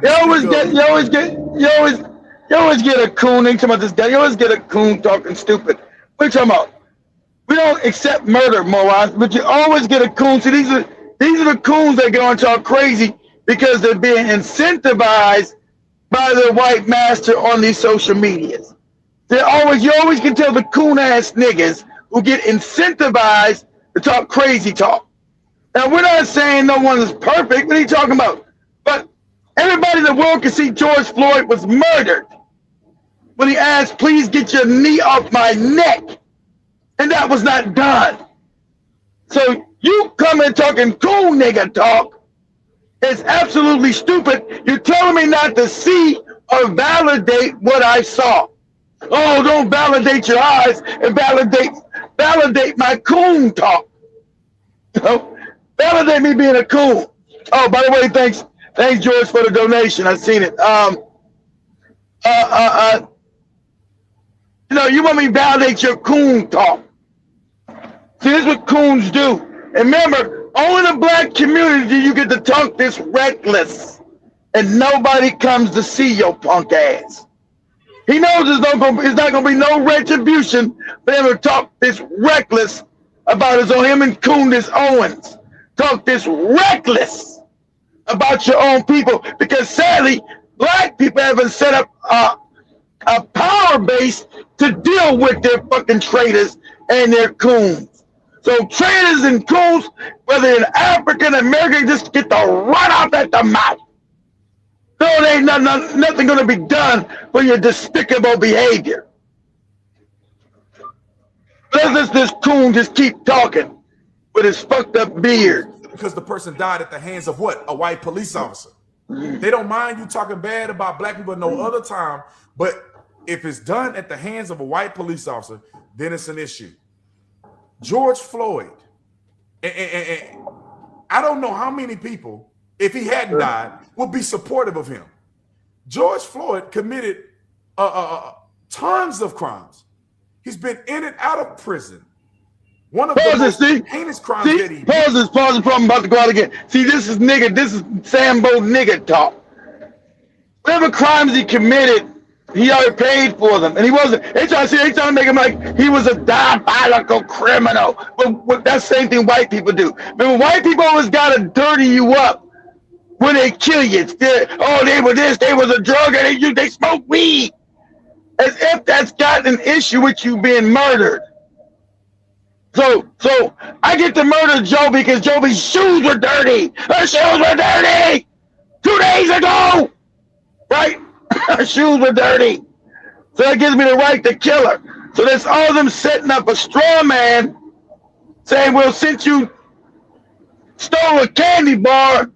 [SPEAKER 4] get a coon. They talking about this guy. You always get a coon talking stupid. What are you talking about? We don't accept murder, morons, but you always get a coon. See, these are the coons that go and talk crazy because they're being incentivized by their white master on these social medias. You always can tell the coon ass niggas who get incentivized to talk crazy talk. Now, we're not saying no one is perfect. What are you talking about? But everybody in the world can see George Floyd was murdered when he asked, please get your knee off my neck. And that was not done. So you come and talking cool nigga talk is absolutely stupid. You're telling me not to see or validate what I saw. Oh, don't validate your eyes and validate my coon talk. You know? Validate me being a coon. Oh, by the way, thanks George for the donation. I've seen it. You want me to validate your coon talk. See, this is what coons do. And remember, only in the Black community you get to talk this reckless, and nobody comes to see your punk ass. He knows there's not going to be no retribution for him to talk this reckless about his own, him and Coondice Owen'S. Talk this reckless about your own people, because sadly, Black people haven't set up a power base to deal with their fucking traitors and their coons. So traitors and coons, whether in African American, just get the run off at the mouth. No, there ain't nothing going to be done for your despicable behavior. Let this coon just keep talking with his fucked up beard.
[SPEAKER 8] Because the person died at the hands of what? A white police officer. They don't mind you talking bad about Black people no other time, but if it's done at the hands of a white police officer, then it's an issue. George Floyd, and I don't know how many people, if he hadn't died, would be supportive of him. George Floyd committed tons of crimes. He's been in and out of prison. One of the most heinous crimes that he did.
[SPEAKER 4] Pause, I'm about to go out again. See, this is Sambo nigga talk. Whatever crimes he committed, he already paid for them. And he wasn't, they trying to make him like he was a diabolical criminal. But that's the same thing white people do. Remember, white people always gotta dirty you up when they kill you. They were this, they was a drug, and they smoke weed. As if that's got an issue with you being murdered. So I get to murder Joe because Joey's shoes were dirty. Her shoes were dirty 2 days ago, right? Her shoes were dirty. So that gives me the right to kill her. So that's all of them setting up a straw man saying, well, since you stole a candy bar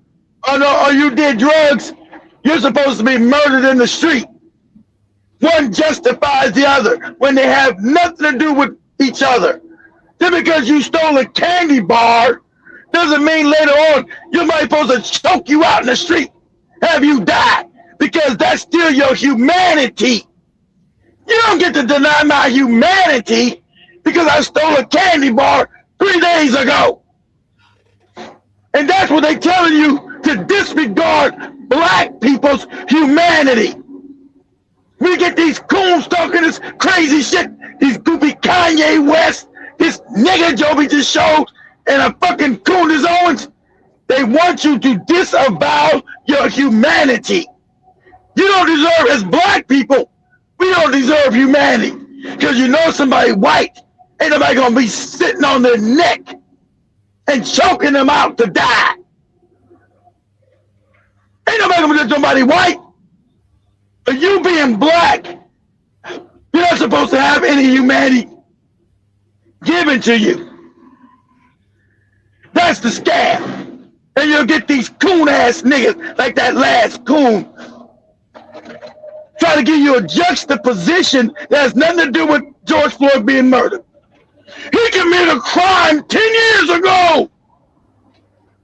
[SPEAKER 4] or you did drugs, you're supposed to be murdered in the street. One justifies the other when they have nothing to do with each other. Just because you stole a candy bar doesn't mean later on you might be supposed to choke you out in the street, have you die, because that's still your humanity. You don't get to deny my humanity because I stole a candy bar 3 days ago. And that's what they're telling you, to disregard black people's humanity. We get these coons talking this crazy shit, these goofy Kanye West, this nigga Joby just showed, and a fucking Coondice Owen'S. They want you to disavow your humanity. You don't deserve, as black people, we don't deserve humanity. Because you know somebody white, ain't nobody gonna be sitting on their neck and choking them out to die. Ain't nobody gonna do somebody white. But you being black, you're not supposed to have any humanity given to you. That's the scam. And you'll get these coon-ass niggas like that last coon try to give you a juxtaposition that has nothing to do with George Floyd being murdered. He committed a crime 10 years ago.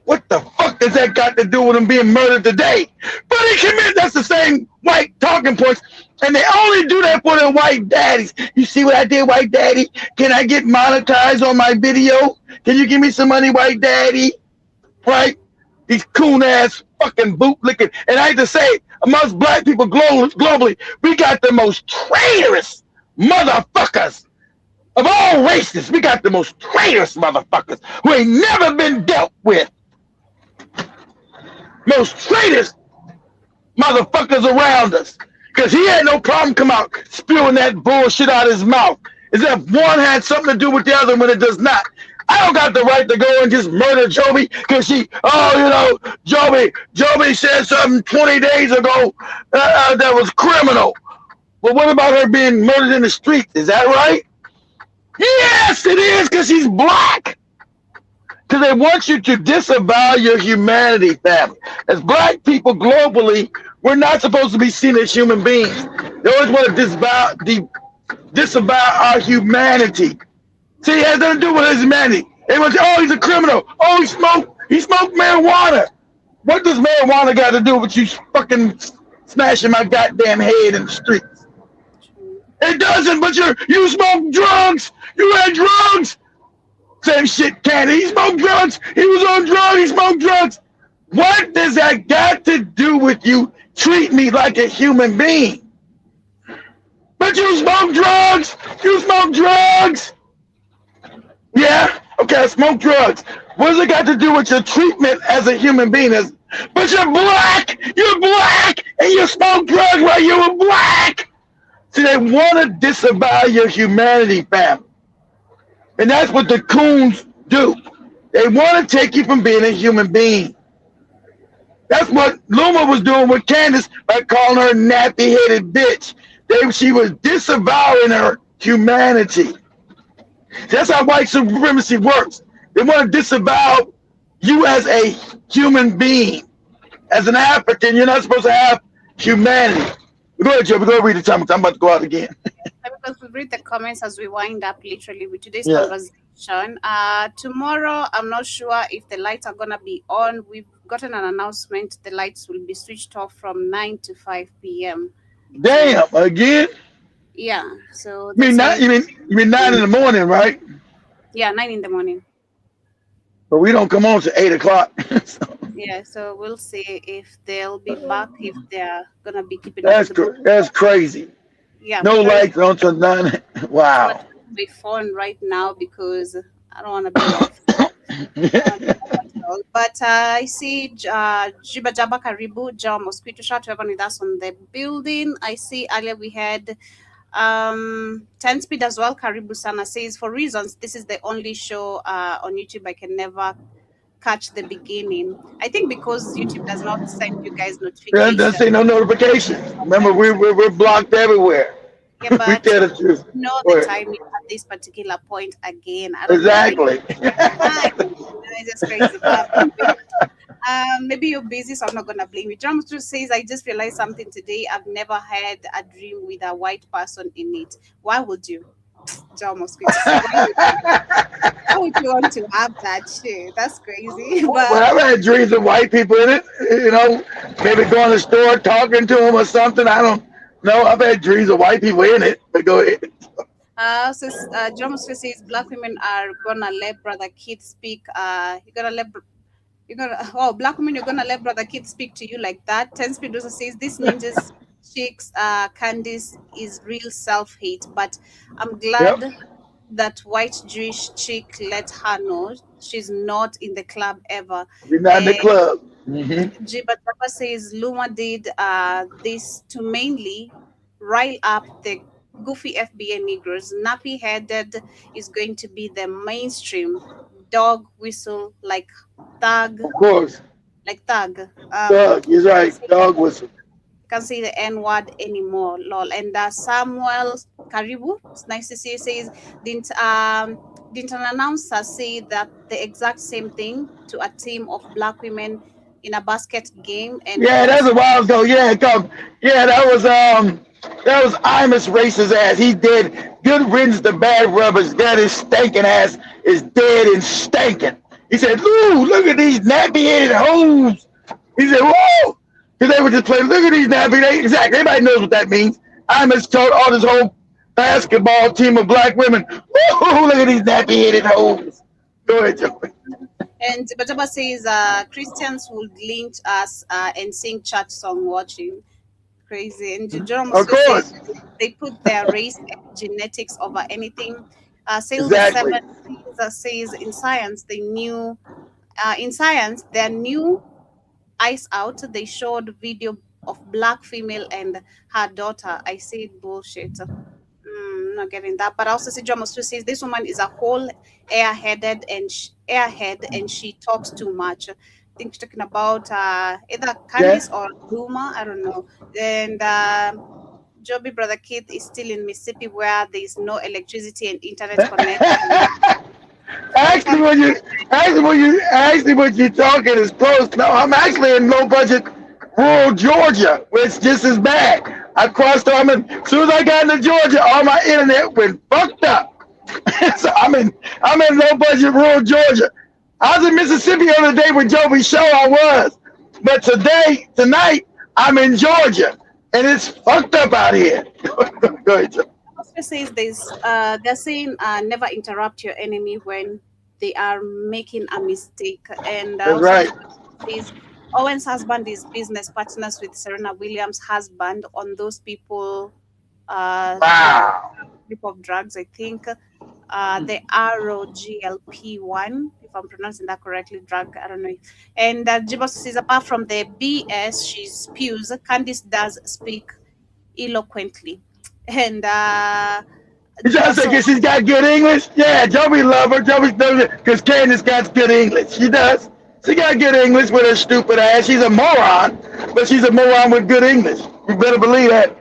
[SPEAKER 4] What the fuck does that got to do with him being murdered today? But he committed, that's the same white talking points. And they only do that for their white daddies. You see what I did, white daddy? Can I get monetized on my video? Can you give me some money, white daddy? Right? These coon-ass fucking bootlicking. And I hate to say, amongst black people globally, we got the most traitorous motherfuckers of all races. We got the most traitorous motherfuckers who ain't never been dealt with. Most traitorous motherfuckers around us. Because he had no problem come out spewing that bullshit out of his mouth. As if one had something to do with the other when it does not. I don't got the right to go and just murder Joby because Joby said something 20 days ago that was criminal. But what about her being murdered in the streets? Is that right? Yes, it is, because she's black. Because they want you to disavow your humanity, family. As black people globally, we're not supposed to be seen as human beings. They always want to disavow our humanity. See, it has nothing to do with his humanity. Everyone say, oh, he's a criminal. Oh, he smoked marijuana. What does marijuana got to do with you fucking smashing my goddamn head in the streets? It doesn't, but you smoke drugs. You had drugs. Same shit, Candy. He smoked drugs. He was on drugs. He smoked drugs. What does that got to do with you treat me like a human being? But you smoke drugs. You smoke drugs. Yeah? Okay, I smoke drugs. What does it got to do with your treatment as a human being? But you're black! You're black! And you smoke drugs while you were black! See, they want to disavow your humanity, family. And that's what the coons do. They want to take you from being a human being. That's what Luma was doing with Candace by calling her a nappy-headed bitch. She was disavowing her humanity. That's how white supremacy works. They want to disavow you as a human being. As an African, you're not supposed to have humanity. Go ahead, Joe. Go ahead, read the comments. I'm about to go out again.
[SPEAKER 2] Because we read the comments as we wind up literally with today's conversation. Tomorrow, I'm not sure if the lights are going to be on. We've gotten an announcement. The lights will be switched off from 9 to 5 p.m.
[SPEAKER 4] Damn, again?
[SPEAKER 2] Yeah. So
[SPEAKER 4] you mean 9 in the morning, right?
[SPEAKER 2] Yeah, 9 in the morning.
[SPEAKER 4] But we don't come on till 8 o'clock.
[SPEAKER 2] Yeah, so we'll see if they'll be back, if they're gonna be keeping.
[SPEAKER 4] That's crazy.
[SPEAKER 2] Yeah.
[SPEAKER 4] No lights on till 9. Wow.
[SPEAKER 2] I'm be phone right now because I don't want to be off. But I see Juba Jaba Karibu, Jam Mosquito Shot, everyone with us on the building. I see earlier we had 10 Speed as well. Karibu Sana says, for reasons, this is the only show on YouTube I can never catch the beginning. I think because YouTube does not send you guys notifications.
[SPEAKER 4] Doesn't say no notifications. Remember, we're blocked everywhere.
[SPEAKER 2] Yeah, but
[SPEAKER 4] we tell the truth.
[SPEAKER 2] know
[SPEAKER 4] Go
[SPEAKER 2] the
[SPEAKER 4] ahead.
[SPEAKER 2] timing at this particular point again. I don't
[SPEAKER 4] Exactly.
[SPEAKER 2] know. It's just crazy. But maybe you're busy, so I'm not gonna blame you. Drums says, I just realized something today. I've never had a dream with a white person in it. Why would you? Why would you want to have that shit? That's crazy. But
[SPEAKER 4] Well, I've had dreams of white people in it. You know, maybe going to the store, talking to them or something. I don't know. I've had dreams of white people in it. But go ahead.
[SPEAKER 2] John Musker says black women are gonna let Brother Keith speak. Black women, you're gonna let Brother Keith speak to you like that. 10 Speed also says this ninjas chicks, Coondice is real self-hate, but I'm glad that white Jewish chick let her know she's not in the club ever.
[SPEAKER 4] You're not in the club. Mm-hmm.
[SPEAKER 2] Jibatapa says Luma did this to mainly rile up the goofy FBA Negroes. Nappy-headed is going to be the mainstream dog whistle like thug.
[SPEAKER 4] Of course.
[SPEAKER 2] Like thug.
[SPEAKER 4] Thug, you're right. Dog whistle.
[SPEAKER 2] Can't say the N word anymore, lol. And Samuel Karibu, it's nice to see you, says, didn't an announcer say that the exact same thing to a team of black women in a basket game? And
[SPEAKER 4] yeah, that's a while ago. Yeah, that was Imus racist ass. He dead. Good riddance to bad rubbers. That is stinking ass is dead and stinking. He said, "Ooh, look at these nappy-headed hoes." He said, "Whoa." Because they were just playing, look at these nappy. Exactly. Everybody knows what that means. Imus told all this whole basketball team of black women, "Whoa, look at these nappy-headed hoes." Go ahead, Joey.
[SPEAKER 2] And Bataba says Christians would lynch us and sing church song watching. Crazy. And Jerome
[SPEAKER 4] of course
[SPEAKER 2] says they put their race and genetics over anything. Sales
[SPEAKER 4] exactly.
[SPEAKER 2] 7 says in science their new Eyes Out, they showed video of black female and her daughter. I said bullshit. Not getting that. But I also see John Mostu says this woman is a whole airhead and she talks too much. I think she's talking about either Coondice or Luma. I don't know. And Joby Brother Keith is still in Mississippi where there is no electricity and internet connection.
[SPEAKER 4] Actually, what you're talking is close. No, I'm actually in low budget rural Georgia, where it's just as bad. I crossed over, as soon as I got into Georgia, all my internet went fucked up. So I'm in low budget rural Georgia. I was in Mississippi the other day with Joby's show. I was, but tonight I'm in Georgia, and it's fucked up out here. Go ahead, Joe.
[SPEAKER 2] Says they're saying never interrupt your enemy when they are making a mistake. And
[SPEAKER 4] that's right.
[SPEAKER 2] Owen's husband is business partners with Serena Williams' husband on those people.
[SPEAKER 4] Wow.
[SPEAKER 2] Group of drugs, I think. The ROGLP1, if I'm pronouncing that correctly, drug, I don't know. And Jibos says apart from the BS she spews, Coondice does speak eloquently. And
[SPEAKER 4] you trying to say because she's got good English? Yeah, Joby love her. Joby does it because Candace got good English. She does. She got good English with her stupid ass. She's a moron, but she's a moron with good English. You better believe that.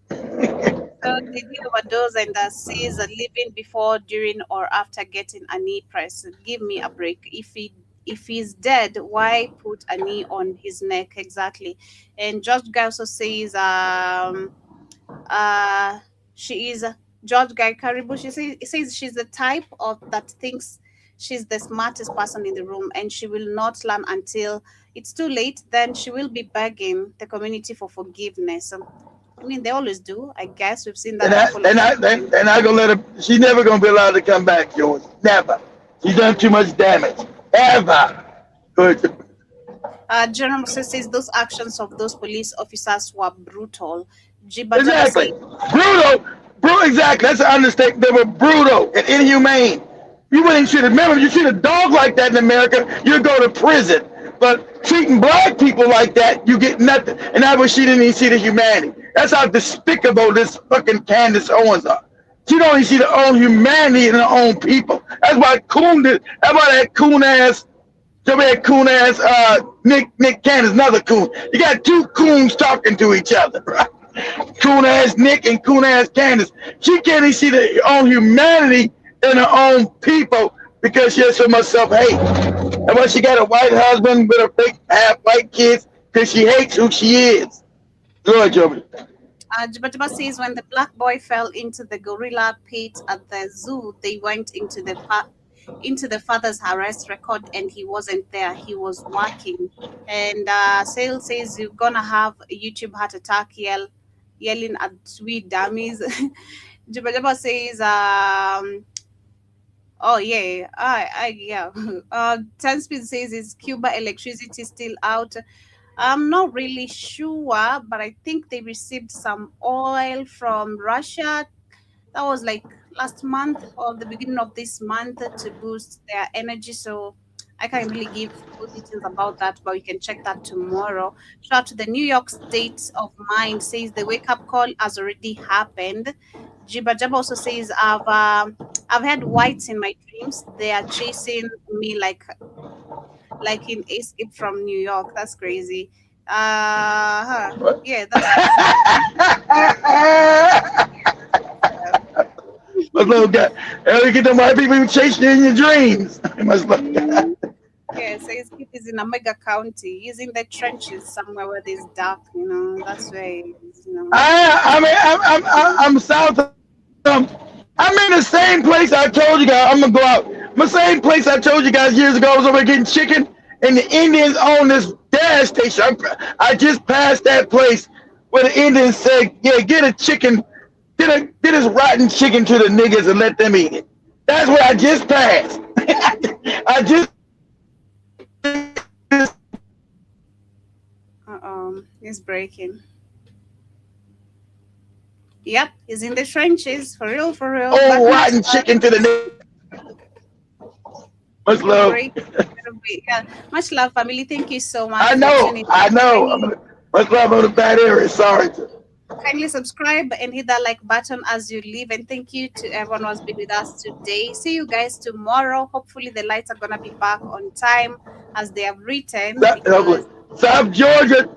[SPEAKER 2] So they did overdose and says living before, during, or after getting a knee press. Give me a break. If he's dead, why put a knee on his neck? Exactly. And George Guy also says she is George Guy Caribou. She says she's the type of that thinks she's the smartest person in the room and she will not learn until it's too late. Then she will be begging the community for forgiveness. I mean, they always do. I guess we've seen that.
[SPEAKER 4] And I gonna let her. She's never gonna be allowed to come back, George. Never. She's done too much damage. Ever. Good.
[SPEAKER 2] General Moses says those actions of those police officers were brutal.
[SPEAKER 4] Exactly. Brutal. Exactly. That's an understatement. They were brutal and inhumane. You wouldn't should remember. You treat a dog like that in America, you'll go to prison. But treating black people like that, you get nothing. And that was she didn't even see the humanity. That's how despicable this fucking Candace Owens are. She don't even see her own humanity in her own people. That's why Coondice. That's why that coon ass. Nick Candace, another coon. You got two coons talking to each other. Right? Coon ass Nick and coon ass Candace. She can't even see her own humanity in her own people because she has so much self-hate. And when she got a white husband with a fake half-white kids because she hates who she is. Go ahead, Joby.
[SPEAKER 2] Jabba says when the black boy fell into the gorilla pit at the zoo, they went into the father's arrest record and he wasn't there. He was working. And Sale says you're gonna have a YouTube heart attack yelling at sweet dummies. Jabba says oh yeah, yeah. Tanspeed says is Cuba electricity still out? I'm not really sure, but I think they received some oil from Russia. That was like last month or the beginning of this month to boost their energy. So I can't really give full details about that, but we can check that tomorrow. Shout out to the New York State of Mind says the wake up call has already happened. Jiba Jabba also says I've had whites in my dreams. They are chasing me like in Escape from New York. That's crazy. Yeah, that's
[SPEAKER 4] But little guy, you get them white people chasing you in your dreams. You must look.
[SPEAKER 2] Yeah, so Escape is in Omega County. He's in the trenches somewhere where there's dark, you know. That's where he is, you know.
[SPEAKER 4] I'm south of I'm in the same place I told you guys. I'm gonna go out. The same place I told you guys years ago. I was over getting chicken, and the Indians own this gas station. I just passed that place where the Indians said, "Yeah, get a chicken, get this rotten chicken to the niggas and let them eat it." That's what I just passed. I just.
[SPEAKER 2] He's breaking. Yep, he's in the trenches for real, for real.
[SPEAKER 4] Oh, rotten chicken to the niggas. Much love.
[SPEAKER 2] Yeah, much love, family. Thank you so much.
[SPEAKER 4] I know. Much love on the bad area. Sorry.
[SPEAKER 2] Kindly subscribe and hit that like button as you leave. And thank you to everyone who has been with us today. See you guys tomorrow. Hopefully the lights are gonna be back on time as they have written.
[SPEAKER 4] South Georgia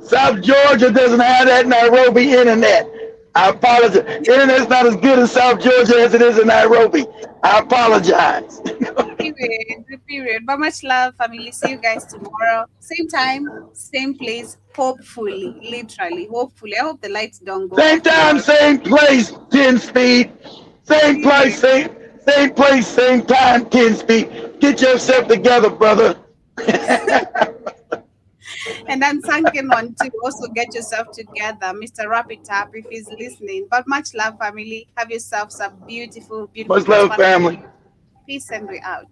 [SPEAKER 4] doesn't have that Nairobi internet. I apologize. Internet's not as good in South Georgia as it is in Nairobi. I apologize.
[SPEAKER 2] Period. But much love, family. See you guys tomorrow. Same time, same place. Hopefully, literally, hopefully. I hope the lights don't go.
[SPEAKER 4] Same time, same place, 10 speed. Same place, same place, same time, 10 speed. Get yourself together, brother.
[SPEAKER 2] And then Sunken one too. Also get yourself together, Mr. Wrap It Up, if he's listening. But much love, family. Have yourselves a beautiful, beautiful.
[SPEAKER 4] Much love, family.
[SPEAKER 2] Peace and we out.